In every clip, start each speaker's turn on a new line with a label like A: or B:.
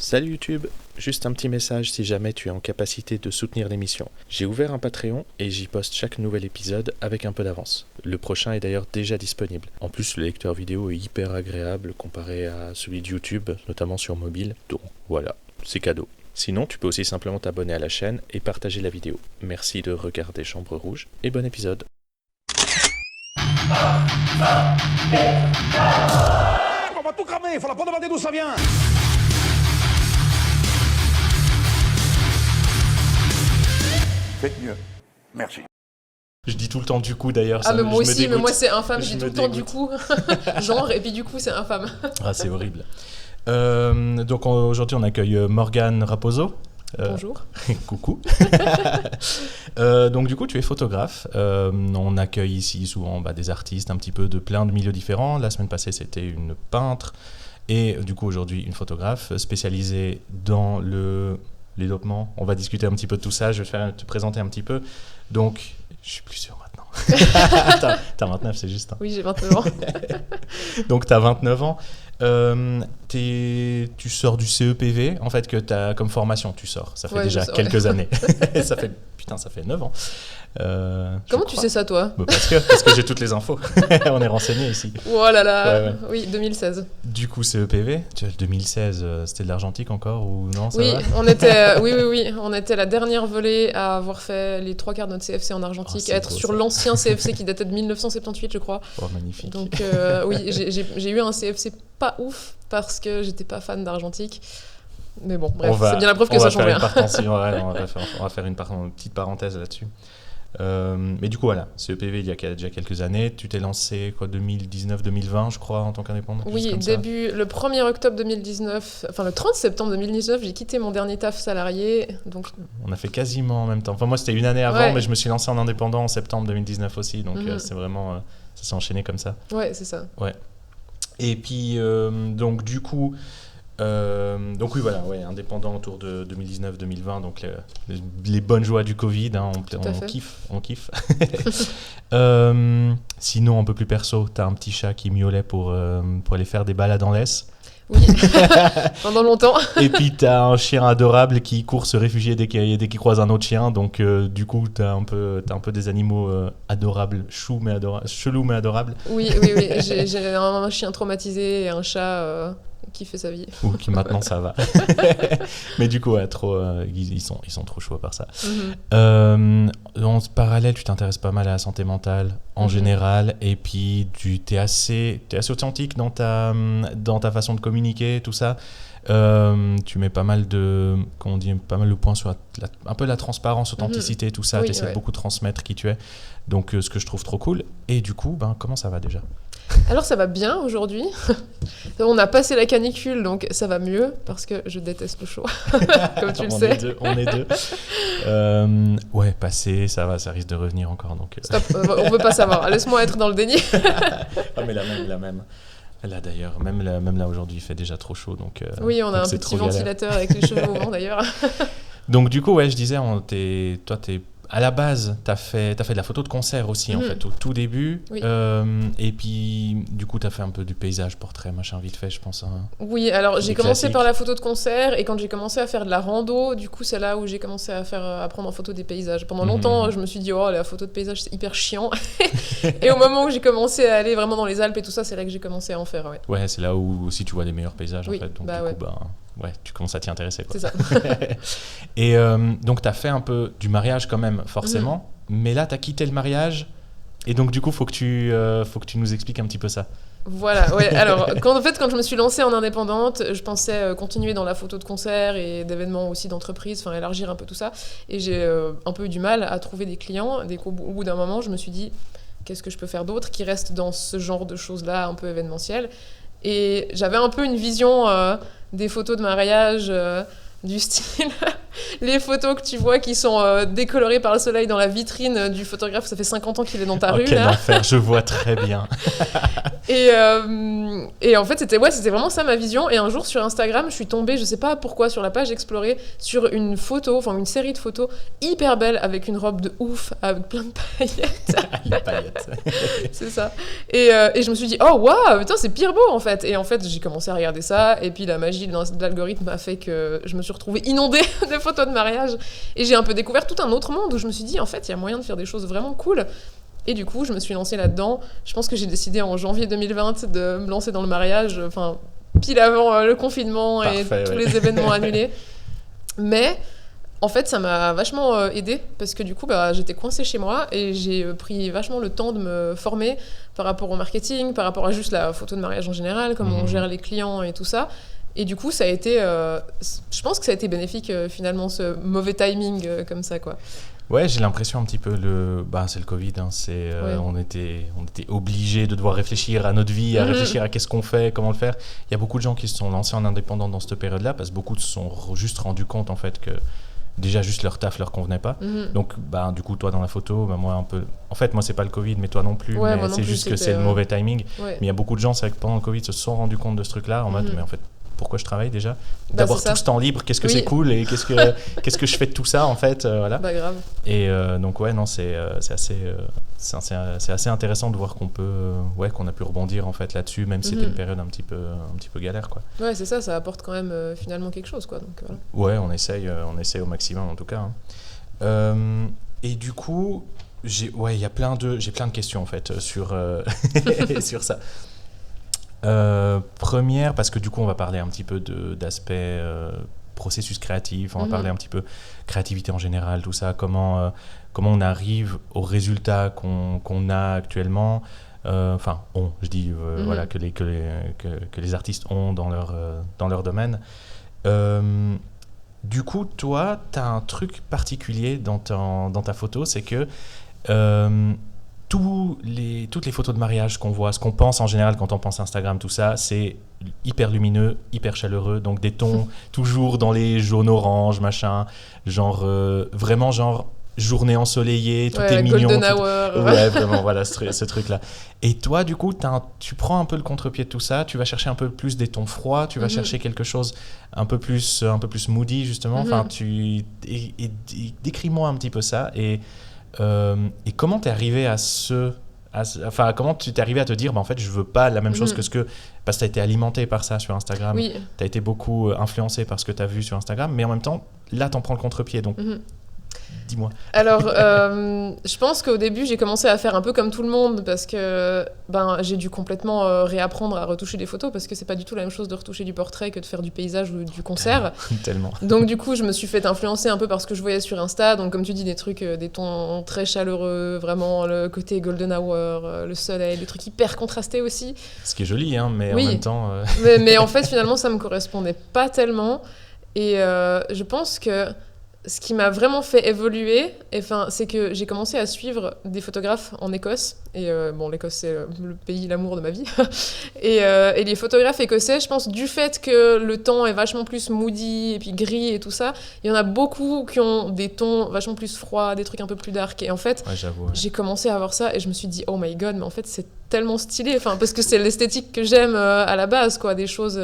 A: Salut YouTube, juste un petit message si jamais tu es en capacité de soutenir l'émission. J'ai ouvert un Patreon et j'y poste chaque nouvel épisode avec un peu d'avance. Le prochain est d'ailleurs déjà disponible. En plus, le lecteur vidéo est hyper agréable comparé à celui de YouTube, notamment sur mobile. Donc voilà, c'est cadeau. Sinon, tu peux aussi simplement t'abonner à la chaîne et partager la vidéo. Merci de regarder Chambre Rouge et bon épisode.
B: On va tout cramer, il faudra pas demander d'où ça vient. Faites mieux. Merci.
C: Je dis tout le temps du coup d'ailleurs.
D: Ah, mais moi aussi,
C: dégoûte.
D: mais moi c'est infâme, je dis
C: Je
D: tout
C: me
D: le temps du
C: dégoûte.
D: coup. Genre, et puis du coup, c'est infâme.
C: Ah, c'est horrible. Donc aujourd'hui, on accueille Morgane Raposo.
D: Bonjour.
C: Coucou. Donc du coup, tu es photographe. On accueille ici souvent des artistes un petit peu de plein de milieux différents. La semaine passée, c'était une peintre. Et du coup, aujourd'hui, une photographe spécialisée dans le développement. On va discuter un petit peu de tout ça. Je vais te présenter un petit peu. Donc, je suis plus sûr maintenant. T'as 29, c'est juste. Hein.
D: Oui, j'ai 29 ans.
C: Donc, t'as 29 ans. Tu sors du CEPV, en fait, que t'as comme formation, tu sors. Ça fait déjà quelques années. ça fait 9 ans.
D: Comment tu sais ça, toi?
C: Parce que j'ai toutes les infos. On est renseignés ici.
D: Oh là là.
C: Ouais.
D: Oui, 2016.
C: Du coup, CEPV, 2016, c'était de l'argentique encore ou non, ça
D: Oui,
C: va
D: on était, oui. On était la dernière volée à avoir fait les 3 quarts de notre CFC en argentique, à être sur l'ancien CFC qui datait de 1978, je crois.
C: Oh, magnifique.
D: Donc, oui, j'ai eu un CFC pas ouf parce que j'étais pas fan d'argentique. Mais bon, bref, c'est bien la preuve que ça change rien.
C: On va faire une petite parenthèse là-dessus. Mais du coup, voilà, CEPV, il y a déjà quelques années. Tu t'es lancé, 2019-2020, je crois, en tant qu'indépendant?
D: Oui, le 1er octobre 2019, enfin le 30 septembre 2019, j'ai quitté mon dernier taf salarié. Donc...
C: On a fait quasiment en même temps. Enfin, moi, c'était une année avant, mais je me suis lancé en indépendant en septembre 2019 aussi. Donc, c'est vraiment... ça s'est enchaîné comme ça.
D: Ouais, c'est ça.
C: Ouais. Et puis, donc, du coup... donc oui, voilà, indépendant autour de 2019-2020, donc les bonnes joies du Covid, hein, on kiffe. Sinon, un peu plus perso, t'as un petit chat qui miaulait pour aller faire des balades en laisse.
D: Oui, pendant longtemps.
C: Et puis t'as un chien adorable qui court se réfugier dès qu'il croise un autre chien, donc du coup t'as un peu des animaux adorables, chelous mais adorables.
D: Oui, j'ai un chien traumatisé et un chat... qui fait sa vie.
C: Ou qui maintenant ça va. Mais du coup, ils sont trop chauds par ça. En parallèle, tu t'intéresses pas mal à la santé mentale en général, et puis t'es assez authentique dans ta façon de communiquer, tout ça. Tu mets pas mal de points sur un peu la transparence, authenticité, tout ça. Tu essaies beaucoup de transmettre qui tu es. Donc, ce que je trouve trop cool. Et du coup, comment ça va déjà ?
D: Alors ça va bien aujourd'hui. On a passé la canicule, donc ça va mieux, parce que je déteste le chaud, comme tu le sais.
C: On est deux. Passé, ça va, ça risque de revenir encore. Donc,
D: Stop, on veut pas savoir. Laisse-moi être dans le déni.
C: Ah, mais la même. Là d'ailleurs, même là aujourd'hui, il fait déjà trop chaud. Donc,
D: oui, on a un petit ventilateur avec les cheveux au vent d'ailleurs.
C: Donc du coup, je disais, toi, à la base, t'as fait de la photo de concert aussi, en fait, au tout début.
D: Oui.
C: Et puis, du coup, t'as fait un peu du paysage, portrait, machin, vite fait, je pense.
D: Oui, alors j'ai commencé par la photo de concert, et quand j'ai commencé à faire de la rando, du coup, c'est là où j'ai commencé à prendre en photo des paysages. Pendant longtemps, je me suis dit, la photo de paysage, c'est hyper chiant. Et au moment où j'ai commencé à aller vraiment dans les Alpes et tout ça, c'est là que j'ai commencé à en faire, ouais.
C: Ouais, c'est là où aussi tu vois les meilleurs paysages, en fait. Donc, tu commences à t'y intéresser, quoi.
D: C'est ça.
C: Et donc, t'as fait un peu du mariage quand même, forcément. Mais là, t'as quitté le mariage. Et donc, du coup, faut que tu nous expliques un petit peu ça.
D: Voilà, ouais. Alors, quand je me suis lancée en indépendante, je pensais continuer dans la photo de concert et d'événements aussi d'entreprise, enfin élargir un peu tout ça. Et j'ai un peu eu du mal à trouver des clients. Au bout d'un moment, je me suis dit, qu'est-ce que je peux faire d'autre qui reste dans ce genre de choses-là, un peu événementielles. Et j'avais un peu une vision des photos de mariage du style les photos que tu vois qui sont décolorées par le soleil dans la vitrine du photographe, ça fait 50 ans qu'il est dans ta rue.
C: Quel
D: là.
C: enfer, je vois très bien.
D: Et en fait, c'était vraiment ça ma vision. Et un jour, sur Instagram, je suis tombée, je sais pas pourquoi, sur la page Explorer, sur une série de photos hyper belle, avec une robe de ouf, avec plein de paillettes.
C: Les paillettes.
D: C'est ça. Et je me suis dit, oh waouh, putain, c'est pire beau en fait. Et en fait, j'ai commencé à regarder ça. Et puis la magie de l'algorithme a fait que je me suis retrouvée inondée de photos de mariage. Et j'ai un peu découvert tout un autre monde où je me suis dit, en fait, il y a moyen de faire des choses vraiment cool. Et du coup, je me suis lancée là-dedans. Je pense que j'ai décidé en janvier 2020 de me lancer dans le mariage, enfin, pile avant le confinement. Parfait, et tous les événements annulés. Mais en fait, ça m'a vachement aidée parce que du coup, j'étais coincée chez moi et j'ai pris vachement le temps de me former par rapport au marketing, par rapport à juste la photo de mariage en général, comment on gère les clients et tout ça. Et du coup, ça a été, je pense que ça a été bénéfique finalement, ce mauvais timing comme ça, quoi.
C: Ouais, j'ai l'impression un petit peu c'est le Covid, hein, on était obligés de devoir réfléchir à notre vie, à réfléchir à qu'est-ce qu'on fait, comment le faire. Il y a beaucoup de gens qui se sont lancés en indépendant dans cette période-là parce que beaucoup se sont juste rendus compte en fait que déjà juste leur taf leur convenait pas. Donc du coup toi dans la photo, moi un peu. En fait moi c'est pas le Covid, mais toi non plus.
D: Ouais,
C: mais c'est juste que c'est le mauvais timing.
D: Ouais.
C: Mais il y a beaucoup de gens, c'est vrai que pendant le Covid se sont rendus compte de ce truc-là en mode mais en fait pourquoi je travaille déjà, d'avoir tout ce temps libre, qu'est-ce que c'est cool et qu'est-ce que je fais de tout ça en fait, voilà.
D: Grave.
C: Et donc ouais non c'est assez intéressant de voir qu'on a pu rebondir en fait là-dessus, même si c'était une période un petit peu galère, quoi. Ouais,
D: c'est ça apporte quand même finalement quelque chose, quoi. Donc
C: ouais, on essaye au maximum en tout cas, hein. Et du coup j'ai plein de questions en fait sur sur ça. Première, parce que du coup on va parler un petit peu d'aspect processus créatif, on va parler un petit peu créativité en général, tout ça, comment on arrive au résultat qu'on a actuellement, voilà, que les artistes ont dans leur domaine. Du coup toi t'as un truc particulier dans ta photo, c'est que toutes les photos de mariage qu'on voit, ce qu'on pense en général quand on pense Instagram, tout ça, c'est hyper lumineux, hyper chaleureux, donc des tons toujours dans les jaunes orange, machin, vraiment journée ensoleillée, tout est mignon.
D: Golden hour.
C: Ouais, vraiment, voilà, ce truc-là. Et toi, du coup, tu prends un peu le contre-pied de tout ça, tu vas chercher un peu plus des tons froids, tu vas chercher quelque chose un peu plus moody, justement. Enfin, décris-moi un petit peu ça, et comment t'es arrivé comment tu t'es arrivé à te dire en fait je veux pas la même chose parce que t'as été alimenté par ça sur Instagram, t'as été beaucoup influencé par ce que t'as vu sur Instagram, mais en même temps là t'en prends le contre-pied, donc dis-moi.
D: Alors je pense qu'au début j'ai commencé à faire un peu comme tout le monde parce que j'ai dû complètement réapprendre à retoucher des photos parce que c'est pas du tout la même chose de retoucher du portrait que de faire du paysage ou du concert.
C: Tellement.
D: Donc du coup je me suis fait influencer un peu par ce que je voyais sur Insta, donc comme tu dis des trucs, des tons très chaleureux, vraiment le côté golden hour, le soleil, des trucs hyper contrastés aussi.
C: Ce qui est joli hein, mais en même temps...
D: mais en fait finalement ça me correspondait pas tellement, et je pense que ce qui m'a vraiment fait évoluer, c'est que j'ai commencé à suivre des photographes en Écosse. Et l'Écosse, c'est le pays, l'amour de ma vie. et les photographes écossais, je pense, du fait que le temps est vachement plus moody et puis gris et tout ça, il y en a beaucoup qui ont des tons vachement plus froids, des trucs un peu plus dark. Et en fait, j'ai commencé à voir ça et je me suis dit, oh my god, mais en fait, c'est tellement stylé. Parce que c'est l'esthétique que j'aime à la base, quoi. Des choses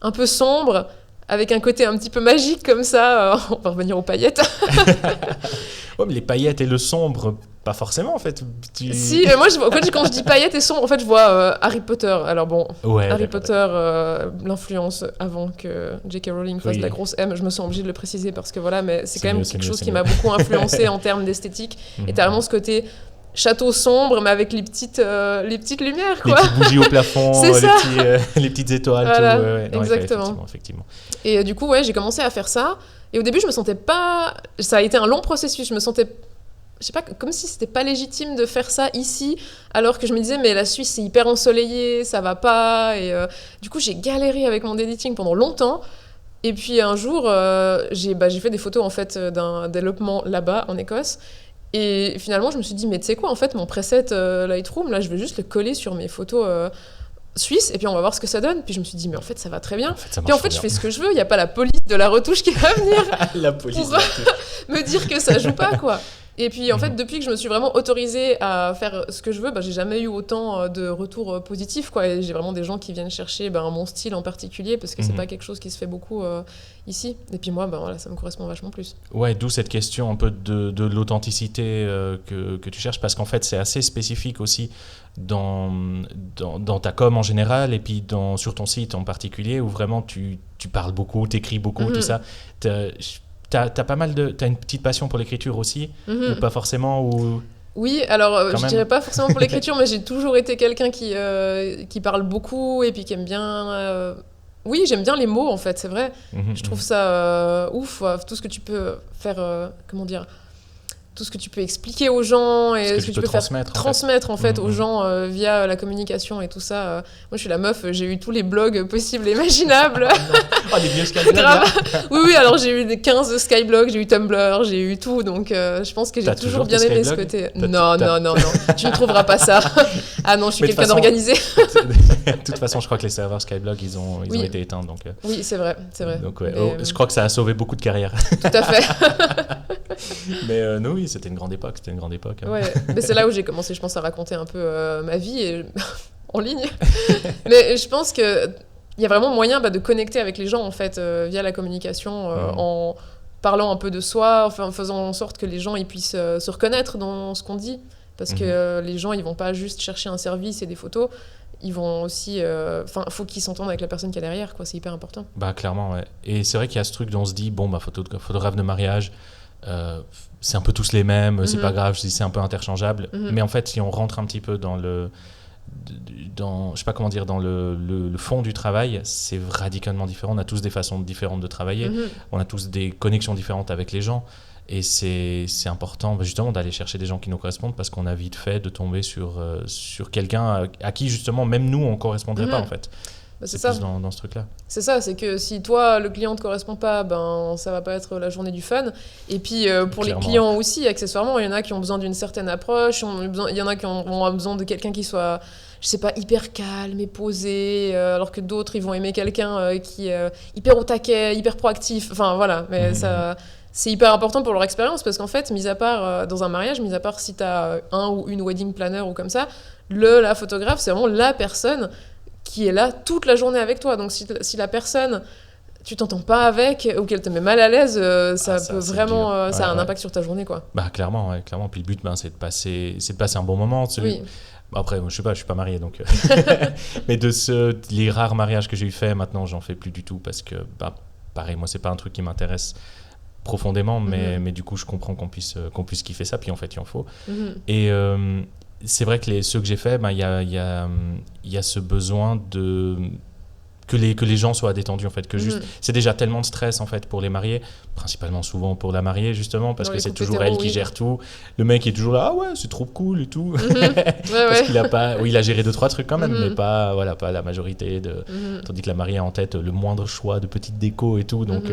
D: un peu sombres, avec un côté un petit peu magique comme ça. On va revenir aux paillettes.
C: Ouais, mais les paillettes et le sombre, pas forcément en fait.
D: Si, moi quand je dis paillettes et sombre, en fait je vois Harry Potter. Alors bon, Harry Potter, l'influence avant que J.K. Rowling fasse de la grosse M, je me sens obligée de le préciser parce que voilà, mais c'est quand même quelque chose qui m'a beaucoup influencée en termes d'esthétique. Et t'as vraiment ce côté château sombre, mais avec les petites lumières, quoi.
C: Les petites bougies au plafond, les petites étoiles,
D: voilà,
C: tout. Ouais, non,
D: exactement.
C: Effectivement.
D: Et du coup, j'ai commencé à faire ça. Et au début, je me sentais pas... Ça a été un long processus. Je me sentais, je sais pas, comme si c'était pas légitime de faire ça ici, alors que je me disais, mais la Suisse, c'est hyper ensoleillé, ça va pas. Et du coup, j'ai galéré avec mon editing pendant longtemps. Et puis un jour, j'ai fait des photos en fait d'un développement là-bas, en Écosse. Et finalement, je me suis dit, mais tu sais quoi, en fait, mon preset Lightroom, là, je vais juste le coller sur mes photos suisses, et puis on va voir ce que ça donne. Puis je me suis dit, mais en fait, ça va très bien. Puis en fait, je fais ce que je veux, il n'y a pas la police de la retouche qui va venir
C: la police
D: pour me dire que ça joue pas, quoi. Et puis en fait, depuis que je me suis vraiment autorisée à faire ce que je veux, j'ai jamais eu autant de retours positifs, quoi. Et j'ai vraiment des gens qui viennent chercher mon style en particulier, parce que c'est pas quelque chose qui se fait beaucoup ici. Et puis moi, voilà, ça me correspond vachement plus.
C: Ouais, d'où cette question un peu de l'authenticité que tu cherches, parce qu'en fait, c'est assez spécifique aussi dans ta com en général, et puis sur ton site en particulier, où vraiment tu parles beaucoup, t'écris beaucoup, tout ça. T'as une petite passion pour l'écriture aussi, ou pas forcément, ou...
D: Oui, alors je dirais pas forcément pour l'écriture, mais j'ai toujours été quelqu'un qui parle beaucoup et puis qui aime bien... Oui, j'aime bien les mots en fait, c'est vrai. Je trouve ça ouf, tout ce que tu peux faire, comment dire, tout ce que tu peux expliquer aux gens et ce que tu peux transmettre en fait aux gens via la communication et tout ça. Moi, je suis la meuf, j'ai eu tous les blogs possibles et imaginables.
C: Des vieux Skyblogs.
D: Oui, alors j'ai eu 15 Skyblogs, j'ai eu Tumblr, j'ai eu tout, donc je pense que j'ai toujours bien aimé ce côté. Non, tu ne trouveras pas ça. Ah non, je suis quelqu'un d'organisé.
C: De toute façon, je crois que les serveurs Skyblog, ils ont été éteints. Donc,
D: oui, c'est vrai.
C: Donc, je crois que ça a sauvé beaucoup de carrières.
D: Tout à fait.
C: Mais non, oui, c'était une grande époque. Hein.
D: Ouais, mais c'est là où j'ai commencé, je pense, à raconter un peu ma vie en ligne. Mais je pense que il y a vraiment moyen de connecter avec les gens en fait via la communication, en parlant un peu de soi, en faisant en sorte que les gens ils puissent se reconnaître dans ce qu'on dit, parce que les gens ils vont pas juste chercher un service et des photos. Ils vont aussi... faut qu'ils s'entendent avec la personne qui est derrière, quoi. C'est hyper important.
C: Clairement, ouais. Et c'est vrai qu'il y a ce truc dont on se dit, photographe de mariage, c'est un peu tous les mêmes, c'est pas grave, c'est un peu interchangeable. Mais en fait, si on rentre un petit peu dans le fond du travail, c'est radicalement différent. On a tous des façons différentes de travailler. On a tous des connexions différentes avec les gens. Et c'est important justement d'aller chercher des gens qui nous correspondent, parce qu'on a vite fait de tomber sur quelqu'un à qui justement même nous on correspondrait pas en fait. C'est plus dans ce truc-là.
D: C'est ça, c'est que si toi le client ne te correspond pas, ça va pas être la journée du fun. Et puis pour les clients aussi, accessoirement, il y en a qui ont besoin d'une certaine approche, il y en a qui ont besoin de quelqu'un qui soit, je sais pas, hyper calme et posé, alors que d'autres ils vont aimer quelqu'un qui est hyper au taquet, hyper proactif. Enfin voilà, mais ça... C'est hyper important pour leur expérience, parce qu'en fait, mis à part dans un mariage, mis à part si t'as un ou une wedding planner ou comme ça, la photographe, c'est vraiment la personne qui est là toute la journée avec toi. Donc si la personne, tu t'entends pas avec, ou qu'elle te met mal à l'aise, ça peut vraiment... ça a un impact sur ta journée, quoi.
C: Clairement. Puis le but, c'est de passer un bon moment.
D: Oui.
C: Après, je suis pas marié, donc... Mais les rares mariages que j'ai eu fait, maintenant, j'en fais plus du tout, parce que, pareil, moi, c'est pas un truc qui m'intéresse profondément, mais du coup je comprends qu'on puisse kiffer ça, puis en fait il en faut. Et c'est vrai que ceux que j'ai fait, il y a ce besoin que les gens soient détendus en fait, que juste c'est déjà tellement de stress en fait pour les mariés, principalement souvent pour la mariée justement, parce que c'est toujours elle qui gère tout. Le mec est toujours là, ah ouais c'est trop cool et tout, parce qu'il a pas, il a géré 2-3 trucs quand même, mais pas la majorité tandis que la mariée a en tête le moindre choix de petite déco et tout, donc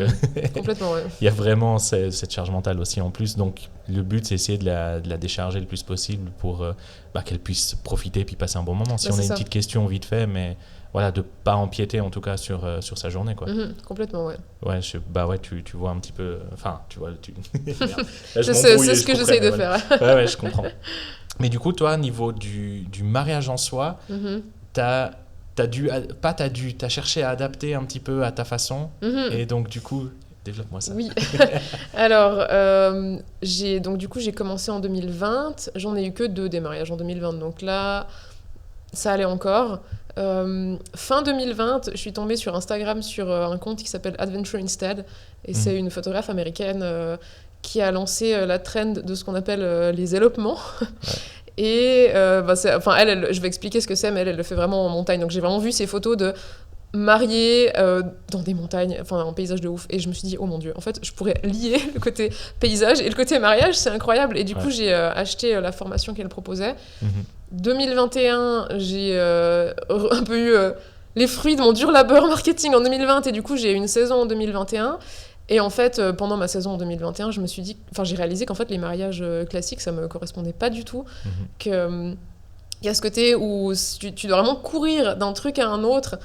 D: complètement,
C: il y a vraiment cette charge mentale aussi en plus, donc le but c'est essayer de la décharger le plus possible pour qu'elle puisse profiter puis passer un bon moment. Si on a une petite question vite fait, mais voilà, de pas empiéter en tout cas sur sa journée, quoi.
D: Complètement, ouais.
C: Ouais, tu vois un petit peu, enfin tu vois, Merde.
D: Là, c'est ce que j'essaye de faire.
C: Ouais, je comprends. Mais du coup, toi, au niveau du mariage en soi, t'as cherché à adapter un petit peu à ta façon, et donc du coup, développe-moi ça.
D: Oui. Alors, j'ai commencé en 2020. J'en ai eu que 2 des mariages en 2020. Donc là, ça allait encore. Fin 2020, je suis tombée sur Instagram sur un compte qui s'appelle Adventure Instead. Et c'est une photographe américaine qui a lancé la trend de ce qu'on appelle les élopements. Et je vais expliquer ce que c'est, mais elle le fait vraiment en montagne. Donc j'ai vraiment vu ces photos de mariée dans des montagnes, enfin en paysage de ouf, et je me suis dit oh mon dieu, en fait je pourrais lier le côté paysage et le côté mariage, c'est incroyable. Et du coup j'ai acheté la formation qu'elle proposait. 2021 j'ai un peu eu les fruits de mon dur labeur marketing en 2020, et du coup j'ai eu une saison en 2021. Et en fait, pendant ma saison en 2021, j'ai réalisé qu'en fait les mariages classiques ça me correspondait pas du tout, que il y a ce côté où tu dois vraiment courir d'un truc à un autre,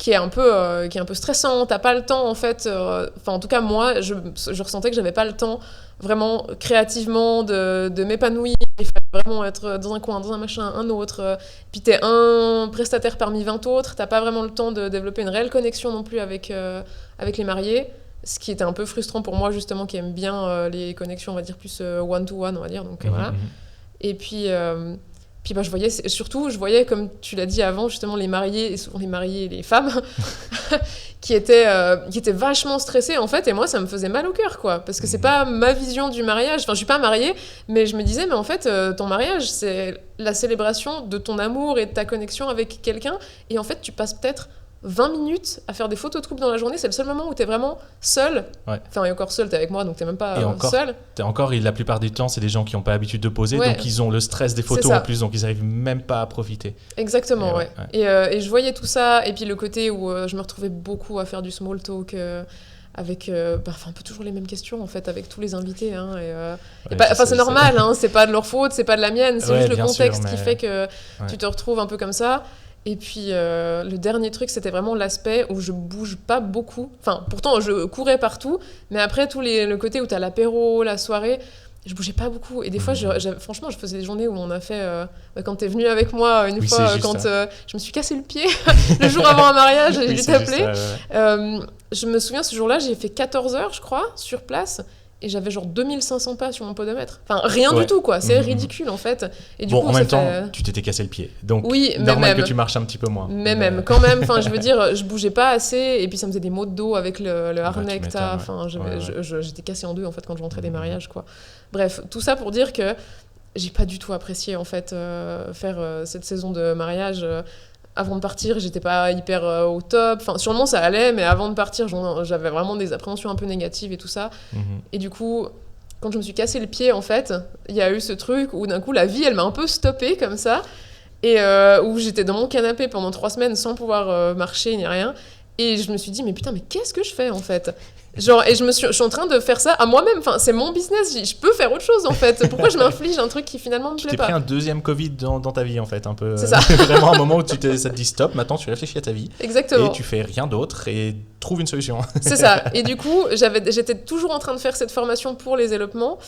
D: qui est un peu stressant. T'as pas le temps, en fait. Enfin, en tout cas, moi, je ressentais que j'avais pas le temps, vraiment, créativement, de m'épanouir. Il fallait vraiment être dans un coin, dans un machin, un autre. Puis t'es un prestataire parmi 20 autres. T'as pas vraiment le temps de développer une réelle connexion non plus avec les mariés. Ce qui était un peu frustrant pour moi, justement, qui aime bien les connexions, on va dire, plus one-to-one, on va dire. Donc, voilà. Et puis... Puis bah, je voyais, comme tu l'as dit avant, justement, les mariés, et souvent les mariés et les femmes, qui étaient vachement stressés, en fait, et moi, ça me faisait mal au cœur, quoi, parce que c'est pas ma vision du mariage. Enfin, je suis pas mariée, mais je me disais, mais en fait, ton mariage, c'est la célébration de ton amour et de ta connexion avec quelqu'un, et en fait, tu passes peut-être 20 minutes à faire des photos de couple dans la journée, c'est le seul moment où t'es vraiment seul. Ouais. Enfin, et encore seul, t'es avec moi, donc t'es même pas seul.
C: Et la plupart du temps, c'est des gens qui n'ont pas l'habitude de poser, donc ils ont le stress des photos en plus, donc ils n'arrivent même pas à profiter.
D: Exactement, ouais. Et je voyais tout ça, et puis le côté où je me retrouvais beaucoup à faire du small talk avec un peu toujours les mêmes questions, en fait, avec tous les invités. Hein, c'est normal, hein, c'est pas de leur faute, c'est pas de la mienne, c'est juste le contexte qui fait que tu te retrouves un peu comme ça. Et puis, le dernier truc, c'était vraiment l'aspect où je bouge pas beaucoup. Enfin, pourtant, je courais partout, mais après, le côté où t'as l'apéro, la soirée, je bougeais pas beaucoup. Et des fois, franchement, je faisais des journées où on a fait... quand t'es venu avec moi une fois, quand je me suis cassé le pied, le jour avant un mariage, j'ai dû t'appeler. Je me souviens, ce jour-là, j'ai fait 14 heures, je crois, sur place. Et j'avais genre 2500 pas sur mon podomètre. Enfin, rien du tout, quoi. C'est ridicule, en fait. Et du coup,
C: en même temps, tu t'étais cassé le pied. Donc, normal que tu marches un petit peu moins.
D: Mais même, quand même. Enfin, je veux dire, je bougeais pas assez. Et puis, ça me faisait des maux de dos avec le harnais que t'as. Enfin, j'étais cassée en deux, en fait, quand je rentrais des mariages, quoi. Bref, tout ça pour dire que j'ai pas du tout apprécié, en fait, faire cette saison de mariage... Avant de partir, j'étais pas hyper au top. Enfin, sûrement, ça allait, mais avant de partir, j'avais vraiment des appréhensions un peu négatives et tout ça. Et du coup, quand je me suis cassé le pied, en fait, il y a eu ce truc où d'un coup, la vie, elle m'a un peu stoppée comme ça. Et où j'étais dans mon canapé pendant 3 semaines sans pouvoir marcher ni rien. Et je me suis dit, mais putain, mais qu'est-ce que je fais, en fait ? Genre, et je suis en train de faire ça à moi-même. Enfin, c'est mon business, je peux faire autre chose, en fait. Pourquoi je m'inflige un truc qui finalement me plaît pas ?
C: Tu t'es pris un deuxième Covid dans ta vie, en fait, un peu.
D: C'est ça.
C: Vraiment un moment où ça te dit stop, maintenant tu réfléchis à ta vie.
D: Exactement.
C: Et tu fais rien d'autre et trouve une solution.
D: C'est ça. Et du coup, j'étais toujours en train de faire cette formation pour les élopements.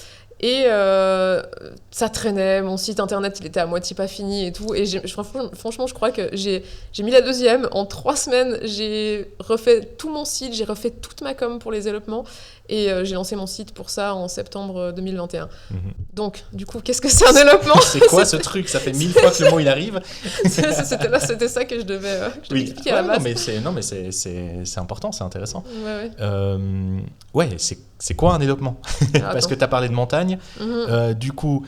D: Et ça traînait, mon site internet il était à moitié pas fini et tout, et franchement je crois que j'ai mis la deuxième, en 3 semaines j'ai refait tout mon site, j'ai refait toute ma com pour les élopements, et j'ai lancé mon site pour ça en septembre 2021. Donc du coup, qu'est-ce que c'est un élopement ?
C: C'est quoi ce truc ? Ça fait 1000 fois que le mot il arrive.
D: C'était ça que je devais expliquer à la base.
C: Non mais c'est important, c'est intéressant.
D: Ouais.
C: C'est quoi un élopement ? Parce que tu as parlé de montagne. Du coup,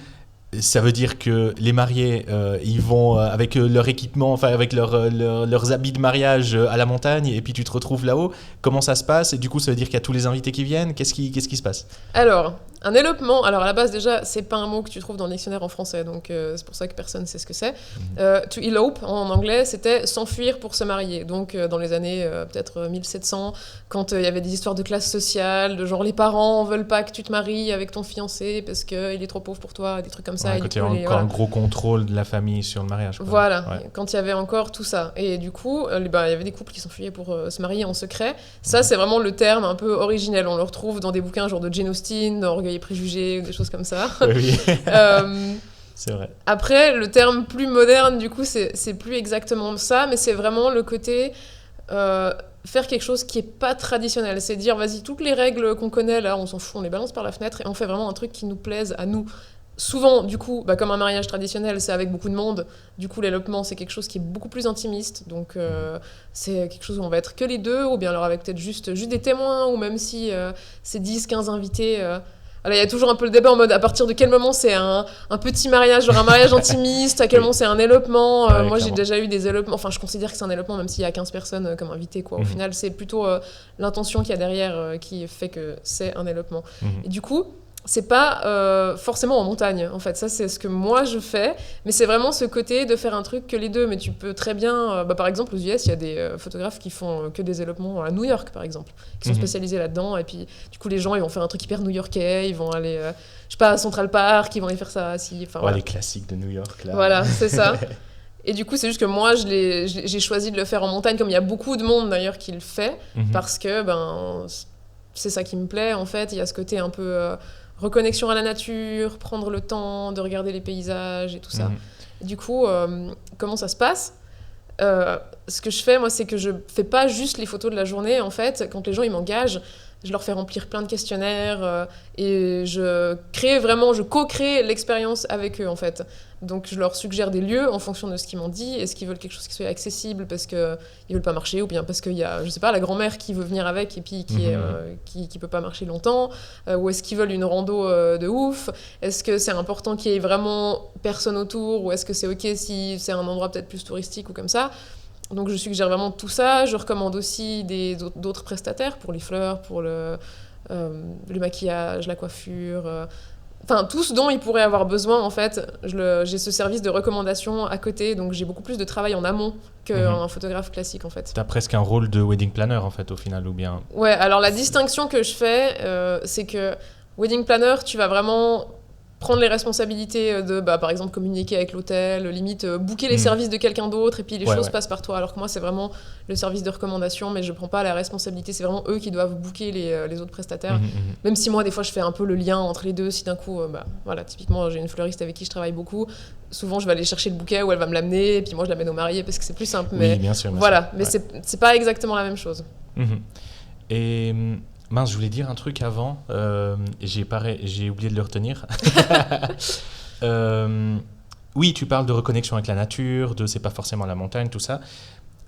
C: ça veut dire que les mariés, ils vont avec leur équipement, enfin avec leurs habits de mariage à la montagne, et puis tu te retrouves là-haut. Comment ça se passe ? Et du coup, ça veut dire qu'il y a tous les invités qui viennent. Qu'est-ce qui se passe ?
D: Alors, un élopement, à la base déjà, c'est pas un mot que tu trouves dans le dictionnaire en français, donc c'est pour ça que personne ne sait ce que c'est. To elope, en anglais, c'était s'enfuir pour se marier. Donc dans les années peut-être 1700, quand il y avait des histoires de classe sociale, de genre les parents veulent pas que tu te maries avec ton fiancé parce qu'il est trop pauvre pour toi, des trucs comme ça.
C: Quand il y a encore un gros contrôle de la famille sur le mariage. Quoi.
D: Voilà, quand il y avait encore tout ça. Et du coup, il y avait des couples qui s'enfuyaient pour se marier en secret. Ça, c'est vraiment le terme un peu originel. On le retrouve dans des bouquins genre de Jane Austen, dans Orgueil et préjugés, des choses comme ça.
C: Oui. C'est vrai.
D: Après, le terme plus moderne, du coup, c'est plus exactement ça, mais c'est vraiment le côté faire quelque chose qui est pas traditionnel. C'est dire, vas-y, toutes les règles qu'on connaît, là, on s'en fout, on les balance par la fenêtre et on fait vraiment un truc qui nous plaise à nous. Souvent, du coup, comme un mariage traditionnel, c'est avec beaucoup de monde. Du coup, l'élopement, c'est quelque chose qui est beaucoup plus intimiste. Donc, c'est quelque chose où on va être que les deux, ou bien alors avec peut-être juste des témoins, ou même si c'est 10, 15 invités. Alors, il y a toujours un peu le débat en mode à partir de quel moment c'est un petit mariage, genre un mariage intimiste, à quel moment c'est un élopement. Moi, j'ai déjà eu des élopements. Enfin, je considère que c'est un élopement, même s'il y a 15 personnes comme invitées, quoi. Au final, c'est plutôt l'intention qu'il y a derrière qui fait que c'est un élopement. Et du coup, c'est pas forcément en montagne, en fait. Ça, c'est ce que moi, je fais. Mais c'est vraiment ce côté de faire un truc que les deux. Mais tu peux très bien... par exemple, aux US, il y a des photographes qui font que des élopements à New York, par exemple, qui sont spécialisés là-dedans. Et puis, du coup, les gens, ils vont faire un truc hyper new-yorkais. Ils vont aller, je sais pas, à Central Park. Ils vont aller faire ça. Voilà.
C: Les classiques de New York, là.
D: Voilà, c'est ça. Et du coup, c'est juste que moi, j'ai choisi de le faire en montagne, comme il y a beaucoup de monde d'ailleurs qui le fait, parce que c'est ça qui me plaît en fait. Il y a ce côté un peu reconnexion à la nature, prendre le temps de regarder les paysages et tout ça. Et du coup, comment ça se passe ? Ce que je fais, moi, c'est que je fais pas juste les photos de la journée. En fait, quand les gens ils m'engagent, je leur fais remplir plein de questionnaires et je co-crée l'expérience avec eux en fait. Donc je leur suggère des lieux en fonction de ce qu'ils m'ont dit. Est-ce qu'ils veulent quelque chose qui soit accessible parce qu'ils veulent pas marcher, ou bien parce qu'il y a, je sais pas, la grand-mère qui veut venir avec et puis qui peut pas marcher longtemps, ou est-ce qu'ils veulent une rando de ouf? Est-ce que c'est important qu'il y ait vraiment personne autour, ou est-ce que c'est ok si c'est un endroit peut-être plus touristique ou comme ça? Donc je suggère vraiment tout ça. Je recommande aussi d'autres prestataires pour les fleurs, pour le maquillage, la coiffure, enfin tout ce dont ils pourraient avoir besoin en fait. J'ai ce service de recommandation à côté, donc j'ai beaucoup plus de travail en amont qu'un photographe classique en fait.
C: T'as presque un rôle de wedding planner en fait au final, ou bien?
D: Ouais, alors la distinction que je fais, c'est que wedding planner, tu vas vraiment prendre les responsabilités de, par exemple, communiquer avec l'hôtel, limite booker les services de quelqu'un d'autre, et puis les choses passent par toi. Alors que moi, c'est vraiment le service de recommandation, mais je prends pas la responsabilité. C'est vraiment eux qui doivent booker les autres prestataires. Même si moi, des fois, je fais un peu le lien entre les deux. Si d'un coup, voilà, typiquement, j'ai une fleuriste avec qui je travaille beaucoup. Souvent, je vais aller chercher le bouquet, ou elle va me l'amener, et puis moi, je l'amène au marié parce que c'est plus simple. Mais
C: oui, bien sûr.
D: Voilà, mais c'est pas exactement la même chose.
C: Et mince, je voulais dire un truc avant, j'ai oublié de le retenir. Oui, tu parles de reconnexion avec la nature, c'est pas forcément la montagne, tout ça.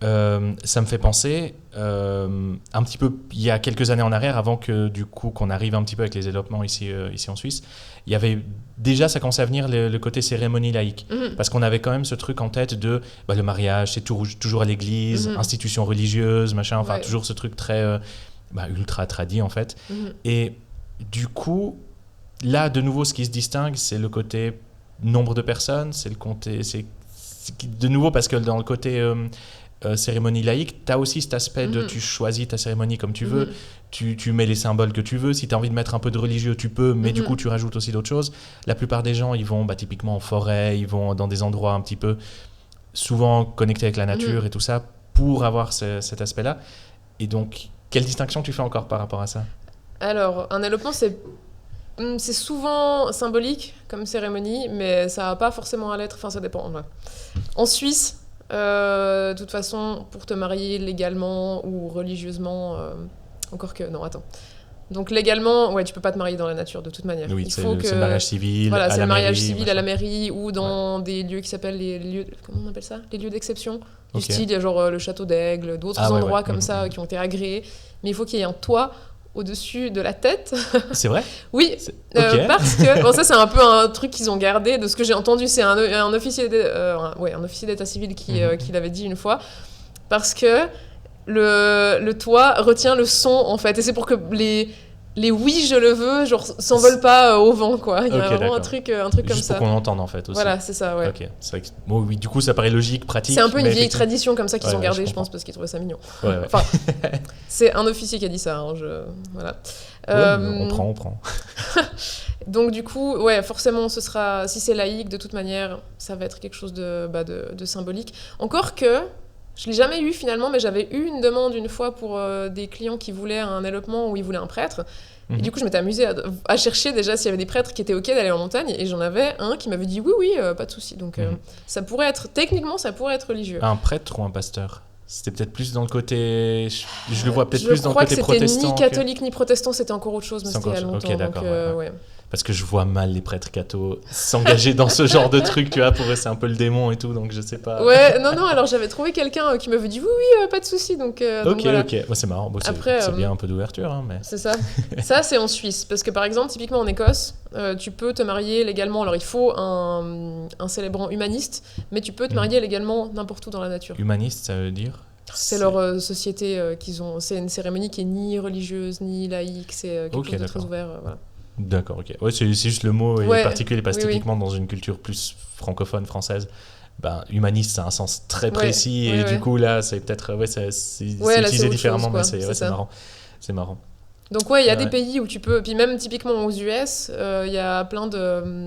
C: Ça me fait penser un petit peu, il y a quelques années en arrière, avant que du coup qu'on arrive un petit peu avec les développements ici en Suisse, il y avait déjà, ça commençait à venir le côté cérémonie laïque, parce qu'on avait quand même ce truc en tête de le mariage, c'est toujours à l'église, institution religieuse, machin, enfin toujours ce truc très ultra tradi en fait. Et du coup, là de nouveau, ce qui se distingue, c'est le côté nombre de personnes, c'est le côté, c'est de nouveau parce que dans le côté cérémonie laïque, tu as aussi cet aspect de tu choisis ta cérémonie comme tu veux, tu mets les symboles que tu veux, si tu as envie de mettre un peu de religieux, tu peux, mais du coup tu rajoutes aussi d'autres choses. La plupart des gens, ils vont typiquement en forêt, ils vont dans des endroits un petit peu souvent connectés avec la nature et tout ça, pour avoir cet aspect-là. Et donc, quelle distinction tu fais encore par rapport à ça?
D: Alors, un élopement, c'est souvent symbolique comme cérémonie, mais ça va pas forcément à l'être, enfin ça dépend. Ouais. En Suisse, de toute façon, pour te marier légalement ou religieusement, encore que... Non, attends. Donc légalement, ouais, tu peux pas te marier dans la nature de toute manière.
C: Oui, c'est le mariage civil.
D: Voilà, c'est le mariage civil
C: machin.
D: À la mairie ou dans des lieux qui s'appellent les lieux... Comment on appelle ça? Les lieux d'exception. Du style, genre le château d'Aigle, d'autres endroits comme ça qui ont été agréés. Mais il faut qu'il y ait un toit au-dessus de la tête.
C: C'est vrai?
D: Oui, parce que... Bon, ça, c'est un peu un truc qu'ils ont gardé. De ce que j'ai entendu, c'est un officier d'état civil qui l'avait dit une fois. Parce que le toit retient le son, en fait. Et c'est pour que les oui, je le veux, genre, s'envolent pas au vent, quoi. Il y a vraiment un truc comme
C: juste
D: ça.
C: pour qu'on l'entende, en fait, aussi.
D: Voilà, c'est ça, ouais.
C: Ok, c'est vrai que... Bon, oui, du coup, ça paraît logique, pratique.
D: C'est un peu une vieille tradition comme ça qu'ils ont gardée,
C: je
D: je pense, parce qu'ils trouvaient ça mignon.
C: Ouais.
D: Enfin, c'est un officier qui a dit ça, hein, voilà.
C: On prend.
D: Donc, du coup, ouais, forcément, ce sera... Si c'est laïque, de toute manière, ça va être quelque chose de symbolique. Encore que... Je l'ai jamais eu finalement, mais j'avais eu une demande une fois pour des clients qui voulaient un élopement où ils voulaient un prêtre. Et du coup, je m'étais amusée à chercher déjà s'il y avait des prêtres qui étaient OK d'aller en montagne. Et j'en avais un qui m'avait dit oui, pas de souci. Donc ça pourrait être, techniquement, ça pourrait être religieux.
C: Un prêtre ou un pasteur? C'était peut-être plus dans le côté... Je le vois peut-être plus dans le côté protestant.
D: Je crois que c'était ni catholique ni protestant, c'était encore autre chose, mais c'était il y a longtemps.
C: Ok, d'accord.
D: Donc, ouais.
C: Parce que je vois mal les prêtres cathos s'engager dans ce genre de truc, tu vois, pour eux c'est un peu le démon et tout, donc je sais pas.
D: Ouais, non, alors j'avais trouvé quelqu'un qui m'avait dit oui, pas de souci, donc voilà.
C: Ok, c'est marrant, bon,
D: Après,
C: c'est bien un peu d'ouverture, hein, mais...
D: C'est ça. Ça, c'est en Suisse, parce que par exemple, typiquement en Écosse, tu peux te marier légalement, alors il faut un célébrant humaniste, mais tu peux te marier légalement n'importe où dans la nature.
C: Humaniste, ça veut dire?
D: C'est leur société qu'ils ont, c'est une cérémonie qui est ni religieuse, ni laïque, c'est quelque chose de très ouvert, voilà.
C: D'accord, ok. Ouais, c'est juste le mot est particulier parce que typiquement dans une culture plus francophone, française, humaniste, ça a un sens très précis et du coup là, c'est peut-être c'est utilisé différemment, mais c'est marrant. C'est marrant.
D: Donc ouais, il y a des
C: Ouais.
D: pays où tu peux, puis même typiquement aux US, il y a plein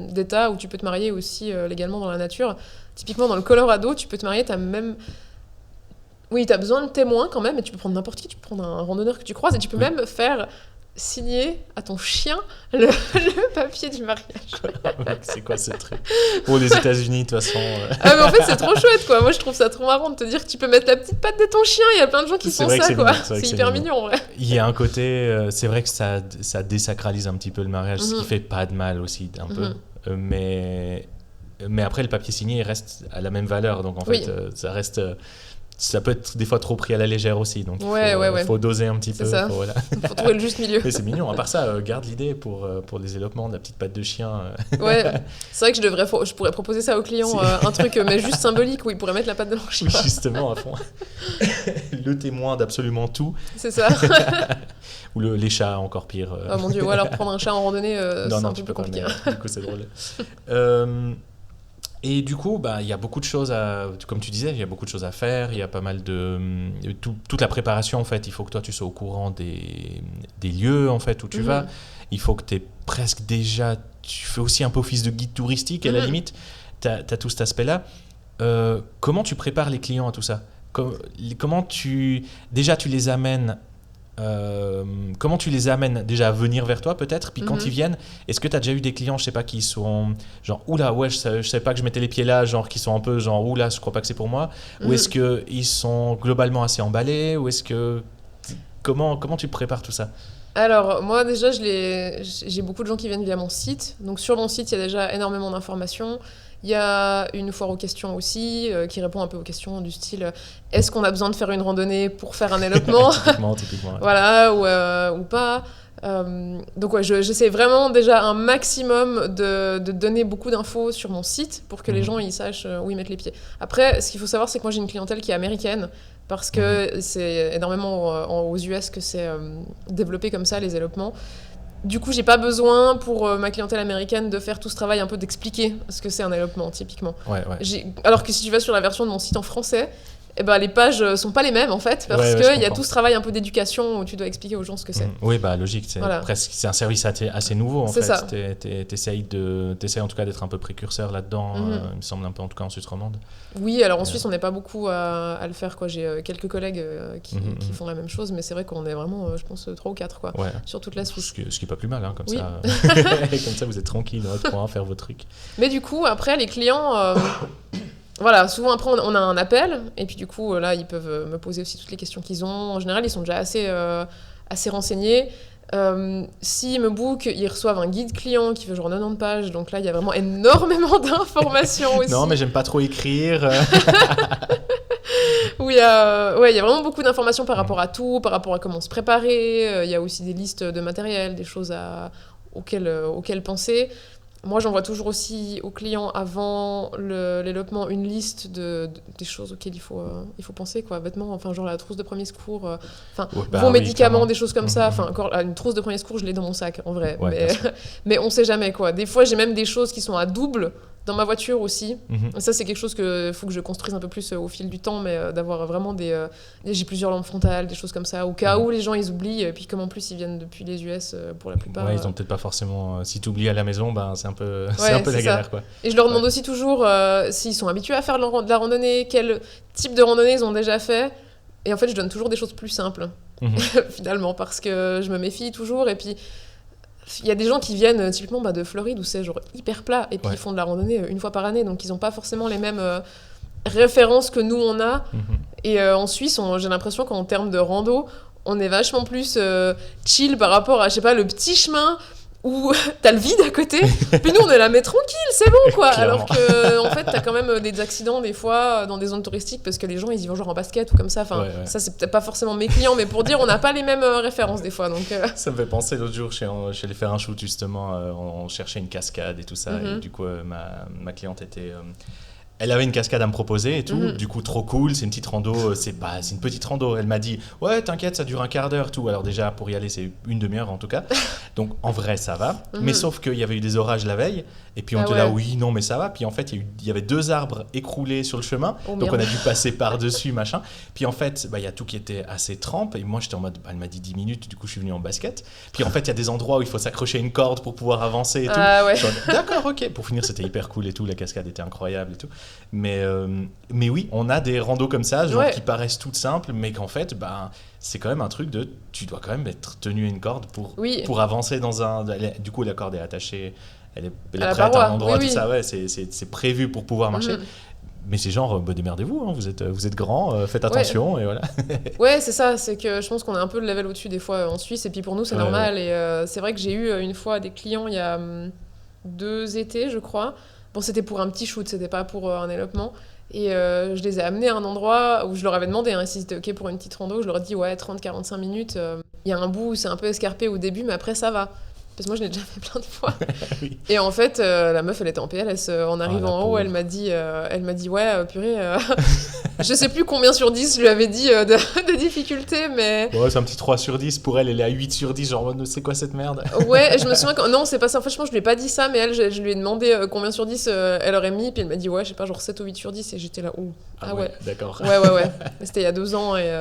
D: d'États où tu peux te marier aussi légalement dans la nature. Typiquement dans le Colorado, tu peux te marier, t'as même... Oui, t'as besoin de témoins quand même, et tu peux prendre n'importe qui, tu peux prendre un randonneur que tu croises, et tu peux
C: Oui.
D: même faire signer à ton chien le papier du mariage.
C: C'est quoi ce truc? Pour les États-Unis, de toute façon.
D: Ah mais en fait c'est trop chouette quoi, moi je trouve ça trop marrant de te dire que tu peux mettre la petite patte de ton chien, il y a plein de gens qui
C: C'est
D: font
C: vrai que
D: ça
C: c'est
D: quoi,
C: mignon, c'est vrai que
D: c'est
C: c'est
D: hyper
C: mignon.
D: mignon en vrai.
C: Il y a un côté, c'est vrai que ça désacralise un petit peu le mariage, ce qui
D: Mhm.
C: fait pas de mal aussi, un peu.
D: Mhm.
C: Mais après, le papier signé, il reste à la même valeur. Donc, en
D: Oui.
C: fait, ça reste. Ça peut être des fois trop pris à la légère aussi. Donc,
D: Ouais, ouais.
C: faut doser un petit
D: C'est
C: peu.
D: ça.
C: Voilà.
D: Faut trouver le juste milieu.
C: Mais c'est mignon. À part ça, garde l'idée pour les élopements de la petite patte de chien.
D: Ouais, c'est vrai que je pourrais proposer ça aux clients,
C: Si.
D: un truc mais juste symbolique où ils pourraient mettre la patte de leur chien.
C: Justement, à fond. Le témoin d'absolument tout.
D: C'est ça.
C: Ou les chats, encore pire.
D: Oh mon dieu, ou alors prendre un chat en randonnée, c'est un
C: tu
D: peu
C: peux
D: plus
C: pas,
D: compliqué.
C: mais du coup, c'est drôle. Et du coup, il y a beaucoup de choses comme tu disais, il y a beaucoup de choses à faire. Il y a pas mal toute la préparation, en fait. Il faut que toi, tu sois au courant des lieux, en fait, où tu vas. Il faut que tu aies presque déjà... Tu fais aussi un peu office de guide touristique, à la limite. Tu as tout cet aspect-là. Comment tu prépares les clients à tout ça? Comment déjà, tu les amènes... comment tu les amènes déjà à venir vers toi peut-être, puis quand ils viennent, est-ce que tu as déjà eu des clients, je sais pas, qui sont genre oula ouais je savais pas que je mettais les pieds là, genre qui sont un peu genre oula je crois pas que c'est pour moi, ou est-ce que ils sont globalement assez emballés, ou est-ce que comment tu prépares tout ça?
D: Alors, moi, déjà, j'ai beaucoup de gens qui viennent via mon site. Donc, sur mon site, il y a déjà énormément d'informations. Il y a une foire aux questions aussi, qui répond un peu aux questions du style est-ce qu'on a besoin de faire une randonnée pour faire un élopement?
C: typiquement ouais.
D: Voilà, ou pas. Donc, ouais, j'essaie vraiment déjà un maximum de donner beaucoup d'infos sur mon site pour que les gens ils sachent où ils mettent les pieds. Après, ce qu'il faut savoir, c'est que moi, j'ai une clientèle qui est américaine. Parce que c'est énormément aux US que c'est développé comme ça, les élopements. Du coup, j'ai pas besoin pour ma clientèle américaine de faire tout ce travail un peu d'expliquer ce que c'est un élopement, typiquement.
C: Ouais.
D: Alors que si tu vas sur la version de mon site en français, eh ben, les pages sont pas les mêmes en fait, parce
C: Ouais,
D: qu'il
C: je
D: y a
C: comprends.
D: tout ce travail un peu d'éducation où tu dois expliquer aux gens ce que c'est.
C: Oui, logique, c'est
D: Voilà.
C: presque c'est un service assez nouveau en
D: C'est
C: fait.
D: ça.
C: T'essayes en tout cas d'être un peu précurseur là-dedans, il me semble un peu en tout cas en Suisse romande.
D: Oui, alors en Suisse, on n'est pas beaucoup à le faire, quoi. J'ai quelques collègues qui font la même chose, mais c'est vrai qu'on est vraiment, je pense, 3 ou 4 quoi,
C: Ouais.
D: sur toute la Suisse.
C: Ce qui est pas plus mal, hein, comme
D: Oui.
C: ça. Comme ça, vous êtes tranquille dans votre coin, faire vos trucs.
D: Mais du coup, après, les clients, voilà, souvent après, on a un appel, et puis du coup, là, ils peuvent me poser aussi toutes les questions qu'ils ont. En général, ils sont déjà assez renseignés. S'ils me bookent, ils reçoivent un guide client qui fait genre 90 pages, donc là, il y a vraiment énormément d'informations aussi.
C: Non, mais j'aime pas trop écrire.
D: Où il y a vraiment beaucoup d'informations par rapport à tout, par rapport à comment se préparer. Il y a aussi des listes de matériel, des choses auxquelles penser. Moi, j'envoie toujours aussi aux clients avant l'élopement une liste des choses auxquelles il faut penser, quoi. Vêtements, enfin genre la trousse de premier secours, vos médicaments,
C: clairement.
D: des choses comme ça. Enfin encore une trousse de premier secours, je l'ai dans mon sac en vrai.
C: Ouais,
D: Mais on sait jamais quoi. Des fois, j'ai même des choses qui sont à double dans ma voiture aussi. Ça, c'est quelque chose que faut que je construise un peu plus au fil du temps, mais d'avoir vraiment j'ai plusieurs lampes frontales, des choses comme ça, au cas où les gens ils oublient. Et puis comme en plus ils viennent depuis les US pour la plupart.
C: Ouais, ils ont peut-être pas forcément. Si tu oublies à la maison, c'est un peu, c'est
D: Ouais,
C: un peu la
D: c'est
C: galère,
D: ça.
C: quoi.
D: Et je leur demande aussi toujours s'ils sont habitués à faire de la randonnée, quel type de randonnée ils ont déjà fait. Et en fait, je donne toujours des choses plus simples, finalement, parce que je me méfie toujours. Et puis, il y a des gens qui viennent typiquement de Floride où c'est genre hyper plat, et puis ils font de la randonnée une fois par année, donc ils n'ont pas forcément les mêmes références que nous on a. Et en Suisse, j'ai l'impression qu'en termes de rando, on est vachement plus chill par rapport à, je sais pas, le petit chemin où t'as le vide à côté, puis nous on est là, mais tranquille, c'est bon quoi. Alors que en fait t'as quand même des accidents des fois dans des zones touristiques parce que les gens ils y vont genre en basket ou comme ça. Enfin, ça c'est peut-être pas forcément mes clients, mais pour dire on n'a pas les mêmes références des fois. Donc
C: ça me fait penser l'autre jour, je suis allé faire un shoot justement, on cherchait une cascade et tout ça, et du coup ma cliente Elle avait une cascade à me proposer et tout, du coup trop cool, c'est une petite rando, c'est une petite rando. Elle m'a dit ouais t'inquiète ça dure un quart d'heure tout. Alors déjà pour y aller c'est une demi-heure en tout cas, donc en vrai ça va. Mais sauf qu'il y avait eu des orages la veille et puis on était là oui non mais ça va. Puis en fait il y avait 2 arbres écroulés sur le chemin, donc on a dû passer par-dessus machin. Puis en fait il y a tout qui était assez trempe et moi j'étais en mode elle m'a dit 10 minutes, du coup je suis venu en basket. Puis en fait il y a des endroits où il faut s'accrocher à une corde pour pouvoir avancer et tout.
D: Ouais.
C: D'accord ok. Pour finir c'était hyper cool et tout, la cascade était incroyable et tout. Mais oui, on a des randos comme ça, genre qui paraissent toutes simples, mais qu'en fait, c'est quand même un truc de... Tu dois quand même être tenu à une corde pour avancer dans un... Du coup, la corde est attachée, elle est prête à un endroit, tout ça, ouais, c'est prévu pour pouvoir marcher. Mais c'est genre, démerdez-vous, hein, vous êtes grand, faites attention, et voilà.
D: Ouais, c'est ça, c'est que je pense qu'on est un peu le level au-dessus des fois en Suisse, et puis pour nous, c'est normal. Ouais. Et c'est vrai que j'ai eu une fois des clients il y a 2 étés, je crois. Bon, c'était pour un petit shoot, c'était pas pour un élopement. Et je les ai amenés à un endroit où je leur avais demandé si c'était OK pour une petite rando. Je leur ai dit, ouais, 30-45 minutes. Il y a un bout où c'est un peu escarpé au début, mais après, ça va. Parce que moi, je l'ai déjà fait plein de fois. Oui. Et en fait, la meuf, elle était en PLS. En arrivant en haut, elle m'a dit, ouais, purée, je sais plus combien sur 10 je lui avais dit de difficulté, mais...
C: Ouais, c'est un petit 3 sur 10. Pour elle, elle est à 8 sur 10. Genre, c'est quoi cette merde?
D: Ouais, je me souviens que... Non, c'est pas ça. Franchement, je lui ai pas dit ça, mais elle, je lui ai demandé combien sur 10 elle aurait mis. Puis elle m'a dit, ouais, je sais pas, genre 7 ou 8 sur 10. Et j'étais là, ouh.
C: Ah ouais, d'accord.
D: Ouais. Mais c'était il y a 2 ans. Et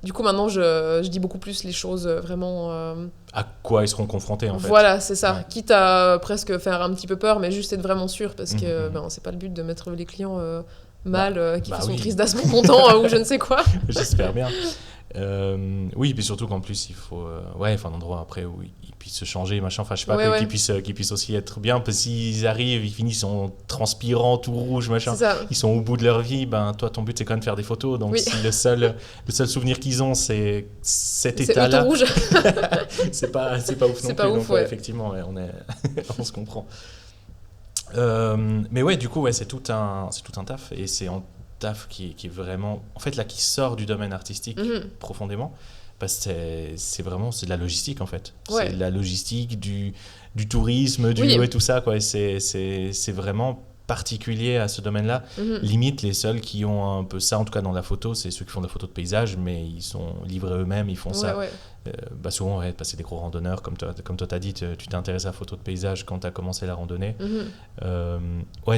D: du coup, maintenant, je dis beaucoup plus les choses vraiment...
C: À quoi ils seront confrontés, en fait.
D: Voilà, c'est ça. Ouais. Quitte à presque faire un petit peu peur, mais juste être vraiment sûr, parce que c'est pas le but de mettre les clients mal, qui font une crise d'asthme content ou je ne sais quoi.
C: J'espère bien. Oui, puis surtout qu'en plus, il faut un endroit après où ils puissent se changer, machin, enfin, je sais pas, qu'ils puissent aussi être bien, parce que s'ils arrivent, ils finissent en transpirant, tout rouge, machin, ils sont au bout de leur vie, toi, ton but, c'est quand même de faire des photos, donc si le seul souvenir qu'ils ont, c'est cet état-là,
D: rouge.
C: c'est pas ouf non plus,
D: ouf,
C: donc effectivement, on se comprend. Mais ouais, du coup, c'est tout un taf, et c'est en taf qui est vraiment, en fait, là, qui sort du domaine artistique profondément, parce que c'est vraiment de la logistique, en fait. Ouais. C'est de la logistique, du tourisme, et tout ça, quoi. Et c'est vraiment particulier à ce domaine-là. Limite, les seuls qui ont un peu ça, en tout cas dans la photo, c'est ceux qui font de la photo de paysage, mais ils sont livrés eux-mêmes, ils font ça. Ouais. Souvent, c'est des gros randonneurs, comme toi t'as dit, tu t'es intéressé à la photo de paysage quand t'as commencé la randonnée.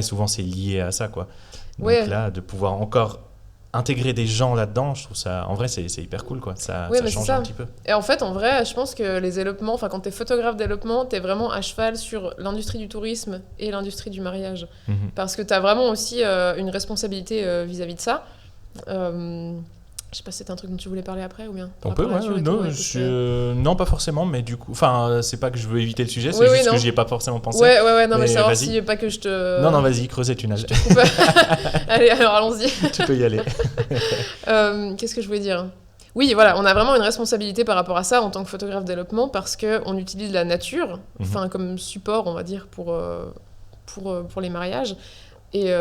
C: Souvent c'est lié à ça, quoi. Donc là, de pouvoir encore intégrer des gens là-dedans, je trouve ça, en vrai, c'est hyper cool, quoi. Ça change un petit peu.
D: Et en fait, en vrai, je pense que les élopements, quand t'es photographe d'élopement, t'es vraiment à cheval sur l'industrie du tourisme et l'industrie du mariage. Parce que t'as vraiment aussi une responsabilité vis-à-vis de ça. Je sais pas si c'était un truc dont tu voulais parler après ou bien.
C: On peut, non, pas forcément, mais du coup, c'est pas que je veux éviter le sujet, c'est juste que j'y ai pas forcément pensé.
D: Non, mais savoir si pas que je te.
C: Non, vas-y, creuse et tunnel.
D: Allez, alors allons-y.
C: Tu peux y aller.
D: Qu'est-ce que je voulais dire ? Oui, voilà, on a vraiment une responsabilité par rapport à ça en tant que photographe d'élopement parce qu'on utilise la nature, comme support, on va dire, pour les mariages. Et.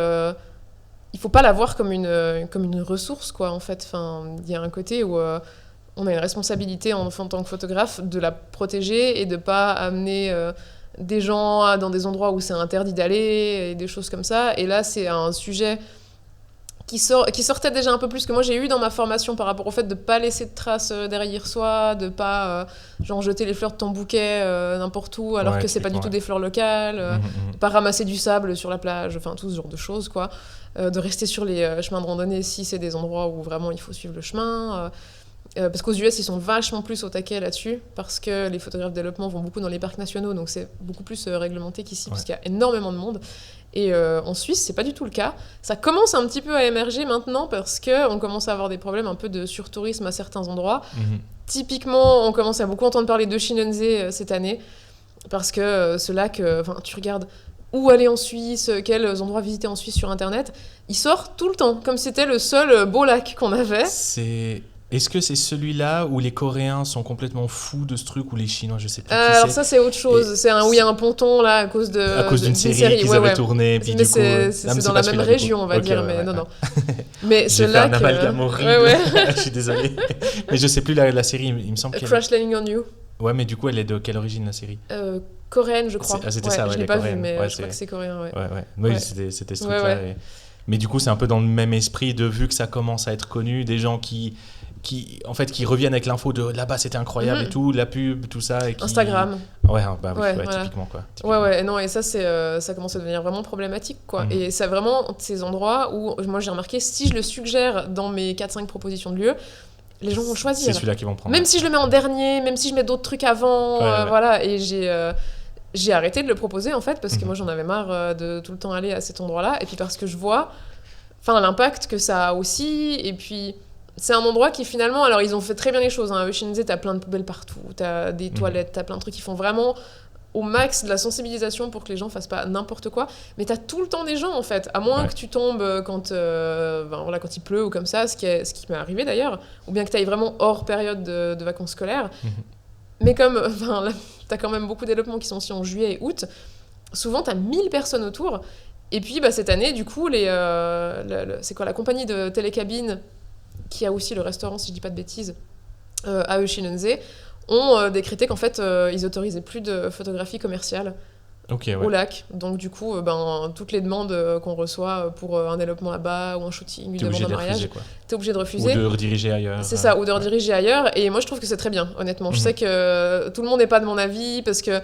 D: Il faut pas la voir comme une ressource, quoi, en fait. Il y a un côté où on a une responsabilité en tant que photographe de la protéger et de pas amener des gens dans des endroits où c'est interdit d'aller et des choses comme ça. Et là, c'est un sujet qui sortait déjà un peu plus que moi j'ai eu dans ma formation par rapport au fait de pas laisser de traces derrière soi, de pas jeter les fleurs de ton bouquet n'importe où alors que c'est pas du tout des fleurs locales, de pas ramasser du sable sur la plage, tout ce genre de choses, quoi. De rester sur les chemins de randonnée si c'est des endroits où vraiment il faut suivre le chemin. Parce qu'aux US, ils sont vachement plus au taquet là-dessus, parce que les photographes de développement vont beaucoup dans les parcs nationaux, donc c'est beaucoup plus réglementé qu'ici, parce qu'il y a énormément de monde. Et en Suisse, c'est pas du tout le cas. Ça commence un petit peu à émerger maintenant, parce qu'on commence à avoir des problèmes un peu de surtourisme à certains endroits. Typiquement, on commence à beaucoup entendre parler de Chiemsee cette année, parce que ce lac, tu regardes où aller en Suisse, quels endroits visiter en Suisse sur Internet, il sort tout le temps, comme si c'était le seul beau lac qu'on avait.
C: Est-ce que c'est celui-là où les Coréens sont complètement fous de ce truc, ou les Chinois, je sais plus qui
D: alors ça, c'est autre chose. C'est où il y a un ponton, là, à cause
C: d'une série qu'ils avaient tournée. Puis
D: mais c'est dans la même région, on va dire, mais non. Mais
C: j'ai fait un amalgame horrible, je suis désolé. Mais je sais plus la série, il me semble qu'elle...
D: Crash Landing on You.
C: Ouais, mais du coup, elle est de quelle origine, la série ?
D: Coréenne, je crois.
C: C'était ça,
D: je l'ai pas vu, mais je crois que c'est coréen,
C: Oui, c'était ce truc-là. Mais du coup, c'est un peu dans le même esprit de vu que ça commence à être connu, des gens qui reviennent avec l'info de là-bas c'était incroyable et tout, la pub, tout ça. Et qui...
D: Instagram.
C: Ouais, bah oui,
D: Ouais,
C: ouais,
D: voilà.
C: typiquement quoi.
D: Ouais, non, et ça, ça commence à devenir vraiment problématique, quoi.
C: Mhm.
D: Et c'est vraiment ces endroits où, moi, j'ai remarqué, si je le suggère dans mes 4-5 propositions de lieux, les gens vont le
C: C'est
D: choisir.
C: celui-là qu'ils vont prendre.
D: Même si je le mets en dernier, même si je mets d'autres trucs avant,
C: Ouais.
D: voilà. Et j'ai arrêté de le proposer, en fait, parce que
C: Mhm.
D: moi, j'en avais marre de tout le temps aller à cet endroit-là. Et puis parce que je vois, l'impact que ça a aussi. Et puis, c'est un endroit qui, finalement... Alors, ils ont fait très bien les choses. Hein. À Ushinize, t'as plein de poubelles partout. T'as des toilettes, t'as plein de trucs qui font vraiment... au max de la sensibilisation pour que les gens fassent pas n'importe quoi, mais t'as tout le temps des gens en fait, à moins que tu tombes quand il pleut ou comme ça, ce qui m'est arrivé d'ailleurs, ou bien que t'ailles vraiment hors période de vacances scolaires. Mais comme là, t'as quand même beaucoup d'éléments qui sont aussi en juillet et août, souvent t'as 1000 personnes autour, et puis cette année du coup c'est quoi la compagnie de télécabine qui a aussi le restaurant si je dis pas de bêtises à Ushinize ont décrété qu'en fait, ils autorisaient plus de photographie commerciale au lac. Donc, du coup, toutes les demandes qu'on reçoit pour un développement là-bas ou un shooting, une demande de mariage, t'es obligé de refuser.
C: Ou de rediriger ailleurs.
D: C'est ça, ou de rediriger ailleurs. Et moi, je trouve que c'est très bien, honnêtement. Je sais que tout le monde n'est pas de mon avis parce que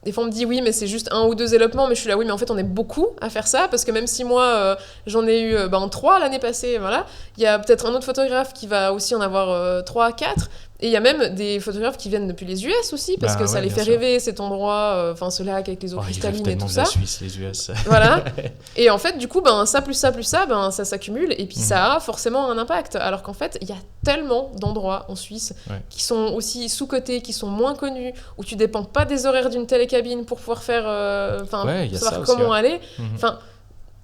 D: des fois, on me dit oui, mais c'est juste 1 ou 2 développements. Mais je suis là, oui, mais en fait, on est beaucoup à faire ça. Parce que même si moi, j'en ai eu 3 l'année passée, voilà, il y a peut-être un autre photographe qui va aussi en avoir 3, 4. Et il y a même des photographes qui viennent depuis les US aussi, parce que ça les fait rêver, cet endroit, ce lac avec les eaux cristallines et tout ça.
C: La Suisse, les US.
D: Voilà. Et en fait, du coup, ça plus ça, ça s'accumule, et puis ça a forcément un impact. Alors qu'en fait, il y a tellement d'endroits en Suisse qui sont aussi sous-cotés, qui sont moins connus, où tu dépends pas des horaires d'une télécabine pour pouvoir faire, savoir comment aller. Enfin,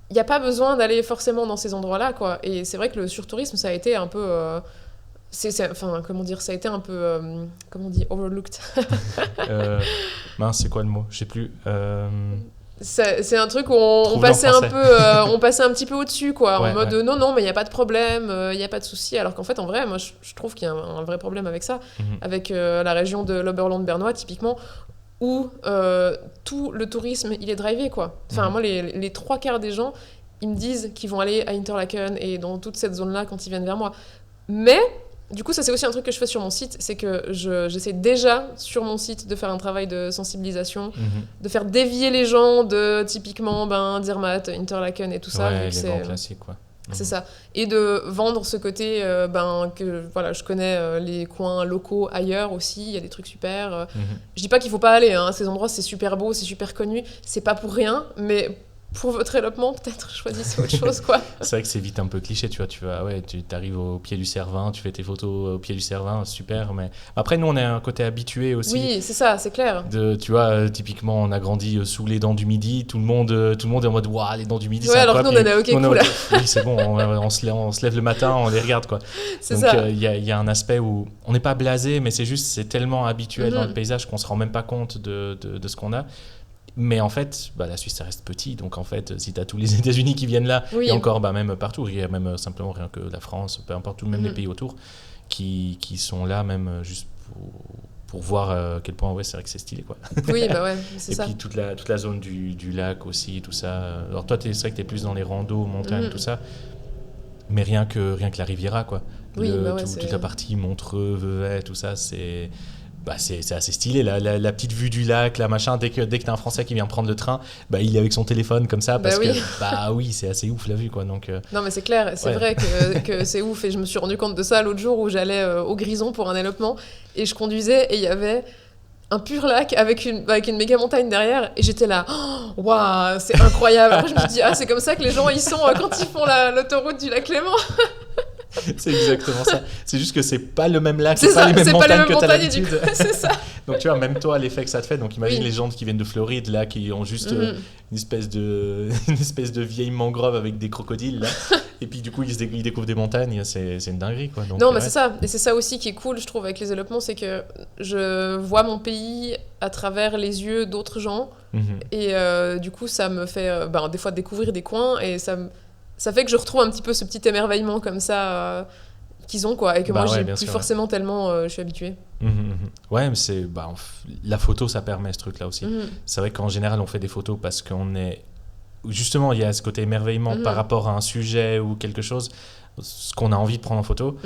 D: il n'y a pas besoin d'aller forcément dans ces endroits-là, quoi. Et c'est vrai que le surtourisme, ça a été un peu... comment dire, ça a été un peu, comment on dit, overlooked.
C: Mince, c'est quoi le mot? Je sais plus.
D: C'est un truc où on passait un petit peu au-dessus, quoi, en mode non, mais il n'y a pas de problème, il n'y a pas de souci. Alors qu'en fait, en vrai, moi, je trouve qu'il y a un vrai problème avec ça, avec la région de l'Oberland bernois, typiquement, où tout le tourisme, il est drivé, quoi. Enfin, moi, les 3/4 des gens, ils me disent qu'ils vont aller à Interlaken et dans toute cette zone-là quand ils viennent vers moi. Mais... du coup, ça c'est aussi un truc que je fais sur mon site, c'est que j'essaie déjà sur mon site de faire un travail de sensibilisation, de faire dévier les gens de typiquement Zermatt, Interlaken et tout ça.
C: Ouais, les grands classiques, quoi.
D: C'est ça. Et de vendre ce côté que voilà, je connais les coins locaux ailleurs aussi, il y a des trucs super. Je dis pas qu'il faut pas aller, hein, ces endroits c'est super beau, c'est super connu, c'est pas pour rien, mais pour votre développement, peut-être choisissez autre chose, quoi.
C: C'est vrai que c'est vite un peu cliché, tu arrives au pied du Cervin, tu fais tes photos au pied du Cervin, super, mais après nous on a un côté habitué aussi.
D: Oui, c'est ça, c'est clair.
C: Tu vois, typiquement on a grandi sous les dents du Midi, tout le monde est en mode waouh, les dents du Midi,
D: ouais,
C: c'est
D: alors
C: incroyable.
D: que nous on est ok, cool.
C: Oui, c'est bon, on se lève le matin, on les regarde, quoi.
D: C'est
C: donc
D: ça.
C: il y a un aspect où on n'est pas blasé, mais c'est tellement habituel dans le paysage qu'on se rend même pas compte de ce qu'on a. Mais en fait, la Suisse, ça reste petit. Donc en fait, si tu as tous les États-Unis qui viennent là, et encore même partout, il y a même simplement rien que la France, peu importe, même les pays autour, qui sont là même juste pour voir à quel point c'est vrai que c'est stylé, quoi.
D: Oui, c'est ça.
C: Et puis toute la zone du lac aussi, tout ça. Alors toi, c'est vrai que tu es plus dans les randos, montagnes, tout ça. Mais rien que la Riviera, quoi. Toute la partie Montreux, Vevey, tout ça, c'est assez stylé, la petite vue du lac, la machin, dès que t'as un Français qui vient prendre le train, il est avec son téléphone comme ça, parce que c'est assez ouf la vue, quoi. Donc,
D: non mais c'est clair, c'est vrai que c'est ouf, et je me suis rendu compte de ça l'autre jour où j'allais au Grison pour un développement, et je conduisais, et il y avait un pur lac avec une méga montagne derrière, et j'étais là, waouh, c'est incroyable. Après je me suis dit, c'est comme ça que les gens ils sont quand ils font l'autoroute du lac Clément.
C: C'est exactement ça. C'est juste que c'est pas le même lac,
D: c'est
C: pas les mêmes montagnes que t'as
D: l'habitude.
C: l'habitude.
D: C'est ça.
C: Donc tu vois, même toi, l'effet que ça te fait. Donc imagine les gens qui viennent de Floride là, qui ont juste une espèce de vieille mangrove avec des crocodiles là. Et puis du coup ils découvrent des montagnes. C'est une dinguerie, quoi. Donc,
D: non, mais c'est ça. Et c'est ça aussi qui est cool, je trouve, avec les développements, c'est que je vois mon pays à travers les yeux d'autres gens. Et du coup, ça me fait des fois découvrir des coins, et ça fait que je retrouve un petit peu ce petit émerveillement comme ça qu'ils ont, quoi, et que moi j'ai plus forcément tellement je suis habituée.
C: Ouais, mais la photo ça permet ce truc là aussi. C'est vrai qu'en général on fait des photos parce qu'on est justement, il y a ce côté émerveillement par rapport à un sujet ou quelque chose, ce qu'on a envie de prendre en photo.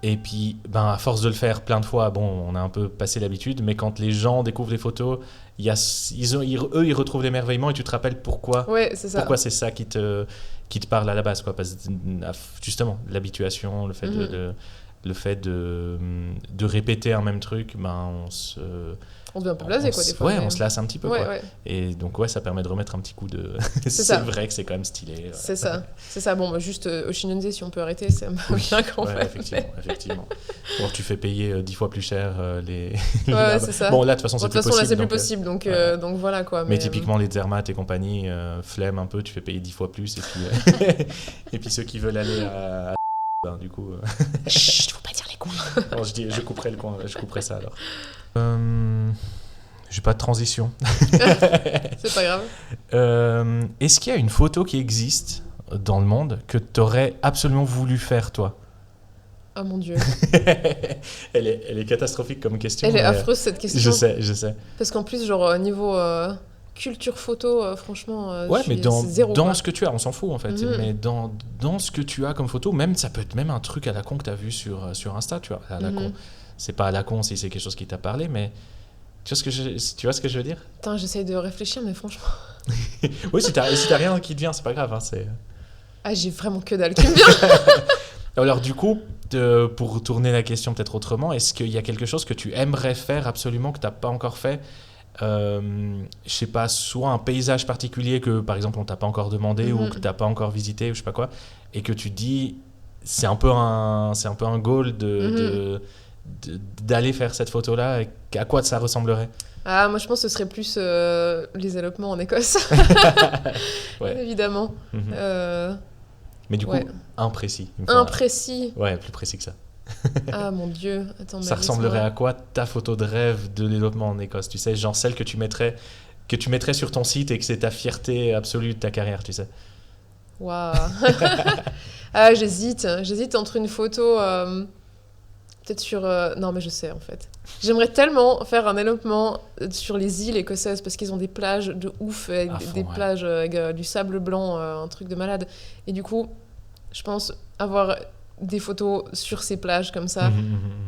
C: Et puis, à force de le faire plein de fois, on a un peu passé l'habitude, mais quand les gens découvrent les photos, eux, ils retrouvent l'émerveillement et tu te rappelles pourquoi
D: c'est ça.
C: Pourquoi c'est ça qui te parle à la base, quoi. Parce que, justement, l'habituation, le fait de répéter un même truc,
D: on devient un peu blasé, quoi, des fois.
C: On se lasse un petit peu, quoi.
D: Ouais.
C: Et donc, ça permet de remettre un petit coup de...
D: C'est
C: vrai que c'est quand même stylé.
D: C'est ça. Bon, juste Oshinonze, si on peut arrêter, c'est bien quand même.
C: Effectivement. Bon, tu fais payer 10 fois plus cher les
D: c'est ça.
C: Bon, là, de toute façon, c'est plus possible.
D: Là, c'est plus possible, donc voilà, quoi.
C: Mais typiquement, les Zermatt et compagnie, flemme un peu, tu fais payer 10 fois plus. Et puis, et puis ceux qui veulent aller à du coup...
D: Chut, faut pas dire les coins.
C: Bon, je couperai le coin, je couperai ça, alors. J'ai pas de transition.
D: C'est pas grave.
C: Est-ce qu'il y a une photo qui existe dans le monde que tu aurais absolument voulu faire, toi?
D: Oh mon Dieu.
C: Elle est catastrophique comme question.
D: Elle est affreuse, cette question.
C: Je sais.
D: Parce qu'en plus, genre, niveau culture photo, franchement,
C: mais
D: c'est zéro.
C: Dans ce que tu as, on s'en fout, en fait. Mais dans ce que tu as comme photo, même ça peut être même un truc à la con que tu as vu sur Insta, tu vois, à la con. C'est pas à la con si c'est quelque chose qui t'a parlé, mais tu vois ce que je veux dire?
D: Putain, j'essaye de réfléchir, mais franchement...
C: Oui, si t'as rien qui te vient, c'est pas grave.
D: Ah, j'ai vraiment que dalle qui me vient.
C: Alors du coup, pour tourner la question peut-être autrement, est-ce qu'il y a quelque chose que tu aimerais faire absolument que t'as pas encore fait? Je sais pas, soit un paysage particulier que par exemple on t'a pas encore demandé ou que t'as pas encore visité ou je sais pas quoi, et que tu dis c'est un peu un goal d'aller faire cette photo-là, à quoi ça ressemblerait?
D: Ah, moi je pense que ce serait plus les élopements en Écosse. Évidemment.
C: Mais du coup, imprécis.
D: Imprécis.
C: Ouais, plus précis que ça.
D: Ah mon Dieu. Attends,
C: ça ressemblerait à quoi ta photo de rêve de l'élopement en Écosse? Tu sais, genre celle que tu mettrais sur ton site et que c'est ta fierté absolue de ta carrière, tu sais.
D: Waouh. Ah, j'hésite entre une photo peut-être sur non mais je sais en fait. J'aimerais tellement faire un élopement sur les îles écossaises parce qu'ils ont des plages de ouf, avec des plages avec du sable blanc, un truc de malade. Et du coup, je pense avoir des photos sur ces plages comme ça,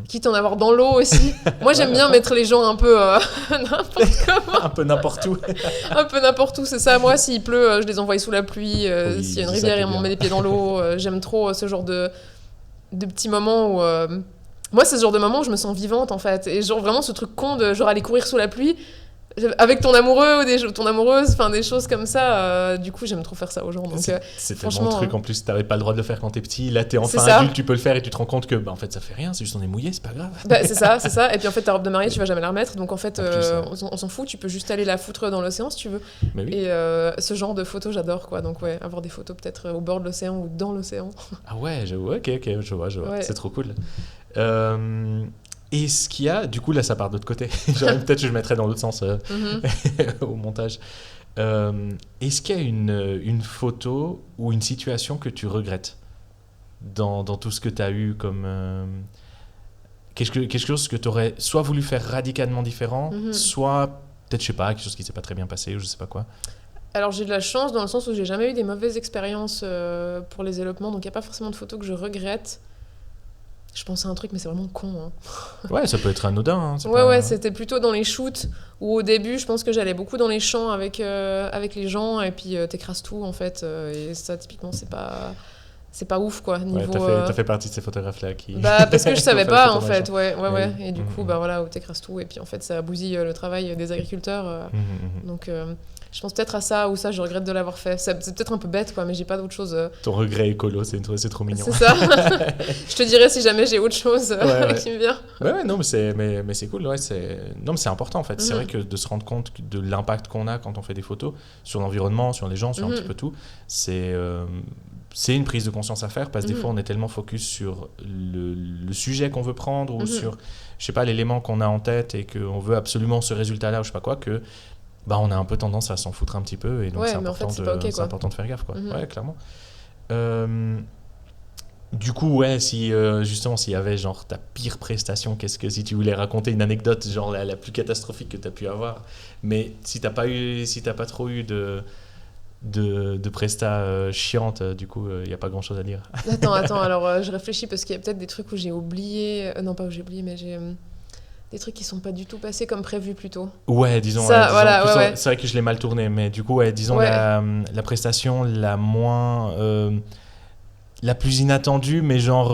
D: quitte à en avoir dans l'eau aussi. Moi j'aime bien mettre les gens un peu n'importe comment.
C: Un peu n'importe où.
D: Un peu n'importe où, c'est ça. Moi s'il pleut, je les envoie sous la pluie. S'il y a une rivière, ils m'en met les pieds dans l'eau. J'aime trop ce genre de petits moments où... Moi c'est ce genre de moment où je me sens vivante en fait. Et genre vraiment ce truc con de genre aller courir sous la pluie avec ton amoureux ou ton amoureuse, enfin des choses comme ça. Du coup j'aime trop faire ça aux gens. Donc,
C: c'est tellement un truc en plus, t'avais pas le droit de le faire quand t'es petit, là t'es enfin adulte, tu peux le faire et tu te rends compte que en fait ça fait rien, c'est juste on est mouillé, c'est pas grave.
D: C'est ça. Et puis en fait ta robe de mariée tu vas jamais la remettre, donc en fait on s'en fout, tu peux juste aller la foutre dans l'océan si tu veux.
C: Mais oui.
D: Et ce genre de photos j'adore quoi, donc ouais, avoir des photos peut-être au bord de l'océan ou dans l'océan.
C: Ah ouais, j'avoue, ok, je vois,
D: ouais.
C: C'est trop cool. Et ce qu'il y a, du coup là ça part de l'autre côté, peut-être que je le mettrai dans l'autre sens au montage. Est-ce qu'il y a une photo ou une situation que tu regrettes dans tout ce que tu as eu comme... quelque chose que tu aurais soit voulu faire radicalement différent, soit peut-être, je sais pas, quelque chose qui s'est pas très bien passé ou je sais pas quoi.
D: Alors j'ai de la chance dans le sens où j'ai jamais eu des mauvaises expériences pour les élopements, donc il n'y a pas forcément de photos que je regrette. Je pensais à un truc, mais c'est vraiment con. Hein.
C: Ouais, ça peut être anodin.
D: Ouais, c'était plutôt dans les shoots, où au début, je pense que j'allais beaucoup dans les champs avec les gens, et puis t'écrases tout, en fait. Et ça, typiquement, c'est pas ouf, quoi. Niveau,
C: t'as fait partie de ces photographes-là qui...
D: parce que je savais pas, en fait. Ouais. Et du coup, voilà, où t'écrases tout, et puis en fait, ça bousille le travail des agriculteurs. Donc... je pense peut-être à ça, ou ça, je regrette de l'avoir fait. C'est peut-être un peu bête, quoi, mais j'ai pas d'autre chose.
C: Ton regret écolo, c'est trop mignon.
D: C'est ça. Je te dirai si jamais j'ai autre chose qui me vient.
C: Ouais, non, mais c'est cool. Ouais, non, mais c'est important, en fait. C'est vrai que de se rendre compte de l'impact qu'on a quand on fait des photos sur l'environnement, sur les gens, sur un petit peu tout, c'est une prise de conscience à faire, parce que des fois, on est tellement focus sur le sujet qu'on veut prendre, ou sur, je sais pas, l'élément qu'on a en tête, et qu'on veut absolument ce résultat-là, ou je sais pas quoi, que... on a un peu tendance à s'en foutre un petit peu, et donc c'est important, c'est important de faire gaffe, quoi. Ouais, clairement. Du coup, ouais, si justement s'il y avait genre ta pire prestation, si tu voulais raconter une anecdote genre la plus catastrophique que tu as pu avoir, mais si t'as pas trop eu de presta chiante, du coup, il n'y a pas grand-chose à dire.
D: Attends, alors je réfléchis parce qu'il y a peut-être des trucs où j'ai oublié. Non, pas où j'ai oublié, mais j'ai des trucs qui sont pas du tout passés comme prévu plutôt.
C: Ouais, disons,
D: Ça, voilà,
C: plutôt,
D: ouais.
C: c'est vrai que je l'ai mal tourné, mais du coup, disons
D: Ouais.
C: la prestation la moins... la plus inattendue, mais genre,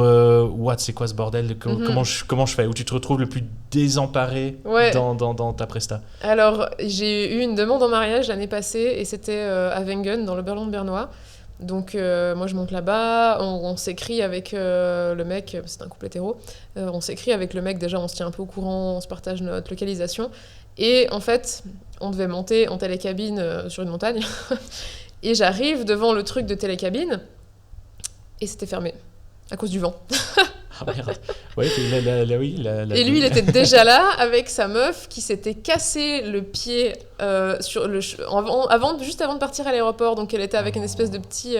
C: what, c'est quoi ce bordel? Comment je fais? Où tu te retrouves le plus désemparé
D: Ouais.
C: dans ta presta?
D: Alors, j'ai eu une demande en mariage l'année passée et c'était à Wengen, dans le Berlande-Bernois. Donc, moi, je monte là-bas, on s'écrit avec le mec, c'est un couple hétéro, on s'écrit avec le mec, déjà, on se tient un peu au courant, on se partage notre localisation. Et en fait, on devait monter en télécabine sur une montagne. Et j'arrive devant le truc de télécabine et c'était fermé à cause du vent.
C: Ah merde. Ouais,
D: Et lui, il était déjà là avec sa meuf qui s'était cassé le pied juste avant de partir à l'aéroport. Donc elle était avec une espèce de petit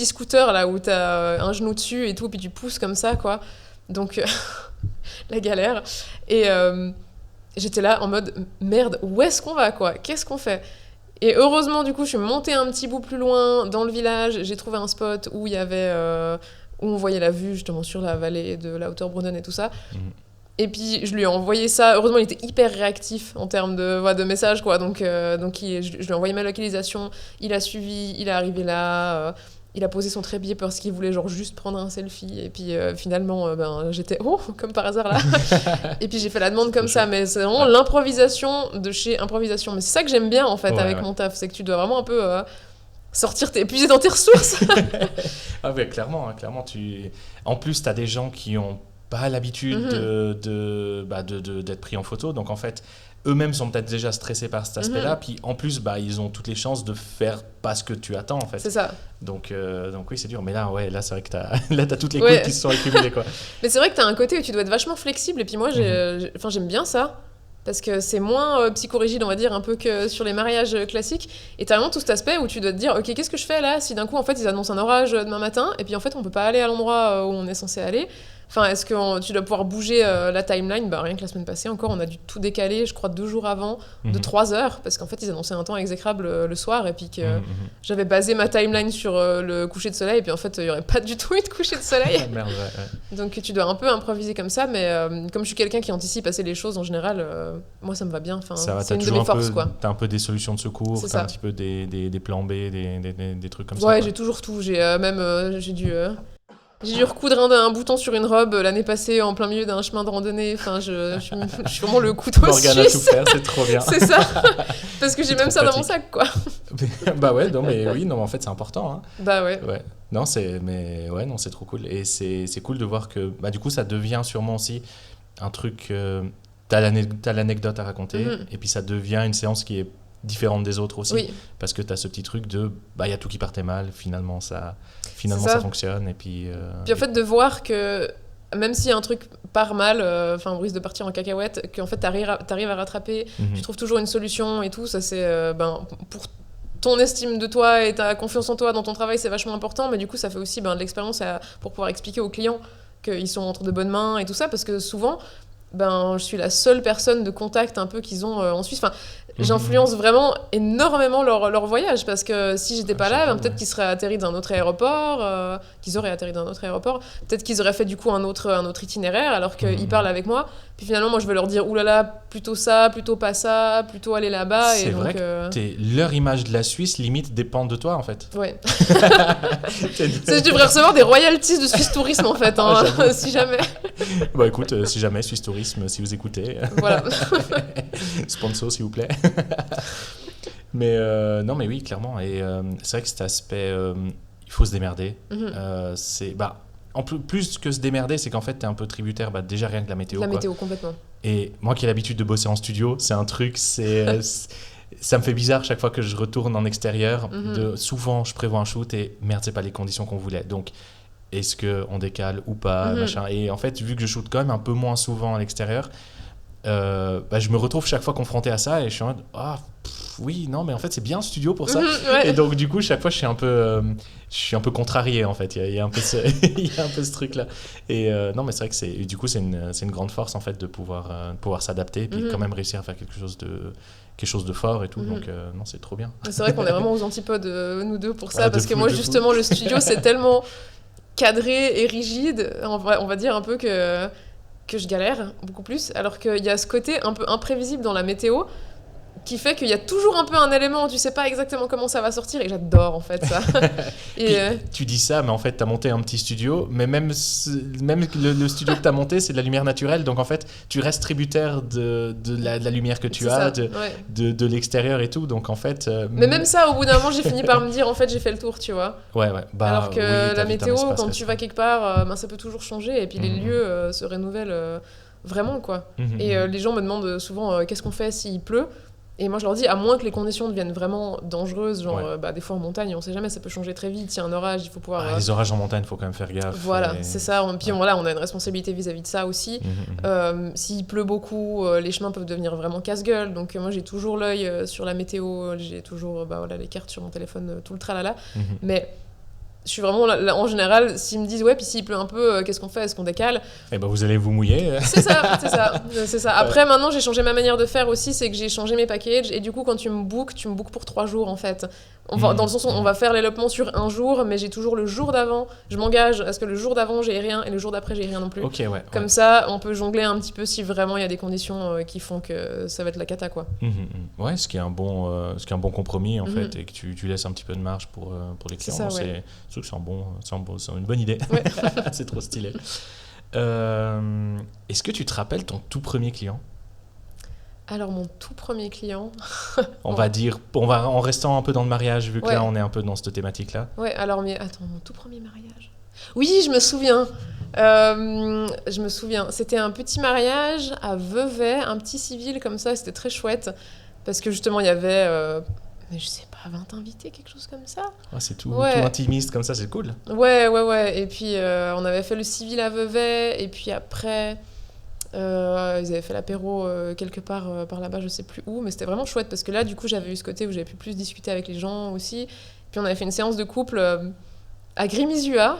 D: scooter là où t'as un genou dessus et tout, puis tu pousses comme ça, quoi. Donc la galère. Et j'étais là en mode merde, où est-ce qu'on va, quoi? Qu'est-ce qu'on fait? Et heureusement, du coup, je suis montée un petit bout plus loin dans le village. J'ai trouvé un spot où il y avait où on voyait la vue justement sur la vallée de la Lauterbrunnen et tout ça. Et puis je lui ai envoyé ça. Heureusement, il était hyper réactif en termes de messages, quoi. Donc je lui ai envoyé ma localisation. Il a suivi, il est arrivé là. Il a posé son trépied parce qu'il voulait genre juste prendre un selfie. Et puis finalement, j'étais comme par hasard là. Et puis j'ai fait la demande comme ça. Mais c'est vraiment l'improvisation de chez Improvisation. Mais c'est ça que j'aime bien en fait avec mon taf. C'est que tu dois vraiment un peu puiser dans tes ressources.
C: Ah ouais, clairement, En plus, t'as des gens qui ont pas l'habitude d'être pris en photo. Donc en fait, eux-mêmes sont peut-être déjà stressés par cet aspect-là. Puis en plus, ils ont toutes les chances de faire pas ce que tu attends, en fait.
D: C'est ça.
C: Donc oui, c'est dur. Mais là, c'est vrai que t'as toutes les couilles qui se sont accumulées, quoi.
D: Mais c'est vrai que t'as un côté où tu dois être vachement flexible. Et puis moi, j'aime bien ça. Parce que c'est moins psychorigide, on va dire, un peu que sur les mariages classiques. Et t'as vraiment tout cet aspect où tu dois te dire, ok, qu'est-ce que je fais là si d'un coup, en fait, ils annoncent un orage demain matin, et puis en fait, on peut pas aller à l'endroit où on est censé aller. Enfin, est-ce que tu dois pouvoir bouger la timeline? Rien que la semaine passée, encore, on a dû tout décaler, je crois, 2 jours avant, de 3 heures, parce qu'en fait, ils annonçaient un temps exécrable le soir, et puis que j'avais basé ma timeline sur le coucher de soleil, et puis en fait, il y aurait pas du tout eu de coucher de soleil.
C: Merde, ouais.
D: Donc tu dois un peu improviser comme ça, mais comme je suis quelqu'un qui anticipe assez les choses en général, moi ça me va bien. Enfin,
C: ça va,
D: c'est une de mes forces, quoi.
C: T'as un peu des solutions de secours,
D: C'est
C: t'as
D: ça.
C: un petit peu des plans B, des trucs comme ça.
D: Ouais, j'ai toujours tout. J'ai dû recoudre un bouton sur une robe l'année passée en plein milieu d'un chemin de randonnée. Enfin, je suis vraiment le couteau
C: Morgane à tout
D: suisse.
C: faire, c'est trop bien.
D: C'est ça. Parce que j'ai même ça dans mon
C: pratique.
D: sac, quoi.
C: Bah ouais, non mais en fait c'est important. Hein.
D: Bah ouais.
C: Ouais. Non, c'est trop cool. Et c'est cool de voir que du coup ça devient sûrement aussi un truc. T'as l'anecdote à raconter, et puis ça devient une séance qui est différente des autres aussi.
D: Oui.
C: Parce que t'as ce petit truc de y a tout qui partait mal, finalement ça fonctionne. Et puis
D: en fait, de voir que même si un truc part mal, on risque de partir en cacahuète, qu'en fait t'arrives à rattraper, tu trouves toujours une solution et tout, ça c'est pour ton estime de toi et ta confiance en toi dans ton travail, c'est vachement important, mais du coup ça fait aussi de l'expérience pour pouvoir expliquer aux clients qu'ils sont entre de bonnes mains et tout ça, parce que souvent je suis la seule personne de contact un peu qu'ils ont en Suisse. Enfin, j'influence vraiment énormément leur voyage, parce que si j'étais pas là, peut-être qu'ils seraient atterris d'un autre aéroport, peut-être qu'ils auraient fait du coup un autre itinéraire, alors qu'ils parlent avec moi. Puis finalement, moi je veux leur dire oulala, plutôt ça, plutôt pas ça, plutôt aller là-bas.
C: C'est vrai que leur image de la Suisse limite dépend de toi en fait.
D: Ouais. Je devrais recevoir des royalties de Suisse Tourisme en fait, si jamais.
C: Bah écoute, si jamais Suisse Tourisme, si vous écoutez,
D: voilà.
C: Sponsor s'il vous plaît. Mais non, mais oui, clairement. Et c'est vrai que cet aspect, il faut se démerder. C'est en plus que se démerder, c'est qu'en fait t'es un peu tributaire, déjà rien que la météo.
D: Météo complètement.
C: Et moi qui ai l'habitude de bosser en studio, c'est un truc, ça me fait bizarre chaque fois que je retourne en extérieur. Souvent je prévois un shoot et merde, c'est pas les conditions qu'on voulait. Donc est-ce qu'on décale ou pas, machin. Et en fait, vu que je shoot quand même un peu moins souvent à l'extérieur, je me retrouve chaque fois confronté à ça et je suis en mode oui, non, mais en fait, c'est bien un studio pour ça.
D: Ouais.
C: Et donc, du coup, chaque fois, je suis un peu contrarié, en fait. Il y a un peu il y a un peu ce truc-là. Et non, mais c'est vrai que du coup, c'est une grande force, en fait, de pouvoir s'adapter et puis quand même réussir à faire quelque chose de fort et tout. Donc, non, c'est trop bien.
D: C'est vrai qu'on est vraiment aux antipodes, nous deux, pour ça.
C: Ah,
D: parce que
C: fou,
D: moi,
C: de
D: justement, le studio, c'est tellement cadré et rigide. On va dire un peu que je galère beaucoup plus. Alors qu'il y a ce côté un peu imprévisible dans la météo qui fait qu'il y a toujours un peu un élément où tu sais pas exactement comment ça va sortir. Et j'adore, en fait, ça.
C: Puis, tu dis ça, mais en fait, t'as monté un petit studio, mais même le studio que t'as monté, c'est de la lumière naturelle, donc en fait, tu restes tributaire de la lumière que tu as, de l'extérieur et tout, donc en fait...
D: Mais même ça, au bout d'un moment, j'ai fini par me dire, en fait, j'ai fait le tour, tu vois.
C: Ouais.
D: Alors que
C: oui,
D: la météo, quand tu
C: restreint.
D: vas quelque part, ça peut toujours changer, et puis les lieux se renouvellent vraiment, quoi. Et les gens me demandent souvent, qu'est-ce qu'on fait s'il pleut ? Et moi je leur dis, à moins que les conditions deviennent vraiment dangereuses, genre des fois en montagne, on sait jamais, ça peut changer très vite, il y a un orage, il faut pouvoir...
C: Les orages en montagne, il faut quand même faire gaffe.
D: Voilà, c'est ça. Puis on a une responsabilité vis-à-vis de ça aussi. S'il pleut beaucoup, les chemins peuvent devenir vraiment casse-gueule. Donc moi j'ai toujours l'œil sur la météo, j'ai toujours les cartes sur mon téléphone, tout le tralala. Mais je suis vraiment là, en général, s'ils me disent ouais, puis s'il pleut un peu, qu'est-ce qu'on fait ? Est-ce qu'on décale ?
C: Eh ben vous allez vous mouiller.
D: C'est ça. Après, maintenant, j'ai changé ma manière de faire aussi, c'est que j'ai changé mes packages. Et du coup, quand tu me bookes pour 3 jours en fait. Dans le sens où on va faire l'élopement sur un jour, mais j'ai toujours le jour d'avant. Je m'engage à ce que le jour d'avant, j'ai rien, et le jour d'après, j'ai rien non plus.
C: Ok, ouais.
D: Comme ça, on peut jongler un petit peu si vraiment il y a des conditions qui font que ça va être la cata, quoi.
C: Ouais, ce qui est un bon compromis en fait, et que tu laisses un petit peu de marge pour les clients.
D: C'est ça,
C: C'est une bonne idée.
D: Ouais.
C: C'est trop stylé. Est-ce que tu te rappelles ton tout premier client ?
D: Alors, mon tout premier client...
C: On va en restant un peu dans le mariage, vu que
D: Ouais.
C: là, on est un peu dans cette thématique-là.
D: Ouais, alors, mais attends, mon tout premier mariage... Oui, je me souviens. C'était un petit mariage à Vevey, un petit civil comme ça, c'était très chouette. Parce que justement, il y avait... mais je sais pas, 20 invités, quelque chose comme ça.
C: Ah, c'est tout
D: Ouais.
C: intimiste comme ça, c'est cool.
D: Ouais. Et puis, on avait fait le civil à Vevey, et puis après... ils avaient fait l'apéro quelque part par là-bas, je sais plus où, mais c'était vraiment chouette parce que là, du coup, j'avais eu ce côté où j'avais pu plus discuter avec les gens aussi. Puis on avait fait une séance de couple à Grimizua.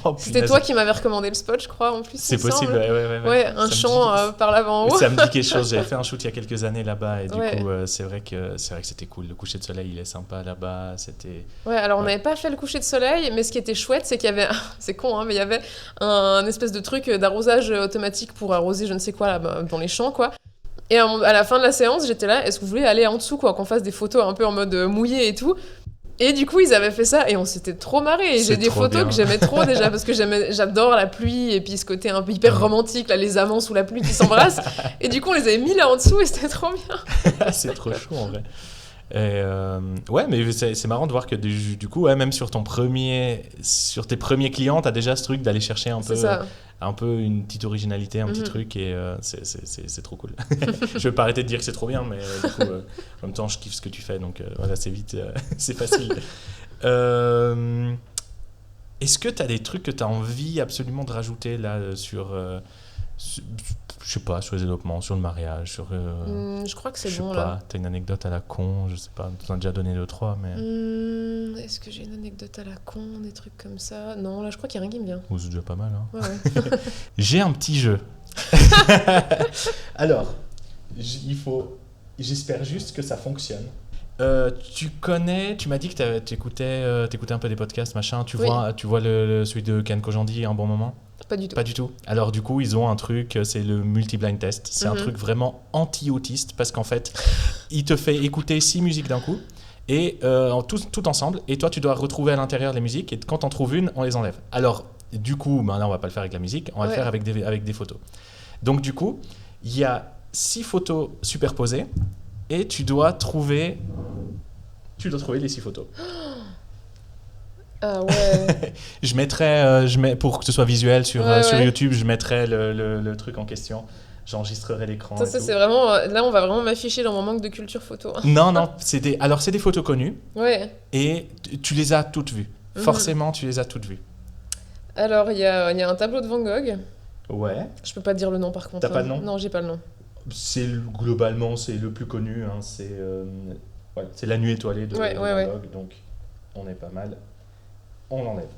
C: Oh,
D: C'était toi qui m'avais recommandé le spot, je crois, en plus.
C: C'est
D: il me
C: possible,
D: semble.
C: ouais.
D: Un chant par l'avant en haut.
C: Ça me dit quelque chose. J'avais fait un shoot il y a quelques années là-bas et du
D: Ouais.
C: coup, c'est vrai que c'était cool. Le coucher de soleil, il est sympa là-bas. C'était.
D: Ouais, alors on
C: Ouais.
D: n'avait pas fait le coucher de soleil, mais ce qui était chouette, c'est qu'il y avait, c'est con, hein, mais il y avait un espèce de truc d'arrosage automatique pour arroser je ne sais quoi là, dans les champs, quoi. Et à la fin de la séance, j'étais là, est-ce que vous voulez aller en dessous, quoi, qu'on fasse des photos un peu en mode mouillé et tout. Et du coup, ils avaient fait ça et on s'était trop marré. Et
C: C'est
D: j'ai des
C: trop
D: photos
C: bien.
D: que j'aimais trop déjà parce que j'adore la pluie et puis ce côté un peu hyper romantique, là, les amants sous la pluie qui s'embrassent. Et du coup, on les avait mis là en dessous et c'était trop bien.
C: C'est trop chaud en vrai. Et ouais, mais c'est marrant de voir que du coup, ouais, même sur tes premiers clients, t'as déjà ce truc d'aller chercher
D: C'est ça.
C: un peu une petite originalité, un petit truc, et c'est trop cool. Je vais pas arrêter de dire que c'est trop bien, mais du coup, en même temps, je kiffe ce que tu fais, donc voilà, c'est vite, c'est facile. Est-ce que t'as des trucs que t'as envie absolument de rajouter là je sais pas, sur les élopements, sur le mariage, sur...
D: Je crois que c'est
C: je sais
D: bon,
C: pas,
D: là.
C: t'as une anecdote à la con, je sais pas, t'en as déjà donné 2-3, mais...
D: Est-ce que j'ai une anecdote à la con, des trucs comme ça ? Non, là, je crois qu'il n'y a rien qui me vient.
C: Oh, c'est déjà pas mal, hein.
D: Ouais.
C: J'ai un petit jeu. Alors, j'espère juste que ça fonctionne. Tu m'as dit que t'écoutais un peu des podcasts, machin. Tu
D: Oui.
C: vois celui de Ken Kojandi un bon moment ?
D: Pas du tout.
C: Pas du tout. Alors du coup, ils ont un truc, c'est le multi-blind test. C'est un truc vraiment anti-autiste parce qu'en fait, il te fait écouter 6 musiques d'un coup et tout ensemble. Et toi, tu dois retrouver à l'intérieur les musiques et quand t'en trouves une, on les enlève. Alors du coup, là, on va pas le faire avec la musique, on va le faire avec des photos. Donc du coup, il y a 6 photos superposées et tu dois trouver les 6 photos.
D: Ah ouais.
C: Je mettrai, pour que ce soit visuel sur
D: Ouais.
C: YouTube, je mettrai le truc en question. J'enregistrerai l'écran.
D: Ça, c'est vraiment... Là, on va vraiment m'afficher dans mon manque de culture photo.
C: Non, c'est des photos connues
D: Ouais.
C: et tu les as toutes vues. Forcément, tu les as toutes vues.
D: Alors, il y a un tableau de Van Gogh.
C: Ouais.
D: Je peux pas te dire le nom, par contre.
C: T'as pas de nom ?
D: Non, j'ai pas le nom.
C: Globalement, c'est le plus connu. Hein, c'est Ouais, c'est la nuit étoilée de
D: Ouais,
C: Van
D: ouais.
C: Gogh, donc on est pas mal. On l'enlève.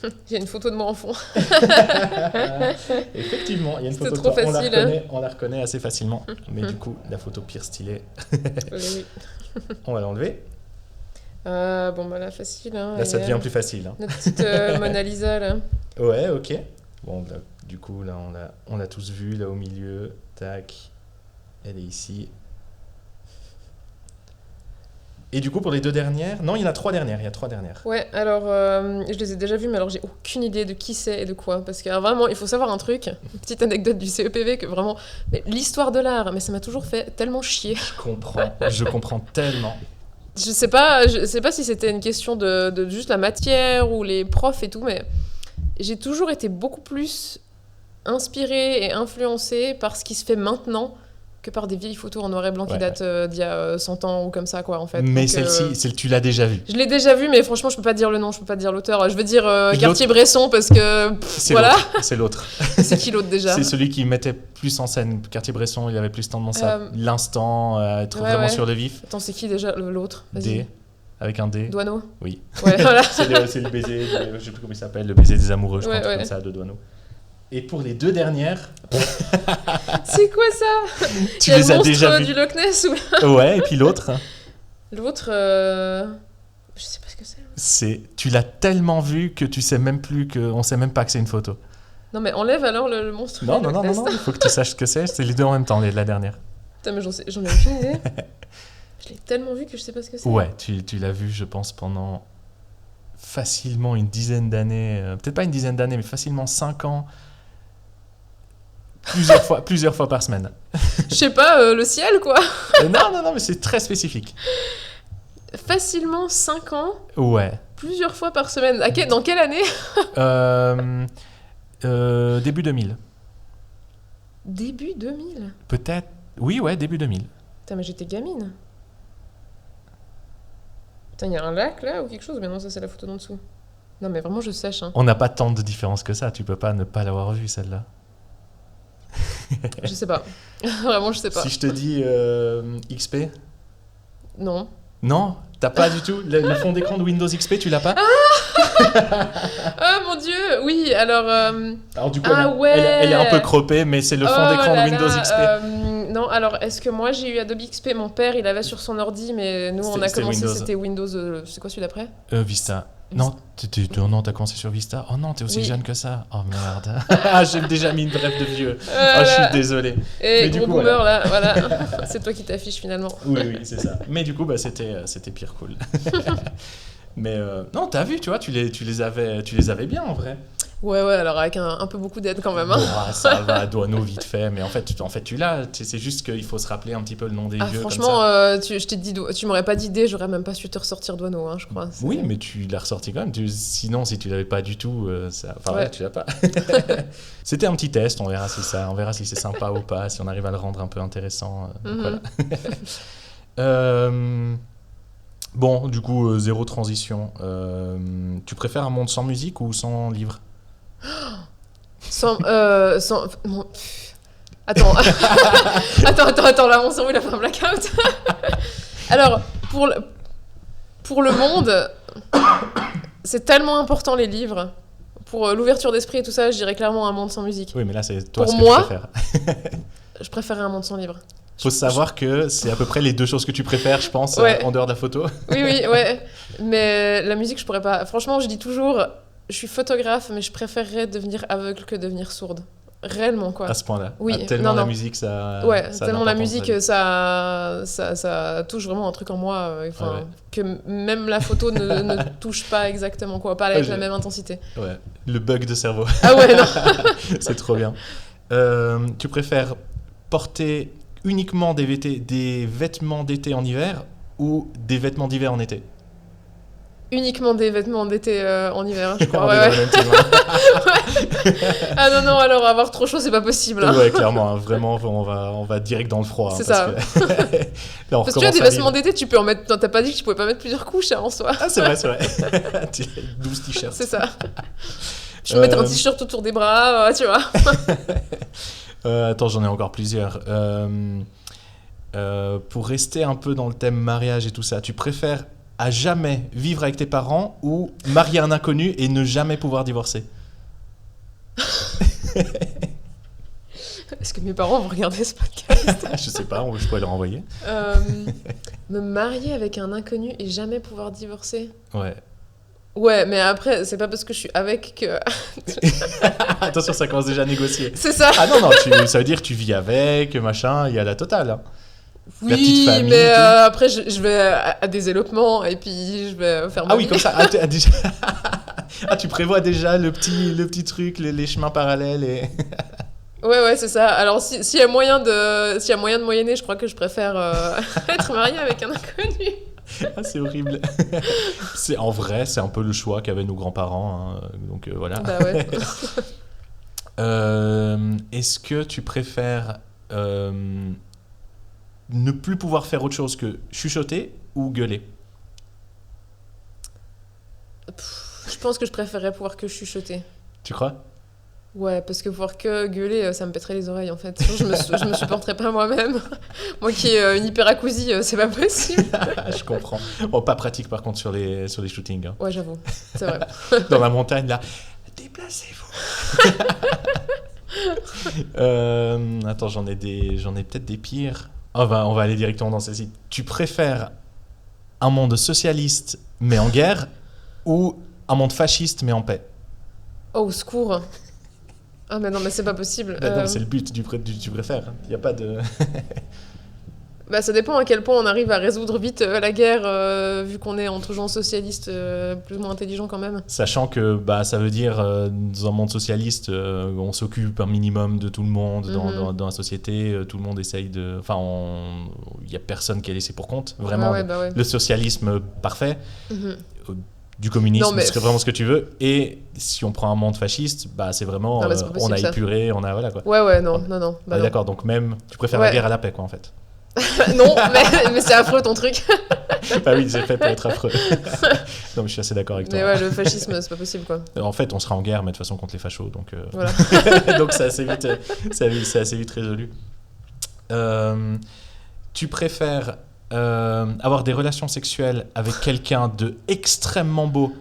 D: Il y a une photo de moi en fond.
C: Effectivement, il y a une
D: C'était
C: photo
D: trop
C: de toi.
D: facile.
C: On la reconnaît assez facilement. Mais du coup, la photo pire stylée,
D: Oui.
C: on va l'enlever.
D: Bon, bah là, facile. Hein,
C: Là, ça devient plus facile. Hein.
D: Notre petite Mona Lisa, là.
C: Ouais, ok. Bon, là, du coup, là, on l'a tous vu, là au milieu. Tac. Elle est ici. Et du coup, pour les 2 dernières... Non, il y en a 3 dernières. Il y a 3 dernières.
D: Ouais, alors, je les ai déjà vues, mais alors j'ai aucune idée de qui c'est et de quoi. Parce que vraiment, il faut savoir un truc, une petite anecdote du CEPV, que vraiment, mais l'histoire de l'art, mais ça m'a toujours fait tellement chier.
C: Je comprends tellement.
D: Je sais pas si c'était une question de juste la matière ou les profs et tout, mais j'ai toujours été beaucoup plus inspirée et influencée par ce qui se fait maintenant que par des vieilles photos en noir et blanc qui
C: Ouais.
D: datent d'il y a 100 ans ou comme ça, quoi, en fait.
C: Mais
D: Donc,
C: celle-ci, tu l'as déjà vue.
D: je l'ai déjà vue, mais franchement, je peux pas dire le nom, je peux pas dire l'auteur. Je veux dire
C: L'autre-
D: Cartier-Bresson parce que
C: C'est
D: voilà.
C: l'autre. C'est l'autre.
D: C'est qui l'autre déjà?
C: C'est celui qui mettait plus en scène. Cartier-Bresson, il avait plus tendance à l'instant, à être
D: ouais,
C: vraiment
D: ouais.
C: sur le vif.
D: Attends, c'est qui déjà l'autre? Vas-y.
C: D, avec un D.
D: Douaneau?
C: Oui.
D: Ouais, voilà.
C: C'est le baiser, je sais plus comment il s'appelle, le baiser des amoureux, je crois,
D: Ouais,
C: un truc
D: ouais.
C: comme ça, de Douaneau. Et pour les 2 dernières,
D: C'est quoi ça?
C: tu
D: Il y a
C: les
D: le
C: as
D: monstre
C: déjà vues.
D: du Loch Ness ou...
C: Ouais, et puis l'autre,
D: L'autre, je sais pas ce que c'est.
C: tu l'as tellement vu que tu sais même plus on sait même pas que c'est une photo.
D: Non mais enlève alors le monstre
C: Non,
D: du
C: non,
D: Loch
C: non,
D: Ness.
C: non, il faut que tu saches ce que c'est. C'est les 2 en même temps, la dernière.
D: Putain, mais j'en ai aucune idée. Je l'ai tellement vu que je sais pas ce que c'est.
C: Ouais, tu l'as vu, je pense, pendant facilement une dizaine d'années, peut-être pas une dizaine d'années, mais facilement 5 ans, plusieurs fois par semaine.
D: Je sais pas, le ciel quoi.
C: Non, mais c'est très spécifique.
D: Facilement 5 ans,
C: Ouais.
D: plusieurs fois par semaine. Dans quelle année?
C: Début 2000.
D: Début 2000.
C: Peut-être. Oui, ouais, début 2000.
D: Putain, mais j'étais gamine. Putain, il y a un lac là ou quelque chose? Mais non, ça c'est la photo d'en dessous. Non mais vraiment je sèche hein.
C: On n'a pas tant de différence que ça, tu peux pas ne pas l'avoir vue celle-là.
D: Je sais pas. Vraiment je sais pas.
C: Si je te dis XP,
D: Non.
C: non, t'as pas du tout le fond d'écran de Windows XP, tu l'as pas.
D: Oh mon dieu. Oui alors...
C: Alors du coup,
D: Ah ouais.
C: elle est un peu croppée, mais c'est le fond
D: Oh
C: d'écran
D: là
C: de Windows
D: là,
C: XP.
D: non, alors est-ce que moi j'ai eu Adobe XP? Mon père il avait sur son ordi, mais nous on a
C: C'était
D: commencé,
C: Windows.
D: c'était Windows. C'est quoi celui d'après?
C: Vista. Non, non, t'as commencé sur Vista. Oh non, t'es aussi
D: Oui.
C: jeune que ça. Oh merde. J'ai déjà mis une brève de vieux. Oh,
D: Voilà.
C: je suis désolé.
D: Et
C: Mais du
D: gros
C: coup,
D: boomer là, voilà. C'est toi qui t'affiches finalement.
C: Oui, c'est ça. Mais du coup, c'était pire cool. Mais non, t'as vu, tu vois, tu les avais bien en vrai.
D: Ouais, alors avec un peu beaucoup d'aide quand même. Hein.
C: Bon, ça va, Douaneau vite fait, mais en fait tu l'as. C'est juste qu'il faut se rappeler un petit peu le nom des vieux.
D: Franchement,
C: comme ça.
D: je t'ai dit, tu m'aurais pas d'idée, j'aurais même pas su te ressortir Douaneau, hein, je crois.
C: Oui, mais tu l'as ressorti quand même. Sinon, si tu l'avais pas du tout,
D: Ouais.
C: tu l'as pas. C'était un petit test. On verra si c'est sympa ou pas, si on arrive à le rendre un peu intéressant.
D: Mhm.
C: Voilà. Bon, du coup, zéro transition. Tu préfères un monde sans musique ou sans livre?
D: Sans. Mon- Attends. Attends, là, mon cerveau, il a fait un blackout. Alors, pour le monde, c'est tellement important les livres. Pour l'ouverture d'esprit et tout ça, je dirais clairement un monde sans musique.
C: Oui, mais là, c'est toi
D: Pour
C: ce
D: moi,
C: que tu préfères.
D: Je préférerais un monde sans livres.
C: Faut savoir que c'est à peu près les 2 choses que tu préfères, je pense,
D: Ouais.
C: en dehors de la photo.
D: Oui, ouais. Mais la musique, je pourrais pas. Franchement, je dis toujours, je suis photographe, mais je préférerais devenir aveugle que devenir sourde. Réellement, quoi.
C: À ce point-là.
D: Oui,
C: Ah, tellement
D: non.
C: la musique, ça.
D: Ouais,
C: ça a
D: tellement la
C: l'importance
D: musique,
C: de la
D: ça touche vraiment un truc en moi.
C: Ouais.
D: Que même la photo ne touche pas exactement, quoi. Pas avec la même intensité.
C: vie. Ouais, le bug de cerveau.
D: Ah ouais, non.
C: C'est trop bien. Tu préfères porter uniquement des vêtements d'été en hiver ou des vêtements d'hiver en été?
D: Uniquement des vêtements d'été en hiver, je
C: On
D: crois.
C: est
D: Ouais,
C: dans le même team, hein.
D: Ah non, alors avoir trop chaud, c'est pas possible. Hein.
C: Ouais, clairement, hein, vraiment, on va direct dans le froid. Hein,
D: C'est
C: parce
D: ça.
C: que- Là, on
D: Parce que tu as
C: recommence
D: des
C: à
D: vêtements
C: vivre.
D: d'été, tu peux en mettre. Non, t'as pas dit que tu pouvais pas mettre plusieurs couches hein, en soi.
C: Ah, c'est vrai. 12 t-shirts.
D: C'est ça. Je peux mettre un t-shirt autour des bras, tu vois.
C: Attends, j'en ai encore plusieurs. pour rester un peu dans le thème mariage et tout ça, tu préfères à jamais vivre avec tes parents ou marier un inconnu et ne jamais pouvoir divorcer?
D: Est-ce que mes parents vont regarder ce podcast?
C: Je sais pas, je pourrais leur envoyer.
D: Me marier avec un inconnu et jamais pouvoir divorcer?
C: Ouais.
D: Ouais, mais après, c'est pas parce que je suis avec que...
C: Attention, ça commence déjà à négocier.
D: C'est ça.
C: Ah non, ça veut dire que tu vis avec, machin, il y a la totale. Hein. La petite
D: Oui,
C: famille,
D: mais
C: tout.
D: après, je vais à des élopements et puis je vais faire ma
C: Ah oui,
D: vie.
C: comme ça. Déjà... tu prévois déjà le petit truc, les chemins parallèles et...
D: Ouais, c'est ça. Alors, s'il y a moyen de moyenner, je crois que je préfère être mariée avec un inconnu.
C: Ah, c'est horrible. En vrai, c'est un peu le choix qu'avaient nos grands-parents. Hein. Donc voilà.
D: Bah ouais.
C: Est-ce que tu préfères ne plus pouvoir faire autre chose que chuchoter ou gueuler?
D: Je pense que je préférerais pouvoir que chuchoter.
C: Tu crois?
D: Ouais, parce que pouvoir que gueuler, ça me pèterait les oreilles en fait. Je me supporterais pas moi-même. Moi qui ai une hyperacousie, c'est pas possible.
C: Je comprends. Bon, pas pratique par contre sur les shootings. Hein.
D: Ouais, j'avoue, c'est vrai.
C: Dans la montagne là, déplacez-vous. Attends, j'en ai peut-être des pires. On va aller directement dans celle-ci. Tu préfères un monde socialiste mais en guerre ou un monde fasciste mais en paix?
D: Oh, au secours. Ah mais non, mais c'est pas possible.
C: Bah non, c'est le but, tu préfères. Il n'y a pas de...
D: Bah, ça dépend à quel point on arrive à résoudre vite la guerre, vu qu'on est entre gens socialistes plus ou moins intelligents quand même.
C: Sachant que ça veut dire, dans un monde socialiste, on s'occupe un minimum de tout le monde dans la société, tout le monde essaye de... Enfin, il n'y a personne qui est laissé pour compte, vraiment.
D: Ouais, ouais.
C: Le socialisme parfait, du communisme,
D: Non, mais...
C: ce serait vraiment ce que tu veux. Et si on prend un monde fasciste, c'est vraiment...
D: Non, mais c'est pas possible,
C: on a
D: ça.
C: épuré, on a... Voilà, quoi.
D: Ouais, non. Bah, non.
C: D'accord, donc même, tu préfères la guerre à la paix, quoi, en fait.
D: Non, mais c'est affreux ton truc.
C: Ah oui, c'est fait pour être affreux. Non, mais je suis assez d'accord avec toi.
D: Mais ouais, le fascisme, c'est pas possible, quoi.
C: En fait, on sera en guerre, mais de toute façon contre les fachos, donc...
D: Voilà.
C: Donc c'est assez vite résolu. Tu préfères avoir des relations sexuelles avec quelqu'un de extrêmement beau,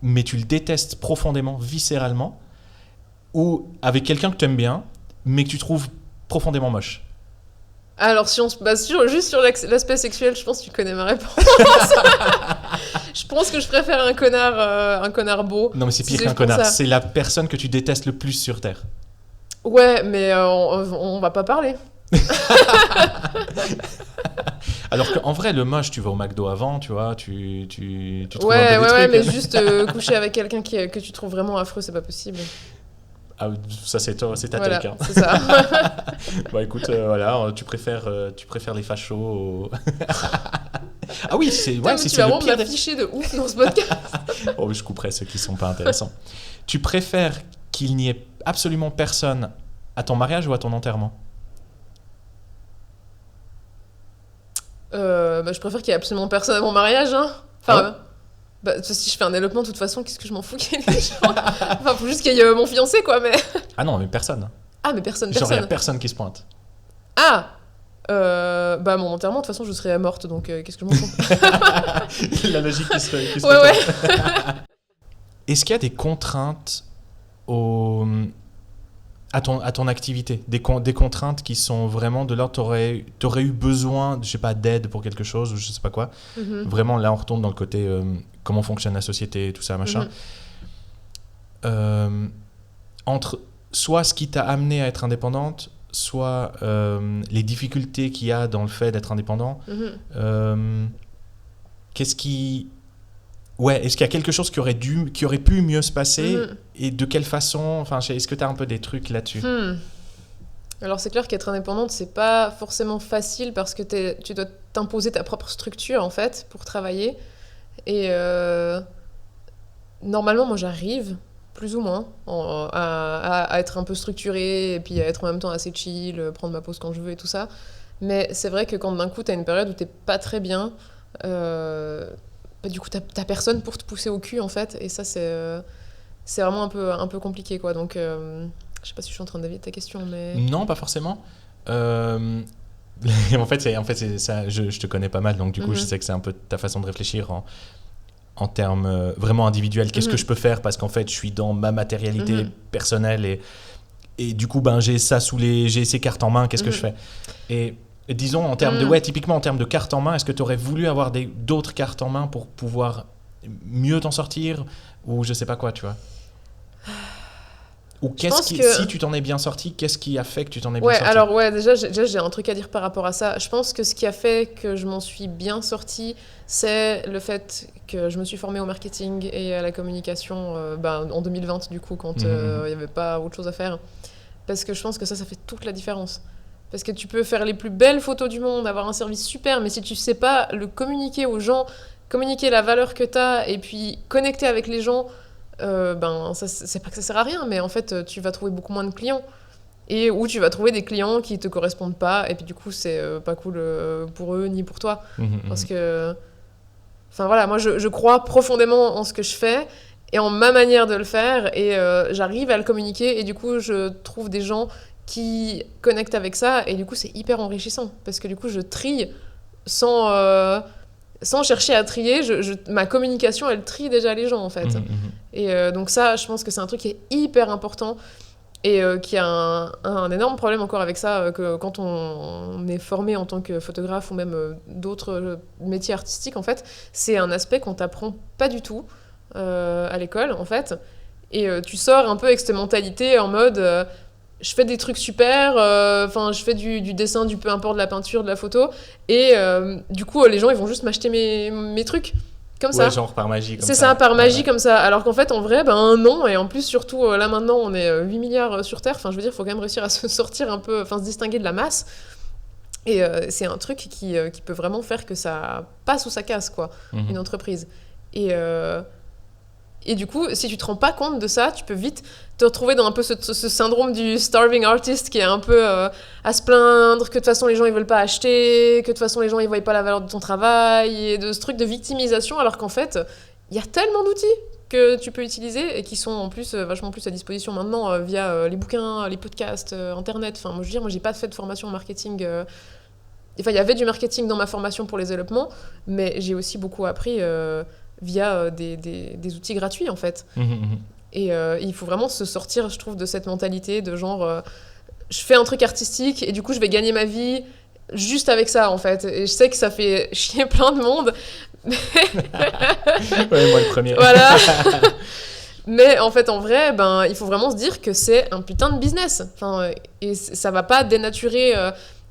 C: mais tu le détestes profondément, viscéralement, ou avec quelqu'un que tu aimes bien, mais que tu trouves profondément moche?
D: Alors, si on se base juste sur l'aspect sexuel, je pense que tu connais ma réponse. Je pense que je préfère un connard beau.
C: Non, mais c'est pire qu'un connard. C'est la personne que tu détestes le plus sur Terre.
D: Ouais, mais on va pas parler.
C: Alors qu'en vrai, le moche, tu vas au McDo avant, tu vois, tu trouves un
D: Ouais,
C: peu des trucs.
D: mais juste coucher avec quelqu'un que tu trouves vraiment affreux, c'est pas possible.
C: Ah, ça c'est ta
D: Voilà,
C: take. Hein.
D: c'est ça.
C: Bah écoute, voilà, tu préfères les fachos. Ah oui, c'est
D: Putain,
C: c'est
D: tu vas
C: le
D: vraiment
C: pire.
D: m'afficher de ouf dans ce podcast.
C: Oh, mais je couperai ceux qui sont pas intéressants. Tu préfères qu'il n'y ait absolument personne à ton mariage ou à ton enterrement?
D: Je préfère qu'il y ait absolument personne à mon mariage. Hein. Enfin,
C: Ouais.
D: Si je fais un élopement, de toute façon, qu'est-ce que je m'en fous qu'il y ait des gens. Enfin, faut juste qu'il y ait mon fiancé, quoi. Mais...
C: Ah non, mais personne.
D: Ah, mais personne.
C: Genre, il n'y a personne qui se pointe.
D: Ah mon enterrement, de toute façon, je serais morte, donc qu'est-ce que je m'en fous.
C: La logique qui se
D: Ouais.
C: Est-ce qu'il y a des contraintes à ton activité, des contraintes qui sont vraiment de l'ordre, t'aurais eu besoin, je sais pas, d'aide pour quelque chose ou je sais pas quoi.
D: Mhm.
C: Vraiment, là, on retourne dans le côté comment fonctionne la société, tout ça, machin. Entre soit ce qui t'a amené à être indépendante, soit les difficultés qu'il y a dans le fait d'être indépendant. Est-ce qu'il y a quelque chose qui aurait pu mieux se passer et de quelle façon? Enfin, est-ce que tu as un peu des trucs là-dessus?
D: Alors c'est clair qu'être indépendante, c'est pas forcément facile parce que tu dois t'imposer ta propre structure en fait pour travailler. Et normalement, moi j'arrive plus ou moins à être un peu structurée et puis à être en même temps assez chill, prendre ma pause quand je veux et tout ça. Mais c'est vrai que quand d'un coup t'as une période où t'es pas très bien, du coup t'as personne pour te pousser au cul en fait, et ça c'est vraiment un peu compliqué quoi. Donc je sais pas si je suis en train d'éviter ta question, mais
C: Non, pas forcément. En fait, c'est ça. Je te connais pas mal, donc du coup, je sais que c'est un peu ta façon de réfléchir en termes vraiment individuels. Qu'est-ce que je peux faire parce qu'en fait, je suis dans ma matérialité personnelle et du coup, j'ai ces cartes en main. Qu'est-ce que je fais? Et disons en termes typiquement en termes de cartes en main, est-ce que tu aurais voulu avoir d'autres cartes en main pour pouvoir mieux t'en sortir ou je sais pas quoi, tu vois? Ou si tu t'en es bien sorti, qu'est-ce qui a fait que tu t'en es bien sorti?
D: Alors déjà j'ai un truc à dire par rapport à ça. Je pense que ce qui a fait que je m'en suis bien sortie, c'est le fait que je me suis formée au marketing et à la communication en 2020 du coup, quand il n'y avait pas autre chose à faire. Parce que je pense que ça fait toute la différence. Parce que tu peux faire les plus belles photos du monde, avoir un service super, mais si tu sais pas le communiquer aux gens, communiquer la valeur que tu as et puis connecter avec les gens, ça, c'est pas que ça sert à rien, mais en fait, tu vas trouver beaucoup moins de clients. Ou tu vas trouver des clients qui te correspondent pas, et puis du coup, c'est pas cool pour eux ni pour toi. Parce que... Enfin voilà, moi, je crois profondément en ce que je fais et en ma manière de le faire, et j'arrive à le communiquer, et du coup, je trouve des gens qui connectent avec ça, et du coup, c'est hyper enrichissant. Parce que du coup, je trie sans chercher à trier, ma communication, elle trie déjà les gens, en fait. Et donc ça, je pense que c'est un truc qui est hyper important et qui a un énorme problème encore avec ça, que quand on est formé en tant que photographe ou même d'autres métiers artistiques, en fait, c'est un aspect qu'on t'apprend pas du tout à l'école, en fait. Et tu sors un peu avec cette mentalité en mode... je fais des trucs super, je fais du dessin, du peu importe, de la peinture, de la photo, et du coup, les gens, ils vont juste m'acheter mes trucs, comme ça.
C: Ouais, genre par magie, comme ça.
D: C'est ça, par magie, comme ça. Alors qu'en fait, en vrai, non, et en plus, surtout, là, maintenant, on est 8 milliards sur Terre, je veux dire, il faut quand même réussir à se sortir un peu, se distinguer de la masse, et c'est un truc qui peut vraiment faire que ça passe ou ça casse, quoi, une entreprise. Et du coup, si tu te rends pas compte de ça, tu peux vite te retrouver dans un peu ce syndrome du starving artist qui est un peu à se plaindre, que de toute façon les gens ils veulent pas acheter, que de toute façon les gens ils voient pas la valeur de ton travail, et de ce truc de victimisation, alors qu'en fait, il y a tellement d'outils que tu peux utiliser et qui sont en plus vachement plus à disposition maintenant via les bouquins, les podcasts, internet. Enfin, moi je veux dire, moi j'ai pas fait de formation en marketing. Enfin, il y avait du marketing dans ma formation pour les développements, mais j'ai aussi beaucoup appris via des outils gratuits, en fait. Et il faut vraiment se sortir, je trouve, de cette mentalité de genre, je fais un truc artistique et du coup, je vais gagner ma vie juste avec ça, en fait. Et je sais que ça fait chier plein de monde. Mais...
C: ouais, moi le premier.
D: Voilà. Mais en fait, en vrai, il faut vraiment se dire que c'est un putain de business. Et ça va pas dénaturer...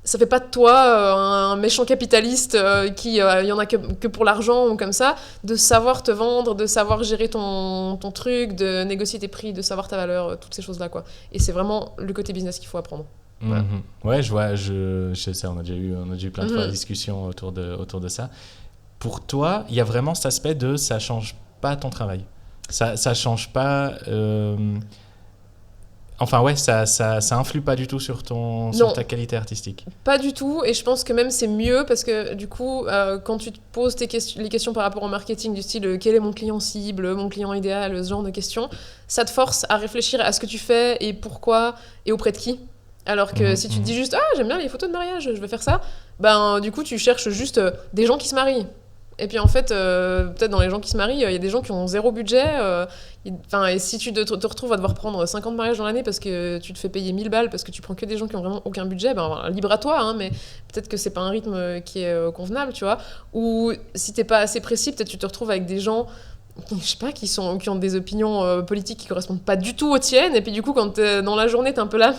D: ça fait pas de toi un méchant capitaliste qui y en a que pour l'argent ou comme ça, de savoir te vendre, de savoir gérer ton truc, de négocier tes prix, de savoir ta valeur, toutes ces choses-là, quoi. Et c'est vraiment le côté business qu'il faut apprendre. Voilà.
C: Ouais, je vois, je sais ça, on a déjà eu plein de fois de discussions autour de ça. Pour toi, il y a vraiment cet aspect de ça change pas ton travail. Ça change pas... Enfin ouais, ça influe pas du tout sur ta qualité artistique.
D: Pas du tout, et je pense que même c'est mieux parce que du coup, quand tu te poses les questions par rapport au marketing du style quel est mon client cible, mon client idéal, ce genre de questions, ça te force à réfléchir à ce que tu fais et pourquoi et auprès de qui. Alors que si tu te dis juste j'aime bien les photos de mariage, je vais faire ça, du coup tu cherches juste des gens qui se marient. Et puis en fait, peut-être dans les gens qui se marient, il y a des gens qui ont zéro budget. Et si tu te retrouves à devoir prendre 50 mariages dans l'année parce que tu te fais payer 1000 balles parce que tu prends que des gens qui ont vraiment aucun budget, libre à toi, mais peut-être que c'est pas un rythme qui est convenable, tu vois. Ou si t'es pas assez précis, peut-être tu te retrouves avec des gens, je sais pas, qui ont des opinions politiques qui correspondent pas du tout aux tiennes, et puis du coup quand dans la journée t'es un peu là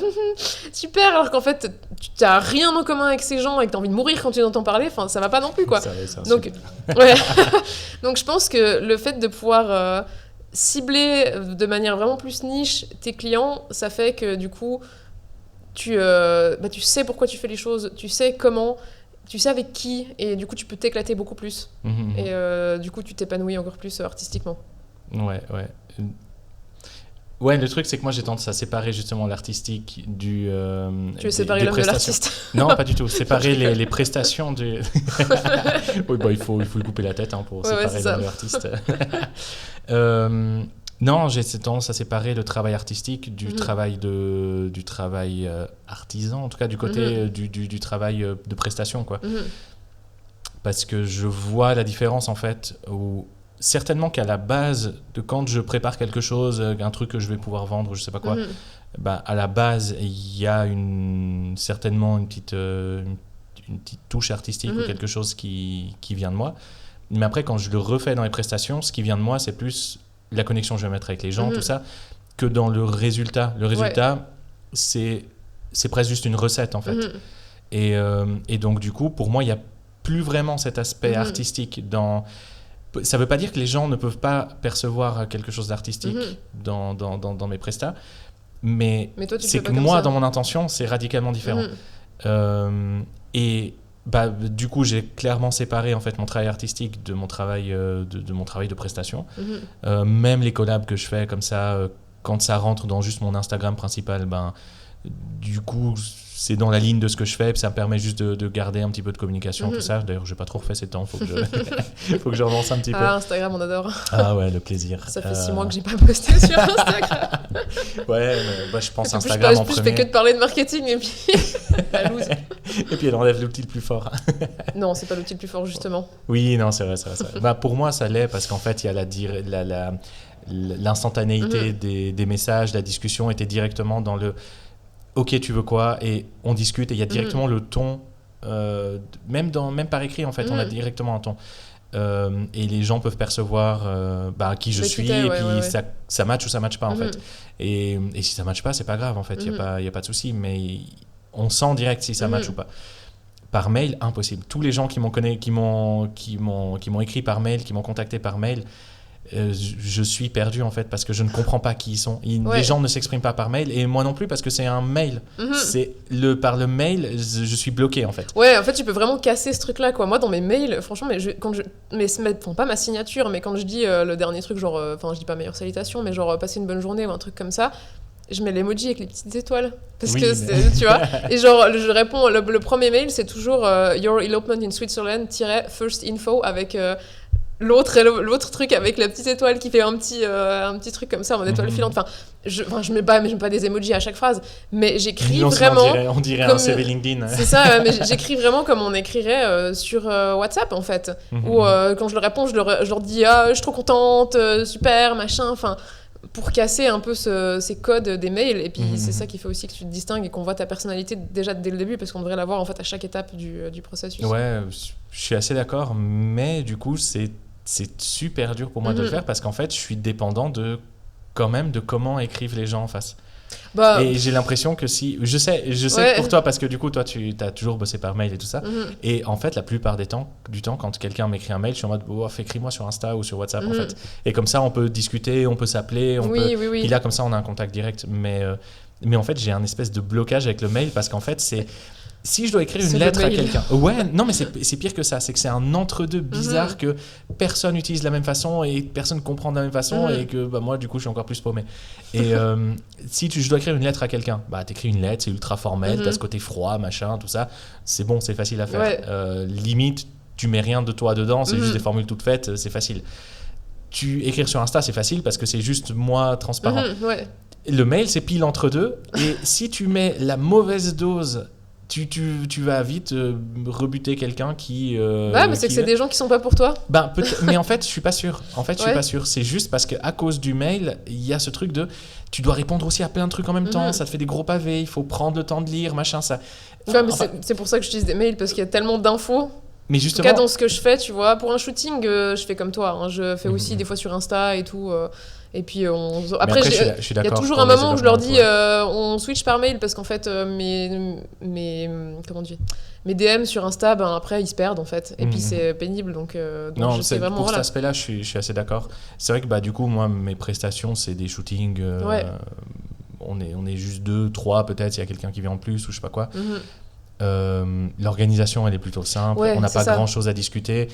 D: super, alors qu'en fait tu as rien en commun avec ces gens et que t'as envie de mourir quand tu entends parler, ça va pas non plus, quoi. Donc ouais. Donc je pense que le fait de pouvoir cibler de manière vraiment plus niche tes clients, ça fait que du coup tu sais pourquoi tu fais les choses, tu sais comment, tu sais avec qui, et du coup tu peux t'éclater beaucoup plus. Et du coup tu t'épanouis encore plus artistiquement.
C: Ouais, le truc c'est que moi j'ai tendance à séparer justement l'artistique du...
D: tu veux séparer l'homme de l'artiste?
C: Non, pas du tout, séparer les prestations du... Oui, il faut lui couper la tête pour séparer l'homme de l'artiste. Non, j'ai cette tendance à séparer le travail artistique du
D: Mhm.
C: travail du travail artisan, en tout cas du côté du travail de prestation, quoi.
D: Mhm.
C: Parce que je vois la différence, en fait, où certainement qu'à la base de quand je prépare quelque chose, un truc que je vais pouvoir vendre, je sais pas quoi,
D: Mhm.
C: bah, à la base, il y a certainement une petite touche artistique ou
D: Mhm.
C: quelque chose qui vient de moi. Mais après, quand je le refais dans les prestations, ce qui vient de moi, c'est plus la connexion que je vais mettre avec les gens,
D: Mhm.
C: tout ça, que dans le résultat. Le résultat, c'est presque juste une recette, en fait.
D: Mhm.
C: Et donc, du coup, pour moi, il n'y a plus vraiment cet aspect
D: Mhm.
C: artistique dans... Ça ne veut pas dire que les gens ne peuvent pas percevoir quelque chose d'artistique dans mes prestats, mais
D: Mais toi, tu le
C: c'est
D: fais
C: que
D: pas comme
C: moi,
D: ça.
C: dans mon intention, c'est radicalement différent.
D: Mhm.
C: Et bah, du coup, j'ai clairement séparé en fait mon travail artistique de mon travail de mon travail de prestation.
D: Mhm.
C: Même les collabs que je fais comme ça, quand ça rentre dans juste mon Instagram principal, ben du coup c'est dans la ligne de ce que je fais, puis ça me permet juste de garder un petit peu de communication,
D: Mhm.
C: tout ça. D'ailleurs, j'ai pas trop refait ces temps, faut que je relance un petit peu.
D: Ah, Instagram, on adore.
C: Ah ouais, le plaisir.
D: Ça fait 6 mois que j'ai pas posté sur Instagram.
C: Ouais, mais, bah, je pense
D: En plus,
C: Instagram en
D: je fais
C: premier.
D: que de parler de marketing et puis la loose.
C: Et puis elle enlève l'outil le plus fort.
D: Non, c'est pas l'outil le plus fort justement.
C: Oui, non, c'est vrai. Bah, pour moi, ça l'est parce qu'en fait, il y a l'instantanéité des messages, la discussion était directement dans le « Ok, tu veux quoi ?» et on discute et il y a directement le ton, même par écrit, en fait, on a directement un ton. Et les gens peuvent percevoir qui je suis et puis ça match ou ça match pas, en fait. Et si ça match pas, c'est pas grave, en fait, il y a pas de souci, mais on sent direct si ça match ou pas. Par mail, impossible. Tous les gens qui m'ont écrit par mail, qui m'ont contacté par mail, je suis perdu en fait parce que je ne comprends pas qui ils sont. Les gens ne s'expriment pas par mail et moi non plus parce que c'est un mail. Par le mail, je suis bloqué en fait.
D: Ouais, en fait, tu peux vraiment casser ce truc-là, quoi. Moi, dans mes mails, franchement, pas ma signature, mais quand je dis le dernier truc, genre, je dis pas meilleure salutation, mais genre passer une bonne journée ou un truc comme ça. Je mets l'emoji avec les petites étoiles parce que tu vois, et genre je réponds, le premier mail c'est toujours your elopement in Switzerland -first info avec l'autre truc avec la petite étoile qui fait un petit truc comme ça en étoile filante. Je mets pas des emojis à chaque phrase, mais j'écris vraiment
C: on dirait un CV LinkedIn.
D: C'est ça, mais j'écris vraiment comme on écrirait sur WhatsApp en fait, où quand je leur réponds je leur dis je suis trop contente, super machin, enfin pour casser un peu ces codes des mails. Et puis c'est ça qui fait aussi que tu te distingues et qu'on voit ta personnalité déjà dès le début, parce qu'on devrait la voir en fait à chaque étape du processus.
C: Ouais, je suis assez d'accord, mais du coup c'est super dur pour moi de le faire parce qu'en fait je suis dépendant quand même de comment écrivent les gens en face. Et j'ai l'impression que si... Je sais que pour toi, parce que du coup, toi, tu as toujours bossé par mail et tout ça. Et en fait, la plupart du temps, quand quelqu'un m'écrit un mail, je suis en mode, écris-moi sur Insta ou sur WhatsApp, en fait. Et comme ça, on peut discuter, on peut s'appeler,
D: oui.
C: Et là, comme ça, on a un contact direct. Mais en fait, j'ai un espèce de blocage avec le mail parce qu'en fait, c'est... Si je dois écrire une lettre à quelqu'un... Ouais, non, mais c'est pire que ça. C'est que c'est un entre-deux bizarre que personne n'utilise de la même façon et personne ne comprend de la même façon et que moi, du coup, je suis encore plus paumé. Et si je dois écrire une lettre à quelqu'un, t'écris une lettre, c'est ultra formel, t'as ce côté froid, machin, tout ça. C'est bon, c'est facile à faire. Ouais. Limite, tu mets rien de toi dedans, c'est juste des formules toutes faites, c'est facile. Écrire sur Insta, c'est facile parce que c'est juste moi transparent. Le mail, c'est pile entre deux. Et si tu mets la mauvaise dose... Tu vas vite rebuter quelqu'un qui...
D: mais c'est que c'est des gens qui sont pas pour toi.
C: Mais en fait, je suis pas sûr. Je suis pas sûr. C'est juste parce qu'à cause du mail, il y a ce truc de... Tu dois répondre aussi à plein de trucs en même temps. Ça te fait des gros pavés. Il faut prendre le temps de lire, machin, ça.
D: C'est pour ça que j'utilise des mails, parce qu'il y a tellement d'infos.
C: Mais justement...
D: En tout cas, dans ce que je fais, tu vois, pour un shooting, je fais comme toi. Je fais aussi des fois sur Insta et tout... Et puis après
C: je suis
D: il y a toujours un moment où je leur dis on switch par mail, parce qu'en fait mes DM sur Insta, après ils se perdent en fait, et puis c'est pénible, donc
C: non,
D: je sais vraiment,
C: pour cet aspect-là je suis assez d'accord. C'est vrai que du coup moi mes prestations c'est des shootings on est juste 2-3 peut-être, il y a quelqu'un qui vient en plus ou je sais pas quoi. L'organisation elle est plutôt simple, on n'a pas grand chose à discuter.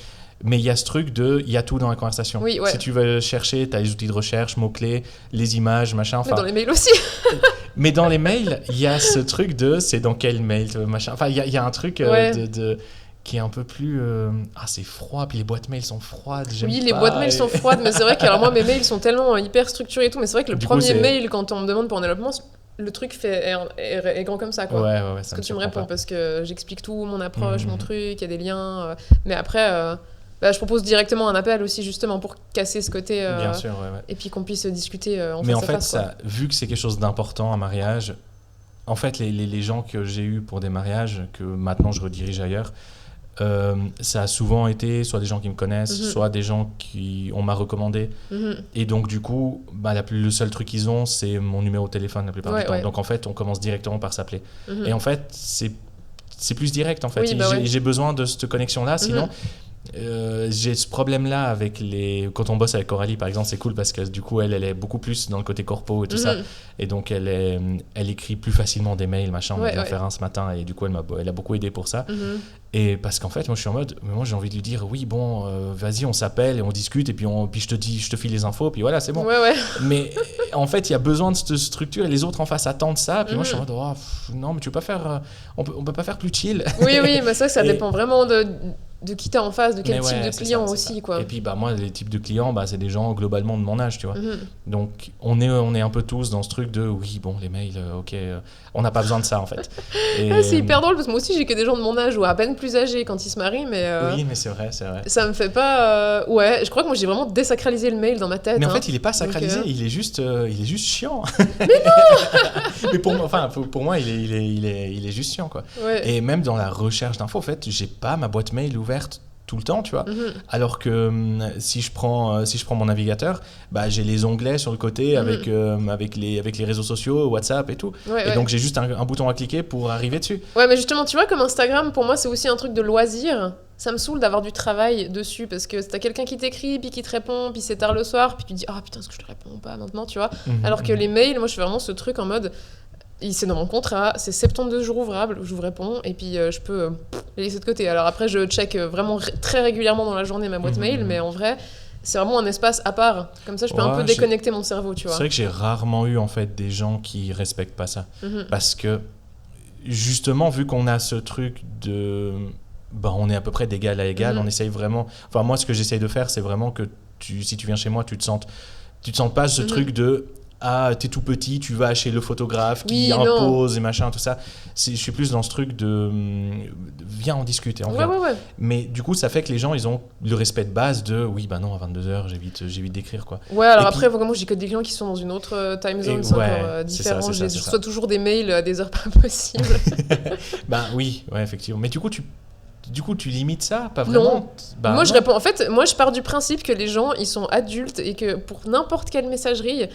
C: Mais il y a ce truc il y a tout dans la conversation. Si tu veux chercher, tu as les outils de recherche, mots-clés, les images, machin.
D: Mais dans les mails aussi.
C: Mais dans les mails, il y a ce truc c'est dans quel mail, machin. Enfin, il y a un truc qui est un peu plus... c'est froid, puis les boîtes mail sont froides, j'aime
D: Oui,
C: pas,
D: les boîtes mail sont froides, mais c'est vrai que alors moi mes mails sont tellement hyper structurés et tout, mais c'est vrai que le
C: Du coup,
D: premier
C: c'est-
D: mail quand on me demande pour un développement, le truc est grand comme ça quoi.
C: Ouais, ça
D: Parce que
C: me
D: tu me
C: surprend
D: réponds
C: pas.
D: parce que j'explique tout, mon approche,
C: Mhm.
D: mon truc, il y a des liens, mais après je propose directement un appel aussi justement pour casser ce côté
C: Bien sûr, ouais.
D: et puis qu'on puisse discuter en
C: Mais
D: face
C: en
D: à
C: fait,
D: face quoi.
C: ça, vu que c'est quelque chose d'important, un mariage, en fait, les gens que j'ai eus pour des mariages, que maintenant je redirige ailleurs, ça a souvent été soit des gens qui me connaissent,
D: Mhm.
C: soit des gens qui on m'a recommandé.
D: Mhm.
C: Et donc, du coup, le seul truc qu'ils ont, c'est mon numéro de téléphone la plupart
D: Ouais,
C: du temps.
D: ouais.
C: Donc, en fait, on commence directement par s'appeler.
D: Mhm.
C: Et en fait, c'est plus direct, en fait.
D: Oui, bah
C: j'ai
D: ouais.
C: j'ai besoin de cette connexion-là, sinon...
D: Mhm.
C: J'ai ce problème-là avec quand on bosse avec Coralie, par exemple, c'est cool parce que du coup, elle est beaucoup plus dans le côté corpo et tout ça.
D: Mhm.
C: Et donc, elle écrit plus facilement des mails, machin. On
D: Ouais,
C: vient
D: ouais.
C: faire un ce matin et du coup, elle a beaucoup aidé pour ça.
D: Mhm.
C: Et parce qu'en fait, moi, je suis en mode, mais moi, j'ai envie de lui dire, oui, bon, vas-y, on s'appelle et on discute et puis je te file les infos, puis voilà, c'est bon.
D: Ouais.
C: Mais en fait, il y a besoin de cette structure et les autres en face attendent ça. Puis moi, je suis en
D: Mhm.
C: mode, non, mais tu peux pas faire, on peut pas faire plus chill.
D: Oui, mais ça
C: Et-
D: dépend vraiment de qui t'as en face, de quel
C: Mais
D: type
C: ouais,
D: de
C: c'est
D: client
C: ça, c'est
D: aussi,
C: ça.
D: quoi.
C: Et puis moi, les types de clients, c'est des gens globalement de mon âge, tu vois.
D: Mhm.
C: Donc on est un peu tous dans ce truc de oui, bon, les mails, ok, on n'a pas besoin de ça en fait. Et,
D: C'est hyper drôle parce que moi aussi j'ai que des gens de mon âge ou à peine plus âgés quand ils se marient, mais
C: Oui, mais c'est vrai, c'est vrai.
D: ça me fait pas. Ouais, je crois que moi j'ai vraiment désacralisé le mail dans ma tête.
C: Mais en
D: hein.
C: fait, il est pas sacralisé,
D: Donc,
C: il est juste chiant. Mais non. Mais pour moi, il est juste chiant quoi.
D: Ouais.
C: Et même dans la recherche d'infos, en fait, j'ai pas ma boîte mail ouverte tout le temps, tu vois.
D: Mhm.
C: Alors que si je prends mon navigateur, j'ai les onglets sur le côté avec les réseaux sociaux, WhatsApp et tout.
D: Ouais,
C: Et donc j'ai juste un bouton à cliquer pour arriver dessus.
D: Ouais, mais justement, tu vois, comme Instagram, pour moi, c'est aussi un truc de loisir. Ça me saoule d'avoir du travail dessus parce que t'as quelqu'un qui t'écrit, puis qui te répond, puis c'est tard le soir, puis tu te dis ah putain, est-ce que je te réponds pas maintenant, tu vois. Alors que les mails, moi, je fais vraiment ce truc en mode. C'est dans mon contrat, c'est 72 jours ouvrables, je vous réponds, et puis je peux les laisser de côté. Alors après, je check vraiment très régulièrement dans la journée ma boîte mail, mais en vrai, c'est vraiment un espace à part. Comme ça, je peux un
C: Ouais,
D: peu déconnecter mon cerveau, tu vois.
C: C'est vrai que j'ai rarement eu en fait des gens qui respectent pas ça.
D: Mhm.
C: Parce que justement, vu qu'on a ce truc de... on est à peu près d'égal à égal,
D: Mhm.
C: on essaye vraiment... Enfin, moi, ce que j'essaye de faire, c'est vraiment que si tu viens chez moi, tu te sentes pas ce
D: Mhm.
C: truc de... Ah, t'es tout petit, tu vas chez le photographe qui
D: Oui, non.
C: impose et machin, tout ça. Je suis plus dans ce truc de viens en discuter.
D: Ouais.
C: Mais du coup, ça fait que les gens, ils ont le respect de base de oui, non, à 22h, j'évite d'écrire, quoi.
D: Ouais, alors
C: Et
D: après,
C: puis-
D: moi j'ai que des clients qui sont dans une autre time zone,
C: Et
D: c'est
C: ouais,
D: encore
C: c'est
D: différent.
C: ça, c'est ça,
D: Je
C: c'est
D: reçois
C: ça.
D: toujours des mails à des heures pas possibles.
C: Oui, ouais, effectivement. Mais du coup, tu limites ça, pas vraiment.
D: Non. Moi je
C: non.
D: réponds. En fait, moi je pars du principe que les gens ils sont adultes et que pour n'importe quelle messagerie,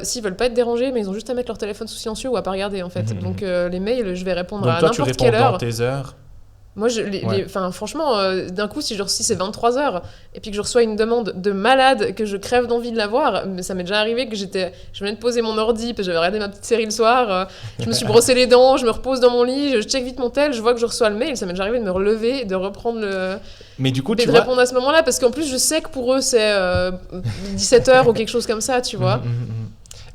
D: s'ils veulent pas être dérangés, mais ils ont juste à mettre leur téléphone sous silencieux ou à pas regarder en fait.
C: Mhm.
D: Donc les mails, je vais répondre
C: Donc
D: à
C: toi, tu
D: n'importe
C: réponds
D: quelle
C: dans
D: heure.
C: tes heures.
D: Moi,
C: Ouais.
D: franchement, d'un coup, si c'est 23h et puis que je reçois une demande de malade que je crève d'envie de la voir, mais ça m'est déjà arrivé que je venais de poser mon ordi, puis j'avais regardé ma petite série le soir, je me suis brossé les dents, je me repose dans mon lit, je check vite mon tel, je vois que je reçois le mail, ça m'est déjà arrivé de me relever et de reprendre
C: Mais du coup,
D: et
C: tu
D: de
C: vois.
D: répondre à ce moment-là, parce qu'en plus, je sais que pour eux, c'est 17h ou quelque chose comme ça, tu vois.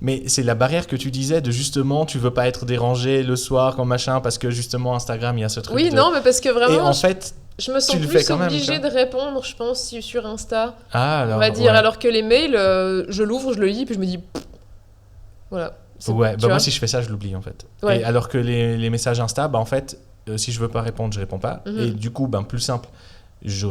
C: Mais c'est la barrière que tu disais de justement, tu veux pas être dérangé le soir comme machin parce que justement Instagram, il y a ce truc.
D: Oui,
C: de...
D: non, mais parce que
C: Et
D: vraiment,
C: en fait,
D: je me sens
C: tu le
D: plus
C: fais quand même,
D: obligée
C: tu
D: de répondre, je pense, sur Insta.
C: alors,
D: On va dire,
C: ouais.
D: alors que les mails, je l'ouvre, je le lis, puis je me dis... Voilà. C'est-
C: Ouais,
D: tu vois.
C: moi si je fais ça, je l'oublie en fait.
D: Ouais.
C: Et alors que les messages Insta, en fait, si je veux pas répondre, je réponds pas.
D: Mhm.
C: Et du coup, plus simple, je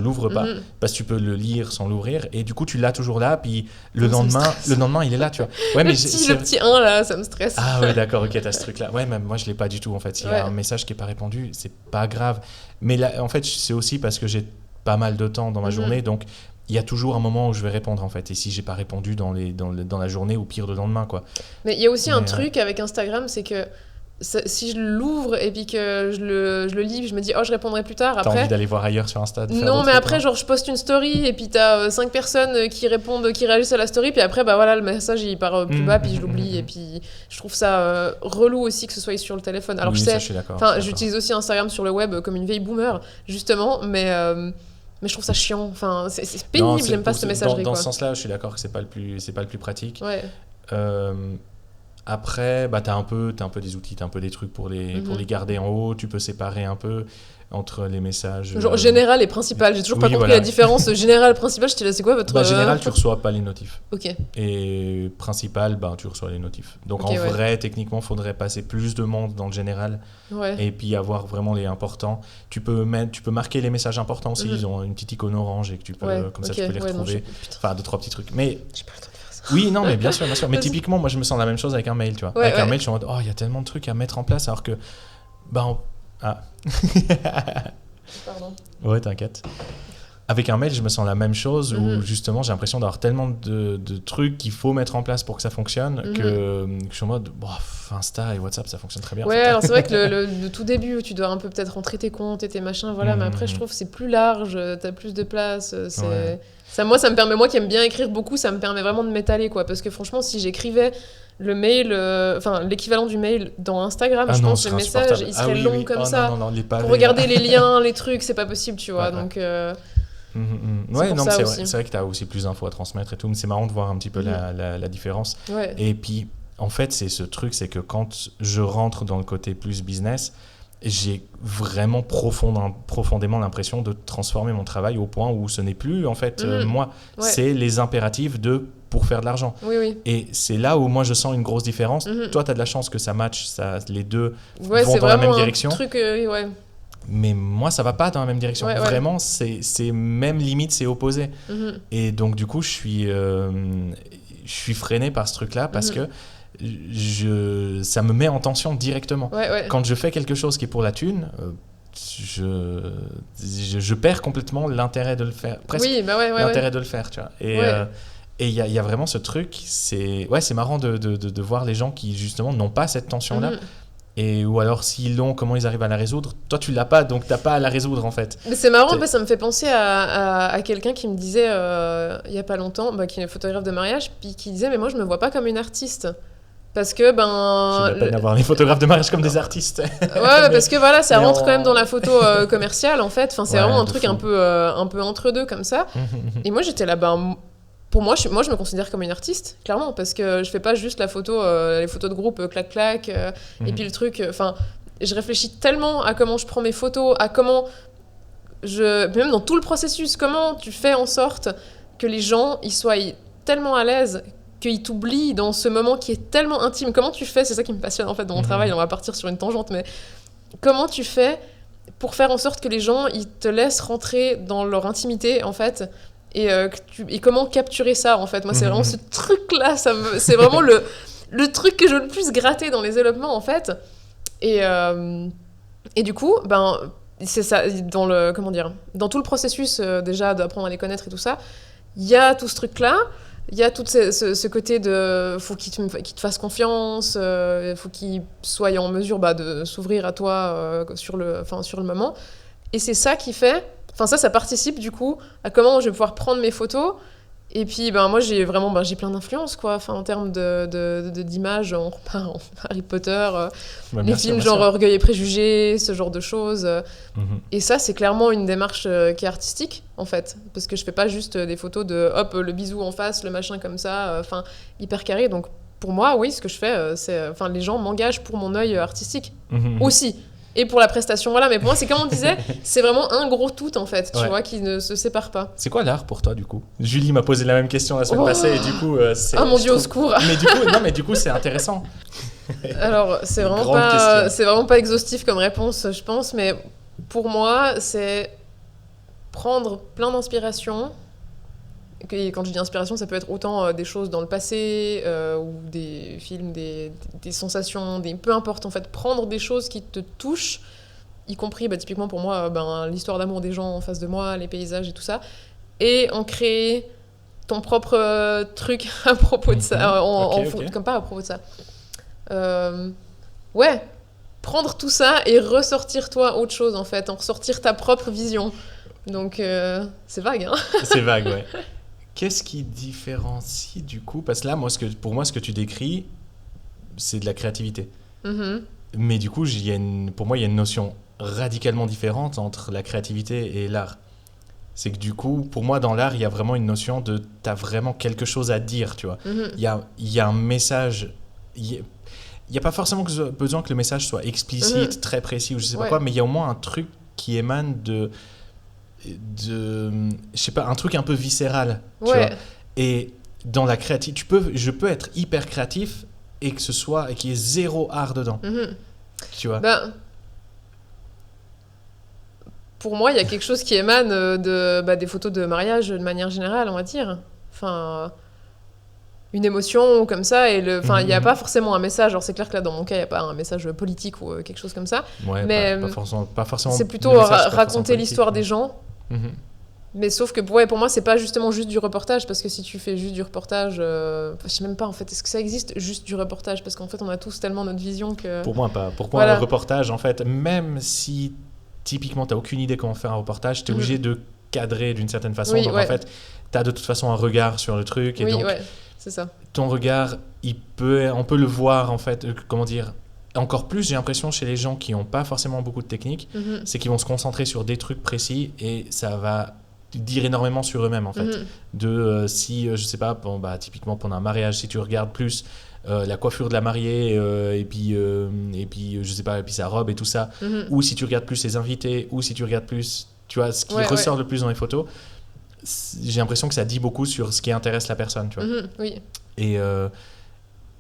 C: l'ouvre pas
D: Mhm.
C: parce que tu peux le lire sans l'ouvrir. Et du coup, tu l'as toujours là. Puis le
D: Oh, ça me
C: lendemain,
D: stresse.
C: il est là, tu vois. Ouais, mais
D: Le petit 1, là, ça me stresse.
C: Ah ouais, d'accord, ok, t'as ce truc-là. Ouais, même moi, je l'ai pas du tout, en fait. S'il y
D: Ouais.
C: a un message qui est pas répondu, c'est pas grave. Mais là, en fait, c'est aussi parce que j'ai pas mal de temps dans ma
D: Mhm.
C: journée, donc il y a toujours un moment où je vais répondre, en fait. Et si j'ai pas répondu dans la journée, ou pire, le lendemain, quoi.
D: Mais il y a aussi un
C: Mais,
D: truc avec Instagram, c'est que si je l'ouvre et puis que je le lis, puis je me dis, oh, je répondrai plus tard.
C: T'as envie
D: Après,
C: d'aller voir ailleurs sur Insta de faire
D: non,
C: d'autres
D: mais
C: trucs,
D: après,
C: non
D: genre, je poste une story et puis t'as 5 personnes qui répondent, qui réagissent à la story, puis après, bah voilà, le message il part plus bas, puis je l'oublie, et puis je trouve ça relou aussi que ce soit sur le téléphone. Alors
C: Oui,
D: je
C: ça,
D: sais,
C: je suis d'accord.
D: enfin,
C: je suis
D: j'utilise aussi Instagram sur le web comme une vieille boomer, justement, mais je trouve ça chiant. Enfin, c'est
C: d'accord.
D: pénible,
C: Non,
D: j'aime pas cette messagerie,
C: Dans
D: quoi.
C: ce sens-là, je suis d'accord que c'est pas le plus pratique.
D: Ouais.
C: Euh, Après, t'as un peu des outils, t'as un peu des trucs pour les garder en haut. Tu peux séparer un peu entre les messages.
D: Genre général et principal. J'ai toujours pas compris la différence général principal. Je te laisse, c'est quoi votre.
C: Général, tu reçois pas les notifs.
D: Ok.
C: Et principal, tu reçois les notifs. Donc
D: Ok,
C: vrai, techniquement, faudrait passer plus de monde dans le général.
D: Ouais.
C: Et puis avoir vraiment les importants. Tu peux marquer les messages importants aussi. Ils ont une petite icône orange et que tu peux, comme ça, tu peux les retrouver. Enfin, 2-3 petits trucs. Mais.
D: J'ai pas le temps de faire ça.
C: Oui, non, mais bien sûr. Mais typiquement, moi, je me sens la même chose avec un mail, tu vois. Avec un mail, je suis en mode, il y a tellement de trucs à mettre en place, alors que,
D: Pardon.
C: Ouais, t'inquiète. Avec un mail, je me sens la même chose, où justement, j'ai l'impression d'avoir tellement de trucs qu'il faut mettre en place pour que ça fonctionne, que je suis en mode, Insta et WhatsApp, ça fonctionne très bien.
D: Ouais, alors c'est vrai que le tout début, tu dois un peu peut-être rentrer tes comptes et tes machins, voilà, mais après, je trouve que c'est plus large, t'as plus de place, Ça, moi, ça me permet, moi qui aime bien écrire beaucoup, ça me permet vraiment de m'étaler, quoi. Parce que franchement, si j'écrivais le mail, l'équivalent du mail dans Instagram, je pense que les messages, ils seraient longs comme ça.
C: Non, les pavés,
D: pour regarder les liens, les trucs, c'est pas possible, tu vois. Donc,
C: ouais, non, c'est vrai que t'as aussi plus d'infos à transmettre et tout, mais c'est marrant de voir un petit peu la différence.
D: Ouais.
C: Et puis, en fait, c'est ce truc, c'est que quand je rentre dans le côté plus business, j'ai vraiment profondément l'impression de transformer mon travail au point où ce n'est plus en fait moi, c'est les impératifs pour faire de l'argent.
D: Oui.
C: Et c'est là où moi je sens une grosse différence. Toi, tu as de la chance que ça matche, les deux
D: vont
C: dans la même direction.
D: Truc,
C: Mais moi, ça va pas dans la même direction. Vraiment, c'est même limite, c'est opposé. Et donc, du coup, je suis freiné par ce truc-là parce que ça me met en tension directement. Quand je fais quelque chose qui est pour la thune, je perds complètement l'intérêt de le faire. Presque l'intérêt de le faire, tu vois. Et il y a vraiment ce truc, c'est marrant de voir les gens qui, justement, n'ont pas cette tension-là. Ou alors, s'ils l'ont, comment ils arrivent à la résoudre. Toi, tu l'as pas, donc t'as pas à la résoudre, en fait.
D: Mais c'est marrant, ça me fait penser à quelqu'un qui me disait, il y a pas longtemps, qui est photographe de mariage, puis qui disait, mais moi, je me vois pas comme une artiste. Parce que,
C: C'est la peine d'avoir les photographes de mariage comme des artistes.
D: Parce que voilà, ça rentre quand même dans la photo commerciale, en fait. Enfin, c'est vraiment un truc un peu entre deux, comme ça. Et moi, j'étais là, pour moi, je me considère comme une artiste, clairement, parce que je fais pas juste la photo, les photos de groupe, clac-clac, et puis le truc, je réfléchis tellement à comment je prends mes photos, à comment même dans tout le processus, comment tu fais en sorte que les gens, ils soient tellement à l'aise qu'ils t'oublient dans ce moment qui est tellement intime. Comment tu fais, c'est ça qui me passionne en fait dans mon travail, on va partir sur une tangente, mais comment tu fais pour faire en sorte que les gens, ils te laissent rentrer dans leur intimité, en fait, et comment capturer ça, en fait. Moi, c'est vraiment ce truc-là, c'est vraiment le truc que je veux le plus gratter dans les développements, en fait. Et du coup, c'est ça, dans tout le processus, déjà, d'apprendre à les connaître et tout ça, il y a tout ce truc-là. Il y a tout ce côté de faut qu'il te fasse confiance, faut qu'il soit en mesure de s'ouvrir à toi sur le moment. Et c'est ça qui fait, ça participe du coup à comment je vais pouvoir prendre mes photos. Et puis moi j'ai vraiment j'ai plein d'influences quoi, en termes d'images, on repart en Harry Potter, les films genre Orgueil et Préjugés, ce genre de choses. Et ça c'est clairement une démarche qui est artistique en fait, parce que je fais pas juste des photos de hop le bisou en face, le machin comme ça, hyper carré. Donc pour moi oui, ce que je fais c'est les gens m'engagent pour mon œil artistique aussi. Et pour la prestation, voilà. Mais pour moi, c'est comme on disait, c'est vraiment un gros tout, en fait, tu vois, qui ne se sépare pas.
C: C'est quoi l'art pour toi, du coup ? Julie m'a posé la même question la semaine passée, et du coup...
D: ah mon Dieu, au secours.
C: Mais du coup, c'est intéressant.
D: Alors, c'est vraiment pas exhaustif comme réponse, je pense, mais pour moi, c'est prendre plein d'inspiration. Et quand je dis inspiration, ça peut être autant des choses dans le passé, ou des films, des sensations, peu importe en fait, prendre des choses qui te touchent, y compris typiquement pour moi l'histoire d'amour des gens en face de moi, les paysages et tout ça, et en créer ton propre truc à propos de ça, comme pas à propos de ça. Prendre tout ça et ressortir toi autre chose en fait, en ressortir ta propre vision. Donc c'est vague, hein.
C: C'est vague, ouais. Qu'est-ce qui différencie du coup ? Parce que là, pour moi, ce que tu décris, c'est de la créativité. Mais du coup, pour moi, il y a une notion radicalement différente entre la créativité et l'art. C'est que du coup, pour moi, dans l'art, il y a vraiment une notion de... T'as vraiment quelque chose à dire, tu vois. Il y a un message il n'y a pas forcément besoin que le message soit explicite, très précis ou je sais pas quoi, mais il y a au moins un truc qui émane de je sais pas, un truc un peu viscéral, tu vois. Et dans la créativité, je peux être hyper créatif et qu'il y ait zéro art dedans, tu vois.
D: Pour moi, il y a quelque chose qui émane des photos de mariage de manière générale, on va dire. Enfin, une émotion comme ça, et il n'y a pas forcément un message. Alors c'est clair que là, dans mon cas, il n'y a pas un message politique ou quelque chose comme ça.
C: Ouais,
D: mais
C: pas forcément.
D: C'est plutôt raconter l'histoire des gens. Mais sauf que pour moi, c'est pas justement juste du reportage, parce que si tu fais juste du reportage, je sais même pas en fait, est-ce que ça existe juste du reportage? Parce qu'en fait, on a tous tellement notre vision que.
C: Pour moi, pas. Pourquoi un reportage, en fait, même si typiquement, tu n'as aucune idée comment faire un reportage, tu es obligé de cadrer d'une certaine façon. Donc, en fait, tu as de toute façon un regard sur le truc. Et donc,
D: c'est ça.
C: Ton regard, on peut le voir, en fait, comment dire, encore plus, j'ai l'impression, chez les gens qui n'ont pas forcément beaucoup de technique, c'est qu'ils vont se concentrer sur des trucs précis et ça va dire énormément sur eux-mêmes, en fait. Je sais pas, typiquement pendant un mariage, si tu regardes plus la coiffure de la mariée et puis je sais pas, et puis sa robe et tout ça, ou si tu regardes plus ses invités, ou si tu regardes plus, tu vois, ce qui ressort le plus dans les photos, j'ai l'impression que ça dit beaucoup sur ce qui intéresse la personne, tu vois. Et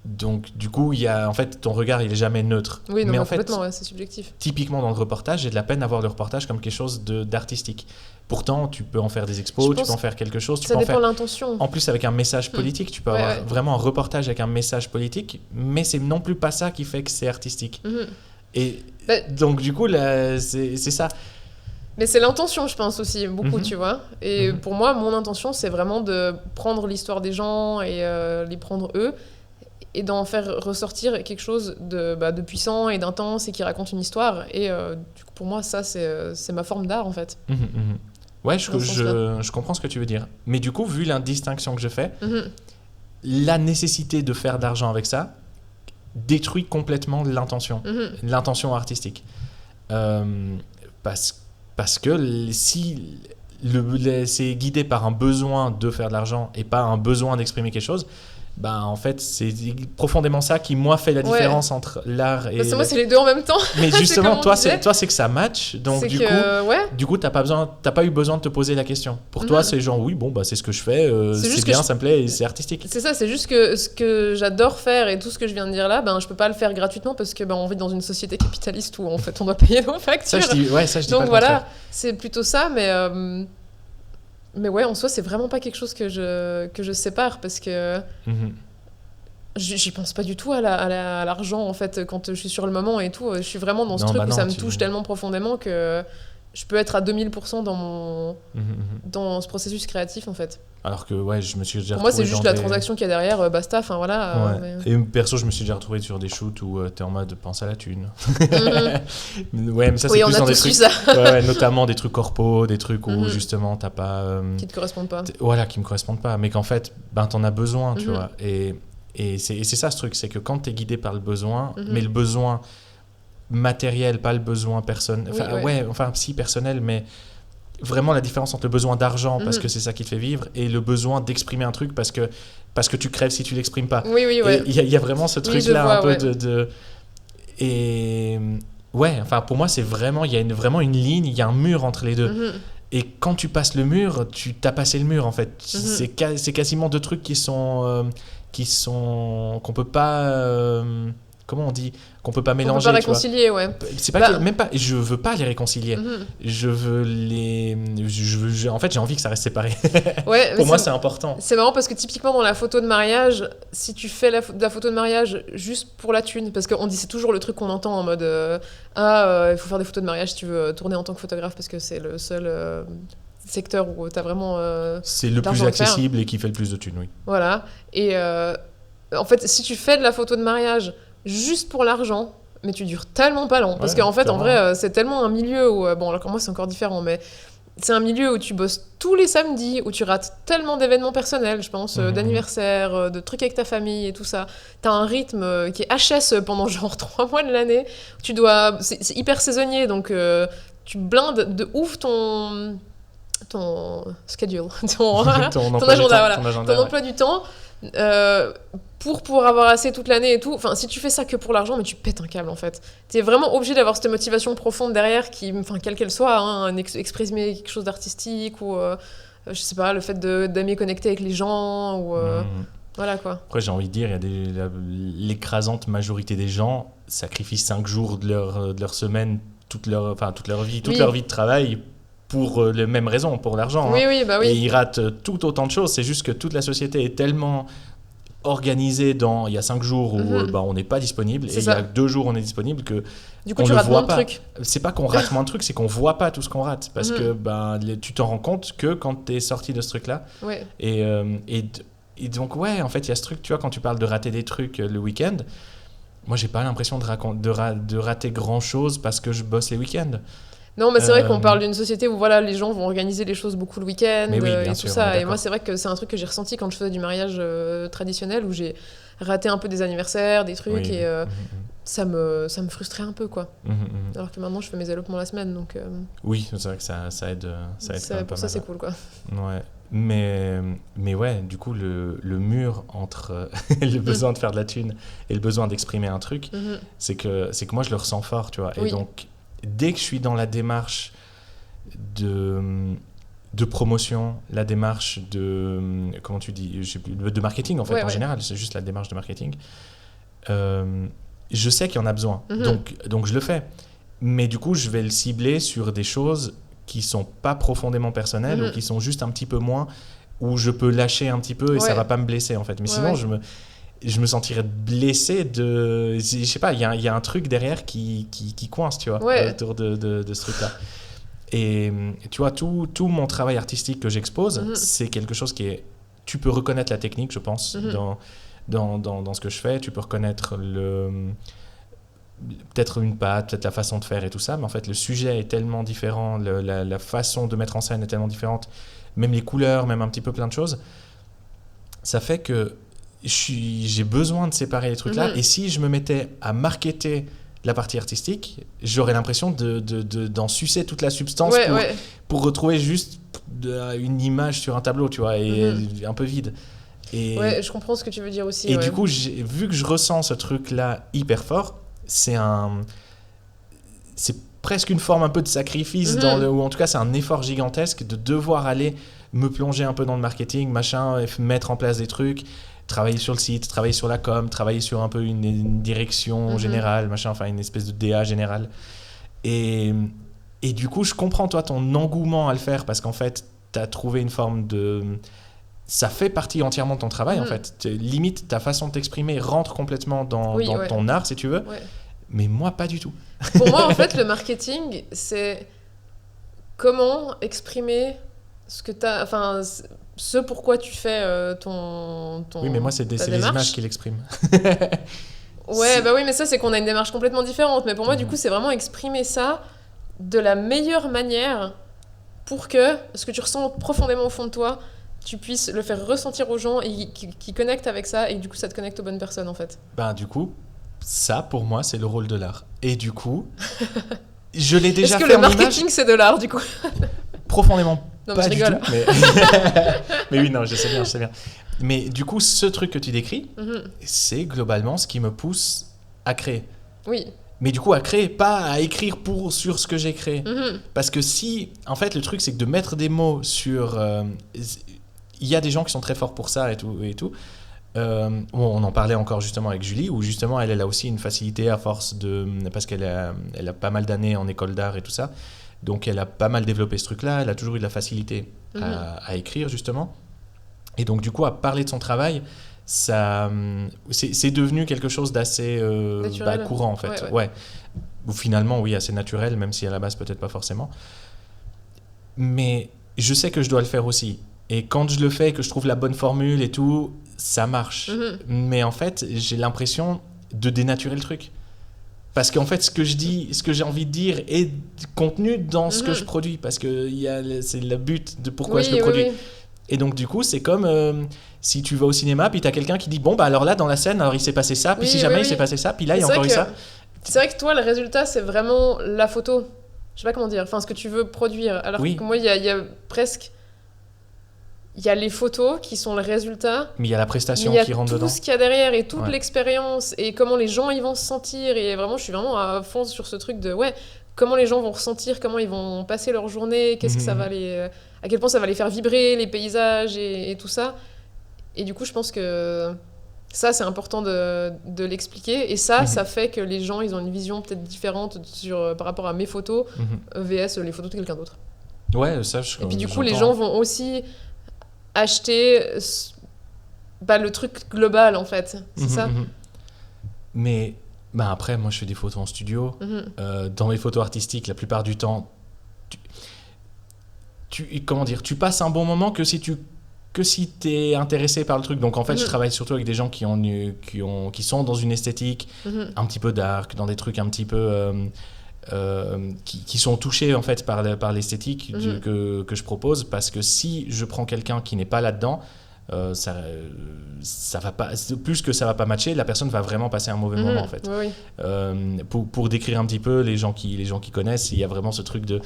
C: donc du coup en fait ton regard il est jamais neutre.
D: Mais en fait c'est subjectif.
C: Typiquement dans le reportage, j'ai de la peine à voir le reportage comme quelque chose d'artistique. Pourtant tu peux en faire des expos, tu peux en faire quelque chose,
D: ça dépend de l'intention.
C: En plus avec un message politique, tu peux avoir vraiment un reportage avec un message politique, mais c'est non plus pas ça qui fait que c'est artistique. Et donc du coup là, c'est ça.
D: Mais c'est l'intention, je pense aussi, beaucoup, tu vois. Et pour moi, mon intention, c'est vraiment de prendre l'histoire des gens et les prendre eux, et d'en faire ressortir quelque chose de puissant et d'intense et qui raconte une histoire. Et du coup, pour moi, ça, c'est ma forme d'art, en fait.
C: Ouais, je comprends ce que tu veux dire. Mais du coup, vu la distinction que je fais, la nécessité de faire de l'argent avec ça détruit complètement l'intention artistique. Parce que si c'est guidé par un besoin de faire de l'argent et pas un besoin d'exprimer quelque chose, en fait, c'est profondément ça qui, moi, fait la différence entre l'art et...
D: moi, c'est les deux en même temps.
C: Mais justement, toi, c'est que ça match. Donc, du coup, t'as pas eu besoin de te poser la question. Pour toi, c'est genre, oui, c'est ce que je fais, c'est bien, ça me plaît et c'est artistique.
D: C'est ça, c'est juste que ce que j'adore faire et tout ce que je viens de dire là, je peux pas le faire gratuitement parce que on vit dans une société capitaliste où, en fait, on doit payer nos factures.
C: Ça, je dis
D: donc,
C: pas
D: voilà, c'est plutôt ça, mais ouais, en soi, c'est vraiment pas quelque chose que je sépare parce que j'y pense pas du tout à l'argent, en fait, quand je suis sur le moment et tout. Je suis vraiment dans ce truc où ça me touche tellement profondément que je peux être à 2000% dans ce processus créatif, en fait.
C: Alors que, je me suis déjà retrouvé.
D: Pour moi, c'est juste la transaction qu'il y a derrière, basta, enfin voilà.
C: Et perso, je me suis déjà retrouvé sur des shoots où t'es en mode pense à la thune. Mais ça, c'est plus dans des trucs. Ça. Notamment des trucs corpo, des trucs où justement t'as pas.
D: Qui te correspondent pas.
C: Qui me correspondent pas, mais qu'en fait, t'en as besoin, tu vois. Et c'est ça ce truc, c'est que quand t'es guidé par le besoin, mais le besoin matériel, pas le besoin personnel. Si personnel, mais vraiment la différence entre le besoin d'argent parce que c'est ça qui te fait vivre et le besoin d'exprimer un truc parce que tu crèves si tu l'exprimes pas. Il y a vraiment ce truc là un peu de et pour moi c'est vraiment il y a vraiment une ligne, il y a un mur entre les deux. Et quand tu passes le mur, tu t'as passé le mur, en fait. C'est quasiment deux trucs qu'on peut pas comment on dit, qu'on peut pas mélanger.
D: On peut pas réconcilier,
C: C'est pas même pas. Je veux pas les réconcilier. Je veux en fait, j'ai envie que ça reste séparé. Pour moi, c'est important.
D: C'est marrant parce que typiquement dans la photo de mariage, si tu fais de la photo de mariage juste pour la thune, parce qu'on dit c'est toujours le truc qu'on entend en mode il faut faire des photos de mariage si tu veux tourner en tant que photographe parce que c'est le seul secteur où t'as vraiment
C: c'est le plus accessible et qui fait le plus de thunes, oui.
D: Voilà. Et en fait, si tu fais de la photo de mariage juste pour l'argent, mais tu dures tellement pas long. Parce qu'en fait, en vrai, c'est tellement un milieu où... alors que moi, c'est encore différent, mais c'est un milieu où tu bosses tous les samedis, où tu rates tellement d'événements personnels, je pense, d'anniversaires, de trucs avec ta famille et tout ça. T'as un rythme qui est HS pendant genre 3 mois de l'année. C'est hyper saisonnier, donc tu blindes de ouf ton schedule, ton agenda, ton emploi du temps. pour pouvoir avoir assez toute l'année et tout. Enfin, si tu fais ça que pour l'argent, mais tu pètes un câble en fait. T'es vraiment obligé d'avoir cette motivation profonde derrière, enfin, quelle qu'elle soit, hein, exprimer quelque chose d'artistique ou, je sais pas, le fait d'aimer connecter avec les gens ou. Voilà quoi.
C: Après, j'ai envie de dire, l'écrasante majorité des gens sacrifient 5 jours de leur semaine, toute leur vie de travail pour les mêmes raisons, pour l'argent.
D: Oui,
C: hein.
D: oui, bah oui.
C: Et ils ratent tout autant de choses. C'est juste que toute la société est tellement organisée il y a 5 jours où on n'est pas disponible, et il y a 2 jours où on est disponible, que
D: du coup,
C: on
D: tu
C: le
D: rates
C: voit
D: moins de
C: pas.
D: trucs.
C: C'est pas qu'on rate moins de trucs, c'est qu'on voit pas tout ce qu'on rate. Parce que tu t'en rends compte que quand tu es sorti de ce truc-là.
D: Ouais.
C: Et donc, ouais, en fait, il y a ce truc, tu vois, quand tu parles de rater des trucs le week-end, moi, j'ai pas l'impression de rater grand-chose parce que je bosse les week-ends.
D: Non, mais c'est vrai qu'on parle d'une société où voilà, les gens vont organiser les choses beaucoup le week-end
C: Mais oui, bien
D: et
C: sûr,
D: tout ça. Et moi, c'est vrai que c'est un truc que j'ai ressenti quand je faisais du mariage traditionnel, où j'ai raté un peu des anniversaires, des trucs,
C: Oui,
D: et ça me frustrait un peu, quoi.
C: Mhm.
D: Alors que maintenant, je fais mes allopements la semaine, donc
C: Oui, c'est vrai que ça aide quand même
D: pour
C: pas
D: ça,
C: mal.
D: c'est cool, quoi.
C: Ouais. Mais ouais, du coup, le mur entre le besoin de faire de la thune et le besoin d'exprimer un truc, c'est que moi, je le ressens fort, tu vois.
D: Oui.
C: Et donc, dès que je suis dans la démarche de promotion, la démarche comment tu dis, de marketing, en fait, en général, c'est juste la démarche de marketing, je sais qu'il y en a besoin. Donc, je le fais. Mais du coup, je vais le cibler sur des choses qui sont pas profondément personnelles ou qui sont juste un petit peu moins, où je peux lâcher un petit peu et ça va pas me blesser, en fait. Mais sinon, je me sentirais blessé je sais pas, il y a un truc derrière qui coince, tu vois, autour de ce truc-là. Et tu vois, tout mon travail artistique que j'expose, c'est quelque chose tu peux reconnaître la technique, je pense, dans ce que je fais. Tu peux reconnaître peut-être une patte, peut-être la façon de faire et tout ça, mais en fait le sujet est tellement différent, la façon de mettre en scène est tellement différente, même les couleurs, même un petit peu plein de choses, ça fait que j'ai besoin de séparer les trucs là, et si je me mettais à marketer la partie artistique, j'aurais l'impression d'en sucer toute la substance pour retrouver juste une image sur un tableau, tu vois, et un peu vide. Et
D: je comprends ce que tu veux dire aussi.
C: Et du coup, vu que je ressens ce truc là hyper fort, c'est presque une forme un peu de sacrifice, ou en tout cas c'est un effort gigantesque de devoir aller me plonger un peu dans le marketing, machin, et mettre en place des trucs, travailler sur le site, travailler sur la com, travailler sur un peu une direction générale, machin, enfin une espèce de DA générale. Et du coup, je comprends toi ton engouement à le faire, parce qu'en fait, t'as trouvé une forme de... Ça fait partie entièrement de ton travail, en fait. Limite, ta façon de t'exprimer rentre complètement dans ton art, si tu veux. Ouais. Mais moi, pas du tout.
D: Pour moi, en fait, le marketing, c'est comment exprimer ce que t'as... Enfin, ce pourquoi tu fais ton
C: Oui, mais moi, c'est les images qui l'expriment.
D: Ouais, bah oui, mais ça, c'est qu'on a une démarche complètement différente. Mais pour moi, du coup, c'est vraiment exprimer ça de la meilleure manière pour que ce que tu ressens profondément au fond de toi, tu puisses le faire ressentir aux gens et qui connectent avec ça, et du coup ça te connecte aux bonnes personnes, en fait.
C: Ben du coup, ça pour moi c'est le rôle de l'art. Et du coup, je l'ai déjà fait en image.
D: Est-ce que le marketing c'est de l'art, du coup?
C: Profondément
D: non,
C: pas du tout. Mais oui, non, je sais bien. Mais du coup, ce truc que tu décris, c'est globalement ce qui me pousse à créer.
D: Oui.
C: Mais du coup, à créer, pas à écrire sur ce que j'ai créé. Parce que en fait, le truc, c'est que de mettre des mots sur... il y a des gens qui sont très forts pour ça et tout. On en parlait encore justement avec Julie, où justement elle a aussi une facilité à force parce qu'elle a pas mal d'années en école d'art et tout ça. Donc elle a pas mal développé ce truc-là, elle a toujours eu de la facilité à écrire justement. Et donc du coup, à parler de son travail, c'est devenu quelque chose d'assez courant en fait. Ouais. Ou finalement, oui, assez naturel, même si à la base peut-être pas forcément. Mais je sais que je dois le faire aussi. Et quand je le fais et que je trouve la bonne formule et tout, ça marche. Mais en fait, j'ai l'impression de dénaturer le truc. Parce qu'en fait, ce que je dis, ce que j'ai envie de dire est contenu dans ce que je produis. Parce que c'est le but de pourquoi je le produis. Oui. Et donc, du coup, c'est comme si tu vas au cinéma, puis tu as quelqu'un qui dit, bon, bah alors là, dans la scène, alors il s'est passé ça, puis si jamais il s'est passé ça, puis là, il y a encore eu ça.
D: C'est vrai que toi, le résultat, c'est vraiment la photo. Je sais pas comment dire. Enfin, ce que tu veux produire. Alors que moi, il y a presque... il y a les photos qui sont le résultat.
C: Mais il y a la prestation
D: Il y a
C: qui rentre
D: tout
C: dedans.
D: ce qu'il y a derrière et toute
C: Ouais.
D: l'expérience et comment les gens ils vont se sentir. Et vraiment, je suis vraiment à fond sur ce truc de comment les gens vont ressentir, comment ils vont passer leur journée, qu'est-ce que ça va à quel point ça va les faire vibrer, les paysages et tout ça. Et du coup, je pense que ça, c'est important de l'expliquer. Et ça fait que les gens, ils ont une vision peut-être différente par rapport à mes photos vs les photos de quelqu'un d'autre.
C: Ouais, ça,
D: Et puis du coup, les gens vont aussi acheter le truc global, en fait. C'est ça.
C: Mais après, moi, je fais des photos en studio. Dans mes photos artistiques, la plupart du temps, tu passes un bon moment que si t'es intéressé par le truc. Donc en fait, je travaille surtout avec des gens qui sont dans une esthétique un petit peu dark, dans des trucs un petit peu qui sont touchés en fait par l'esthétique que je propose, parce que si je prends quelqu'un qui n'est pas là-dedans, ça va pas, plus que ça va pas matcher, la personne va vraiment passer un mauvais moment en fait. Pour décrire un petit peu les gens qui connaissent, il y a vraiment ce truc de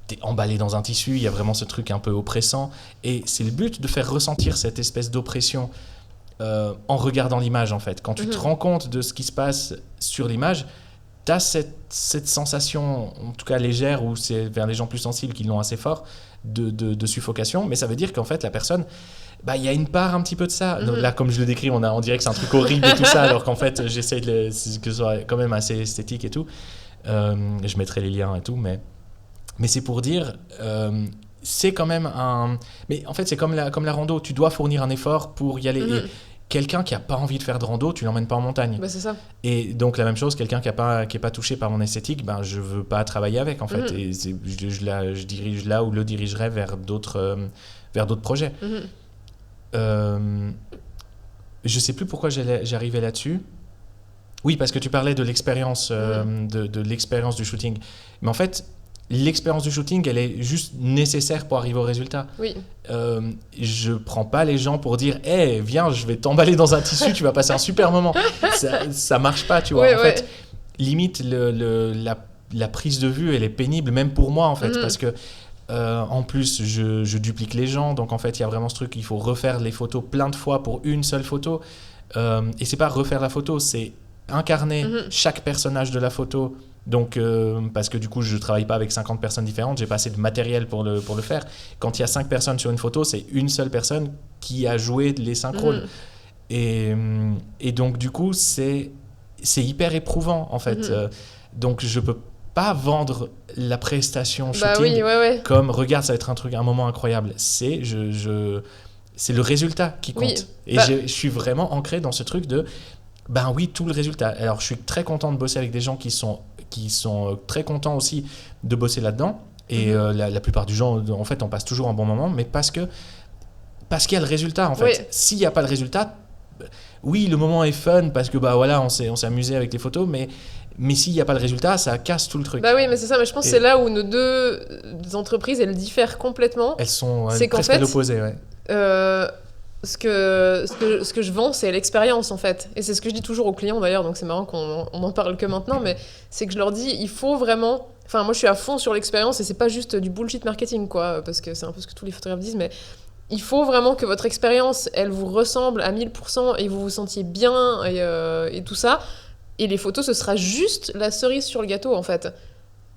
C: t'es emballé dans un tissu, il y a vraiment ce truc un peu oppressant, et c'est le but de faire ressentir cette espèce d'oppression en regardant l'image en fait. Quand tu te rends compte de ce qui se passe sur l'image, t'as cette sensation, en tout cas légère, ou c'est vers les gens plus sensibles qui l'ont assez fort, de suffocation, mais ça veut dire qu'en fait la personne, il y a une part un petit peu de ça. Donc là, comme je le décris, on dirait que c'est un truc horrible et tout ça, alors qu'en fait j'essaye que ce soit quand même assez esthétique et tout. Je mettrai les liens et tout, mais c'est pour dire, c'est quand même mais en fait c'est comme la rando, tu dois fournir un effort pour y aller. Et quelqu'un qui a pas envie de faire de rando, tu l'emmènes pas en montagne.
D: C'est ça.
C: Et donc la même chose, quelqu'un qui est pas touché par mon esthétique, je veux pas travailler avec en fait. Et je dirige là ou le dirigerai vers d'autres projets. Je sais plus pourquoi j'arrivais là-dessus. Oui, parce que tu parlais de l'expérience de l'expérience du shooting. Mais en fait, l'expérience du shooting, elle est juste nécessaire pour arriver au résultat.
D: Oui.
C: Je prends pas les gens pour dire hey, viens, je vais t'emballer dans un tissu, tu vas passer un super moment. Ça marche pas, tu vois. En fait, limite, la prise de vue, elle est pénible, même pour moi, en fait, parce que en plus, je duplique les gens. Donc, en fait, il y a vraiment ce truc, il faut refaire les photos plein de fois pour une seule photo. Et c'est pas refaire la photo, c'est incarner chaque personnage de la photo. Donc, parce que du coup, je travaille pas avec 50 personnes différentes, j'ai pas assez de matériel pour le faire. Quand il y a 5 personnes sur une photo, c'est une seule personne qui a joué les 5 rôles. Et donc, du coup, c'est hyper éprouvant, en fait. Donc, je peux pas vendre la prestation shooting comme regarde, ça va être un moment incroyable. C'est le résultat qui compte. Et je suis vraiment ancré dans ce truc de oui, tout le résultat. Alors, je suis très content de bosser avec des gens qui sont très contents aussi de bosser là-dedans. Et la plupart du gens, en fait, on passe toujours un bon moment, mais parce qu'il y a le résultat, en fait. S'il n'y a pas le résultat, oui, le moment est fun parce que on s'est amusé avec les photos, mais s'il n'y a pas le résultat, ça casse tout le truc.
D: Oui, mais c'est ça. Mais je pense que c'est là où nos deux entreprises, elles diffèrent complètement.
C: Elles sont
D: presque
C: à l'opposé, ouais.
D: Ce que je vends, c'est l'expérience en fait. Et c'est ce que je dis toujours aux clients d'ailleurs, donc c'est marrant qu'on en parle que maintenant, mais c'est que je leur dis, il faut vraiment... Enfin, moi je suis à fond sur l'expérience et c'est pas juste du bullshit marketing, quoi, parce que c'est un peu ce que tous les photographes disent, mais il faut vraiment que votre expérience, elle vous ressemble à 1000% et vous vous sentiez bien et tout ça. Et les photos, ce sera juste la cerise sur le gâteau en fait.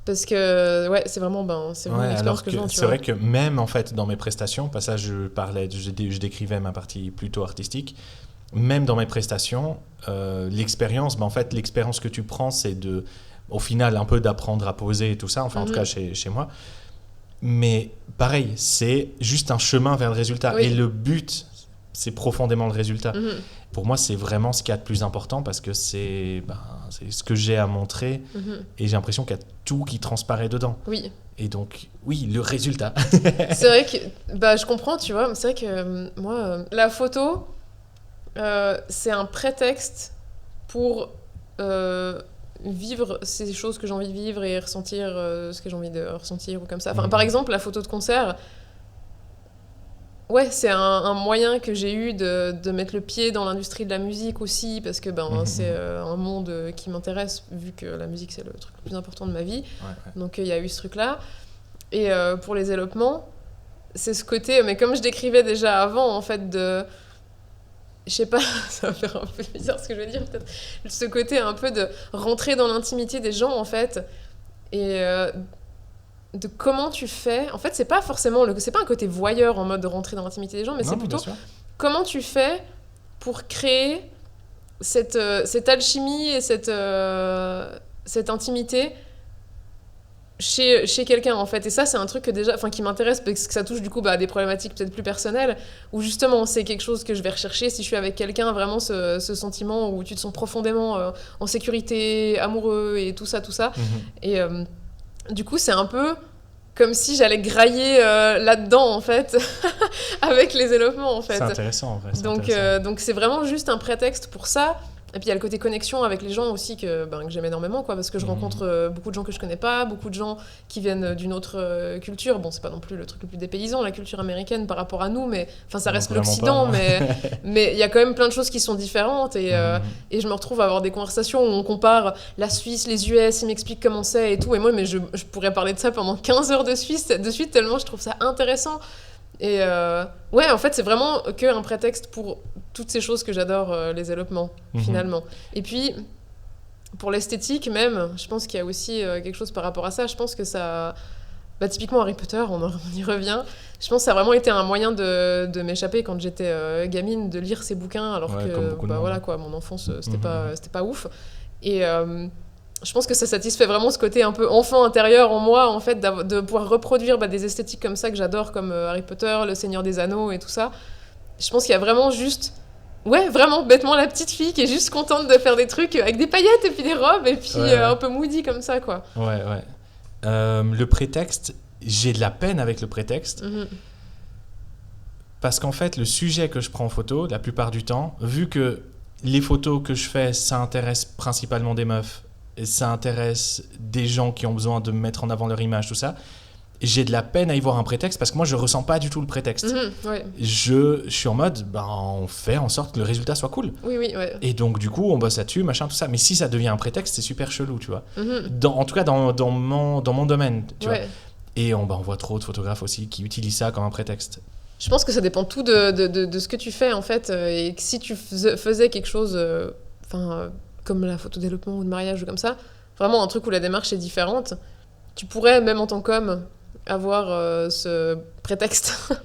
D: Parce que c'est vraiment l'expérience que je vends.
C: C'est vrai que même en fait dans mes prestations, pas ça, je décrivais ma partie plutôt artistique. Même dans mes prestations, l'expérience, en fait, l'expérience que tu prends, c'est au final un peu d'apprendre à poser et tout ça. Enfin, en tout cas chez moi. Mais pareil, c'est juste un chemin vers le résultat. Et le but, c'est profondément le résultat. Pour moi, c'est vraiment ce qu'il y a de plus important parce que c'est ce que j'ai à montrer et j'ai l'impression qu'il y a tout qui transparaît dedans.
D: Oui.
C: Et donc, oui, le résultat.
D: C'est vrai que je comprends, tu vois, mais c'est vrai que moi, la photo, c'est un prétexte pour vivre ces choses que j'ai envie de vivre et ressentir ce que j'ai envie de ressentir ou comme ça. Enfin, par exemple, la photo de concert... c'est un moyen que j'ai eu de mettre le pied dans l'industrie de la musique aussi, parce que c'est un monde qui m'intéresse, vu que la musique, c'est le truc le plus important de ma vie. Donc, il y a eu ce truc-là. Et pour les élopements, c'est ce côté, mais comme je décrivais déjà avant, en fait, de... Je sais pas, ça va faire un peu bizarre ce que je veux dire, peut-être. Ce côté un peu de rentrer dans l'intimité des gens, en fait, et de comment tu fais. En fait, c'est pas forcément c'est pas un côté voyeur en mode de rentrer dans l'intimité des gens, mais c'est plutôt comment tu fais pour créer cette alchimie et cette intimité chez quelqu'un, en fait. Et ça, c'est un truc que déjà, qui m'intéresse parce que ça touche du coup à des problématiques peut-être plus personnelles, où justement c'est quelque chose que je vais rechercher si je suis avec quelqu'un, vraiment ce sentiment où tu te sens profondément en sécurité, amoureux et tout ça. Et du coup, c'est un peu comme si j'allais grailler là-dedans, en fait, avec les élopements, en fait.
C: C'est intéressant, en vrai.
D: Donc c'est vraiment juste un prétexte pour ça. Et puis il y a le côté connexion avec les gens aussi que j'aime énormément, quoi, parce que je rencontre beaucoup de gens que je connais pas, beaucoup de gens qui viennent d'une autre culture. Bon, c'est pas non plus le truc le plus dépaysant, la culture américaine par rapport à nous, mais ça reste l'Occident, mais il y a quand même plein de choses qui sont différentes. Et je me retrouve à avoir des conversations où on compare la Suisse, les US, ils m'expliquent comment c'est et tout. Et moi, je pourrais parler de ça pendant 15 heures de suite, tellement je trouve ça intéressant. Et ouais, en fait, c'est vraiment qu'un prétexte pour toutes ces choses que j'adore, les élopements, finalement. Et puis, pour l'esthétique même, je pense qu'il y a aussi quelque chose par rapport à ça. Je pense que ça... typiquement Harry Potter, on y revient. Je pense que ça a vraiment été un moyen de m'échapper quand j'étais gamine, de lire ces bouquins, alors que voilà, quoi, mon enfance, c'était pas ouf. Et... je pense que ça satisfait vraiment ce côté un peu enfant intérieur en moi, en fait, de pouvoir reproduire des esthétiques comme ça que j'adore, comme Harry Potter, Le Seigneur des Anneaux et tout ça. Je pense qu'il y a vraiment juste... Ouais, vraiment, bêtement, la petite fille qui est juste contente de faire des trucs avec des paillettes et puis des robes et puis un peu moody comme ça, quoi.
C: Ouais. Le prétexte, j'ai de la peine avec le prétexte. Parce qu'en fait, le sujet que je prends en photo, la plupart du temps, vu que les photos que je fais, ça intéresse principalement des meufs, et ça intéresse des gens qui ont besoin de mettre en avant leur image, tout ça, j'ai de la peine à y voir un prétexte parce que moi je ressens pas du tout le prétexte. Je suis en mode on fait en sorte que le résultat soit cool.
D: Oui.
C: Et donc du coup on bosse là-dessus, machin, tout ça. Mais si ça devient un prétexte, c'est super chelou, tu vois. En tout cas dans mon domaine, tu vois. Et on voit trop de photographes aussi qui utilisent ça comme un prétexte.
D: Je pense que ça dépend tout de ce que tu fais, en fait, et que si tu faisais quelque chose comme la photo d'élopement ou de mariage ou comme ça, vraiment un truc où la démarche est différente, tu pourrais, même en tant qu'homme, avoir ce prétexte.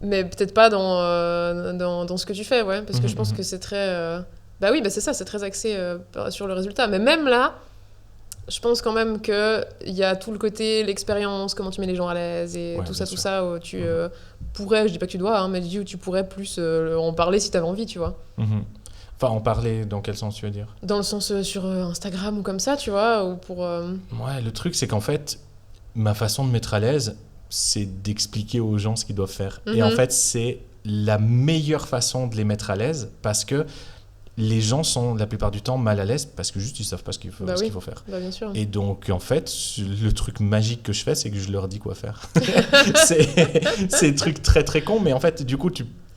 D: Mais peut-être pas dans ce que tu fais, ouais, parce que je pense que c'est très... c'est ça, c'est très axé sur le résultat. Mais même là, je pense quand même qu'il y a tout le côté, l'expérience, comment tu mets les gens à l'aise et tout ça, où tu pourrais, je dis pas que tu dois, mais où tu pourrais plus en parler si t'avais envie, tu vois.
C: Enfin, en parler, dans quel sens tu veux dire ?
D: Dans le sens sur Instagram ou comme ça, tu vois, ou pour...
C: Ouais, le truc, c'est qu'en fait, ma façon de mettre à l'aise, c'est d'expliquer aux gens ce qu'ils doivent faire. Et en fait, c'est la meilleure façon de les mettre à l'aise parce que les gens sont, la plupart du temps, mal à l'aise parce que juste, ils savent pas ce qu'il faut faire.
D: Bien sûr.
C: Et donc, en fait, le truc magique que je fais, c'est que je leur dis quoi faire. c'est un truc très, très con, mais en fait, du coup,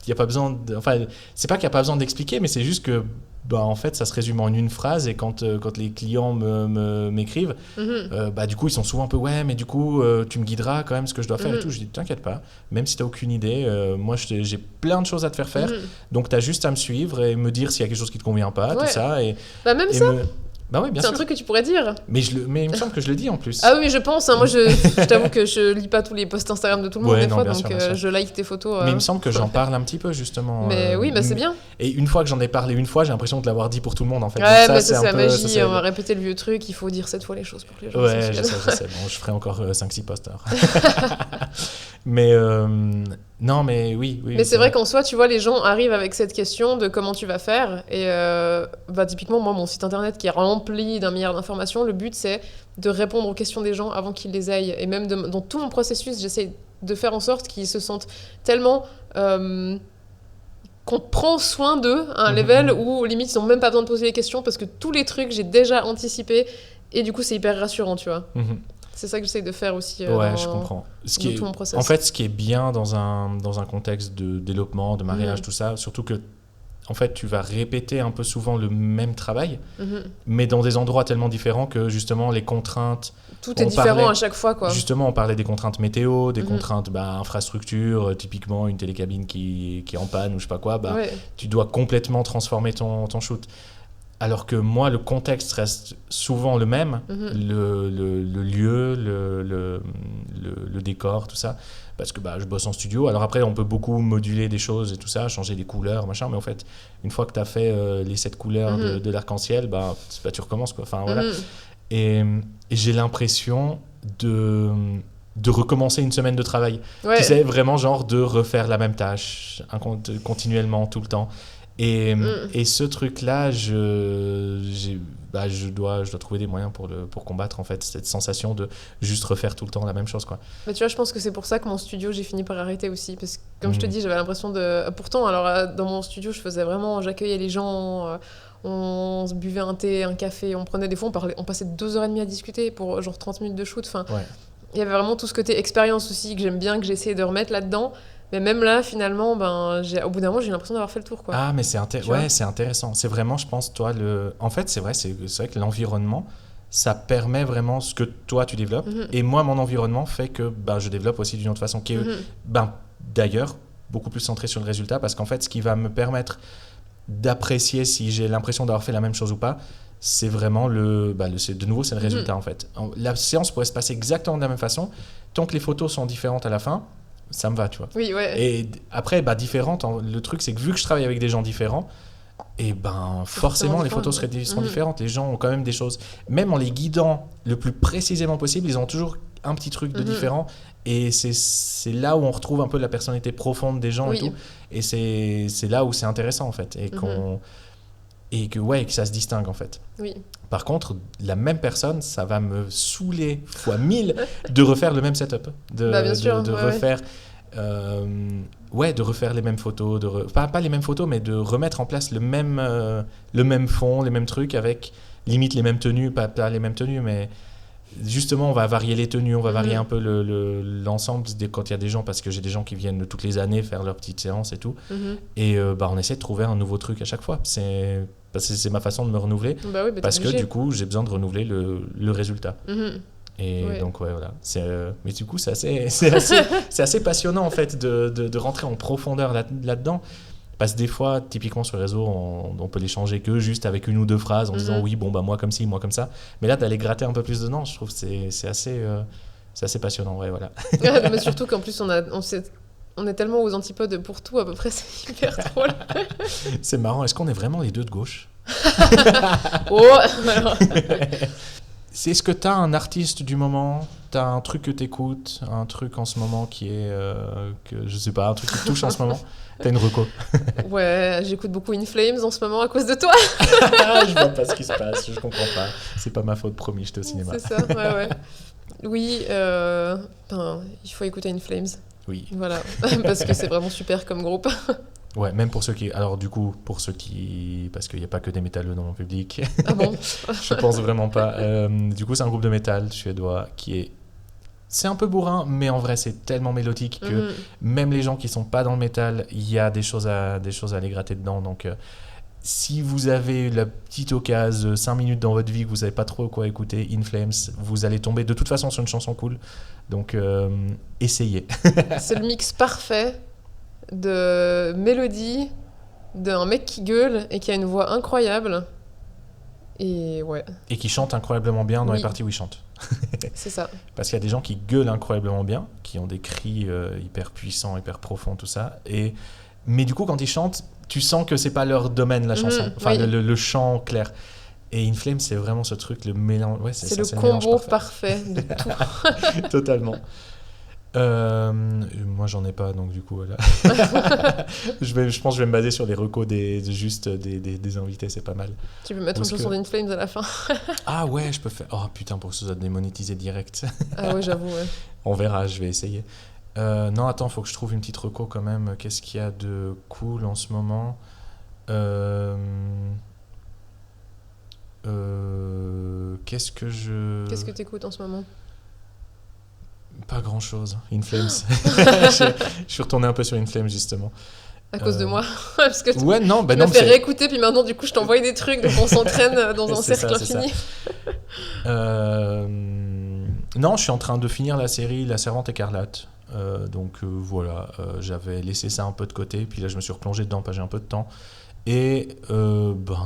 C: y a pas besoin c'est pas qu'il n'y a pas besoin d'expliquer, mais c'est juste que en fait ça se résume en une phrase et quand les clients m'écrivent du coup ils sont souvent un peu mais du coup tu me guideras quand même ce que je dois faire et tout. Je dis t'inquiète pas, même si t'as aucune idée, moi j'ai plein de choses à te faire donc t'as juste à me suivre et me dire s'il y a quelque chose qui te convient pas, tout ça et
D: même ça
C: Bah oui, bien
D: c'est
C: sûr.
D: un truc que tu pourrais dire.
C: Mais il me semble que je le dis en plus.
D: Ah oui, je pense. Moi, je t'avoue que je lis pas tous les posts Instagram de tout le monde des fois, donc je like tes photos.
C: Mais il me semble que j'en parle un petit peu justement.
D: Mais oui, c'est bien.
C: Et une fois que j'en ai parlé j'ai l'impression de l'avoir dit pour tout le monde en fait.
D: Ouais,
C: donc
D: mais c'est la magie. On va répéter le vieux truc. Il faut dire 7 fois les choses pour que les gens.
C: Ouais, je sais. Bon, je ferai encore 5-6 posts alors. Mais non, mais oui.
D: Mais c'est vrai qu'en soi, tu vois, les gens arrivent avec cette question de comment tu vas faire. Et typiquement, moi, mon site internet qui est rempli d'un milliard d'informations, le but, c'est de répondre aux questions des gens avant qu'ils les aient. Et même dans tout mon processus, j'essaie de faire en sorte qu'ils se sentent tellement... qu'on prend soin d'eux à un level où, limite, ils n'ont même pas besoin de poser les questions parce que tous les trucs, j'ai déjà anticipé. Et du coup, c'est hyper rassurant, tu vois. C'est ça que j'essaie de faire aussi
C: je comprends.
D: Tout mon process.
C: En fait, ce qui est bien dans un contexte d'éloignement, de mariage, tout ça, surtout que en fait, tu vas répéter un peu souvent le même travail,
D: Mhm.
C: mais dans des endroits tellement différents que justement les contraintes.
D: Tout est
C: On
D: différent
C: parlait-
D: à chaque fois, quoi.
C: Justement, on parlait des contraintes météo, des
D: Mhm.
C: contraintes infrastructure, typiquement une télécabine qui est en panne ou je sais pas quoi,
D: Ouais.
C: tu dois complètement transformer ton shoot. Alors que moi, le contexte reste souvent le même,
D: Mhm.
C: le lieu, le décor, tout ça, parce que je bosse en studio. Alors après, on peut beaucoup moduler des choses et tout ça, changer des couleurs, machin, mais en fait, une fois que tu as fait les 7 couleurs de l'arc-en-ciel, tu recommences, quoi. Enfin, voilà.
D: Mhm.
C: Et j'ai l'impression de recommencer une semaine de travail.
D: Ouais.
C: Tu sais, vraiment genre de refaire la même tâche continuellement, tout le temps. Et ce truc-là, je dois trouver des moyens pour combattre en fait cette sensation de juste refaire tout le temps la même chose, quoi.
D: Bah, tu vois, je pense que c'est pour ça que mon studio, j'ai fini par arrêter aussi. Parce que, comme je te dis, j'avais l'impression de. Pourtant, alors, dans mon studio, je faisais vraiment. J'accueillais les gens, on se buvait un thé, un café, on prenait des fois, on passait 2h30 à discuter pour genre 30 minutes de shoot. Enfin,
C: Ouais.
D: il y avait vraiment tout ce côté expérience aussi que j'aime bien, que j'ai essayé de remettre là-dedans. Mais même là, finalement, au bout d'un moment, j'ai l'impression d'avoir fait le tour, quoi.
C: Ah, mais c'est
D: Tu vois.
C: c'est intéressant. C'est vraiment, je pense, toi, en fait, c'est vrai que l'environnement, ça permet vraiment ce que toi, tu développes.
D: Mhm.
C: Et moi, mon environnement fait que je développe aussi d'une autre façon, qui est,
D: Mhm.
C: d'ailleurs, beaucoup plus centré sur le résultat, parce qu'en fait, ce qui va me permettre d'apprécier si j'ai l'impression d'avoir fait la même chose ou pas, c'est vraiment de nouveau, c'est le résultat, en fait. La séance pourrait se passer exactement de la même façon. Tant que les photos sont différentes à la fin, ça me va, tu vois.
D: Oui, ouais.
C: Et après, différentes, le truc, c'est que vu que je travaille avec des gens différents, et forcément, les photos seront
D: Mhm.
C: différentes. Les gens ont quand même des choses. Même en les guidant le plus précisément possible, ils ont toujours un petit truc de
D: Mhm.
C: différent. Et c'est là où on retrouve un peu la personnalité profonde des gens
D: Oui.
C: et tout. Et c'est là où c'est intéressant, en fait. Et que ça se distingue, en fait.
D: Oui.
C: Par contre, la même personne, ça va me saouler fois 1000 de refaire le même setup.
D: Bien sûr,
C: de
D: ouais,
C: refaire... de refaire les mêmes photos, pas les mêmes photos, mais de remettre en place le même fond, les mêmes trucs, avec limite les mêmes tenues, pas les mêmes tenues, mais justement, on va varier les tenues, on va varier un peu l'ensemble quand il y a des gens, parce que j'ai des gens qui viennent toutes les années faire leurs petites séances et tout,
D: Mhm.
C: et on essaie de trouver un nouveau truc à chaque fois. Parce que c'est ma façon de me renouveler,
D: Bah oui, bah, t'es
C: parce que
D: obligé.
C: du coup, j'ai besoin de renouveler le résultat.
D: Mhm.
C: Et
D: Ouais.
C: donc, voilà. Mais du coup, c'est assez passionnant, en fait, de rentrer en profondeur là-dedans. Parce que des fois, typiquement sur les réseaux, on peut les changer que juste avec une ou deux phrases en disant oui, moi comme ci, moi comme ça. Mais là, d'aller gratter un peu plus dedans, je trouve que c'est assez passionnant. Ouais, voilà.
D: Mais surtout qu'en plus, on est tellement aux antipodes pour tout, à peu près, c'est hyper drôle.
C: C'est marrant. Est-ce qu'on est vraiment les deux de gauche?
D: Oh, alors.
C: Est-ce que tu as un artiste du moment? Tu as un truc que tu écoutes? Un truc en ce moment qui est. Je sais pas, un truc qui te touche en ce moment? Tu as une reco?
D: Ouais, j'écoute beaucoup In Flames en ce moment à cause de toi.
C: Je vois pas ce qui se passe, je comprends pas. C'est pas ma faute, promis, j'étais au cinéma.
D: C'est ça, ouais. Oui, il faut écouter In Flames.
C: Oui.
D: Voilà, parce que c'est vraiment super comme groupe.
C: Ouais, même pour ceux qui... Alors du coup, pour ceux qui... Parce qu'il n'y a pas que des métalleux dans mon public.
D: Ah bon?
C: Je pense vraiment pas. Du coup, c'est un groupe de métal suédois qui est... C'est un peu bourrin, mais en vrai, c'est tellement mélodique que même les gens qui sont pas dans le métal, il y a des choses à aller gratter dedans. Donc, si vous avez la petite occasion, 5 minutes dans votre vie, que vous savez pas trop quoi écouter, In Flames, vous allez tomber de toute façon sur une chanson cool. Donc, essayez.
D: C'est le mix parfait de mélodie, d'un mec qui gueule et qui a une voix incroyable. Et ouais,
C: Et qui chante incroyablement bien dans
D: Oui.
C: les parties où il chante.
D: c'est ça.
C: Parce qu'il y a des gens qui gueulent incroyablement bien, qui ont des cris hyper puissants, hyper profonds, tout ça. Mais du coup, quand ils chantent, tu sens que c'est pas leur domaine, la chanson. Enfin,
D: oui.
C: le chant clair. Et In Flames, c'est vraiment ce truc, le mélange. Ouais,
D: C'est
C: ça,
D: le
C: mélange
D: combo parfait de tout.
C: Totalement. Moi, j'en ai pas, donc du coup, voilà. Je pense que je vais me baser sur les recos des invités, c'est pas mal.
D: Tu peux mettre
C: Parce
D: une chanson
C: que-
D: d'In Flames à la fin.
C: Ah ouais, je peux faire. Oh putain, pour que ce soit démonétisé direct.
D: Ah ouais, j'avoue, ouais.
C: On verra, je vais essayer. Non, attends, faut que je trouve une petite reco quand même. Qu'est-ce qu'il y a de cool en ce moment? Qu'est-ce que
D: t'écoutes en ce moment?
C: Pas grand-chose. In Flames. Je suis retourné un peu sur In Flames, justement.
D: À cause de moi. Parce que
C: Ouais, non, bah
D: tu
C: non,
D: m'as fait
C: c'est-
D: réécouter, puis maintenant, du coup, je t'envoie des trucs, donc on s'entraîne dans un
C: C'est ça,
D: cercle
C: c'est ça.
D: infini.
C: Non, je suis en train de finir la série La Servante écarlate. Voilà, j'avais laissé ça un peu de côté, puis là je me suis replongé dedans, j'ai un peu de temps. Et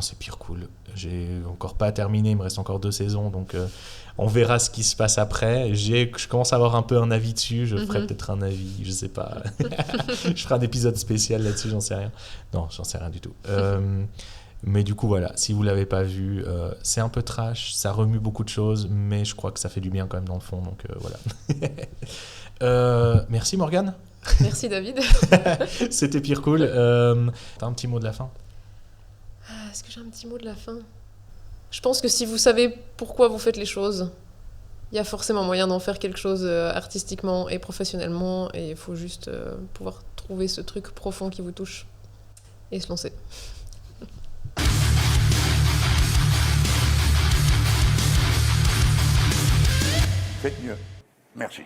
C: c'est pire cool. J'ai encore pas terminé, il me reste encore 2 saisons, donc on verra ce qui se passe après. Je commence à avoir un peu un avis dessus, je ferai peut-être un avis, je sais pas. Je ferai un épisode spécial là-dessus, j'en sais rien. Non, j'en sais rien du tout. Mais du coup, voilà, si vous l'avez pas vu, c'est un peu trash, ça remue beaucoup de choses, mais je crois que ça fait du bien quand même dans le fond, donc voilà. Merci Morgane.
D: Merci, David.
C: C'était pire cool. T'as un petit mot de la fin?
D: Est-ce que j'ai un petit mot de la fin? Je pense que si vous savez pourquoi vous faites les choses, il y a forcément moyen d'en faire quelque chose artistiquement et professionnellement, et il faut juste pouvoir trouver ce truc profond qui vous touche et se lancer.
B: Faites mieux. Merci.